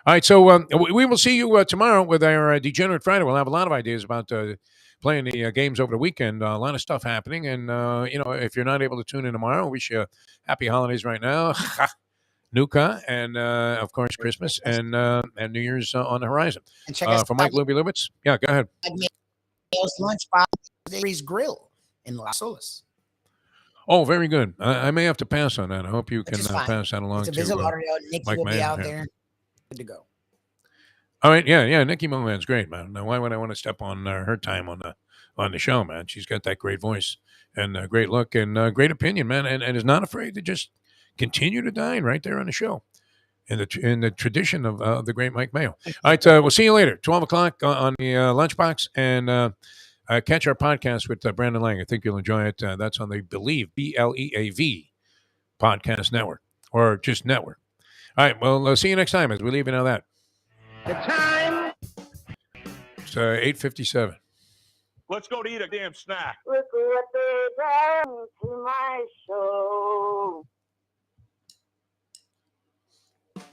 All right, so we will see you tomorrow with our Degenerate Friday. We'll have a lot of ideas about playing the games over the weekend. A lot of stuff happening, and, if you're not able to tune in tomorrow, wish you happy holidays right now. Nuka, and, of course, Christmas and New Year's on the horizon. And check us for Mike Lubie Lubitz. Yeah, go ahead. Lunchbox Grill in Las Olas. Oh, very good. I may have to pass on that. I hope you can pass that along to Nikki will be out there. Good to go. All right, yeah. Nikki Mohan's great, man. Now, why would I want to step on her time on the show, man? She's got that great voice and a great look and great opinion, man, and is not afraid to just continue to dine right there on the show in the tradition of the great Mike Mayo. All right, we'll see you later, 12 o'clock on the Lunchbox, and catch our podcast with Brandon Lang. I think you'll enjoy it. That's on the Believe, BLEAV podcast network, or just network. All right, well, see you next time as we leave you now that. The time. It's 8:57. Let's go to eat a damn snack. Look what they done to my soul.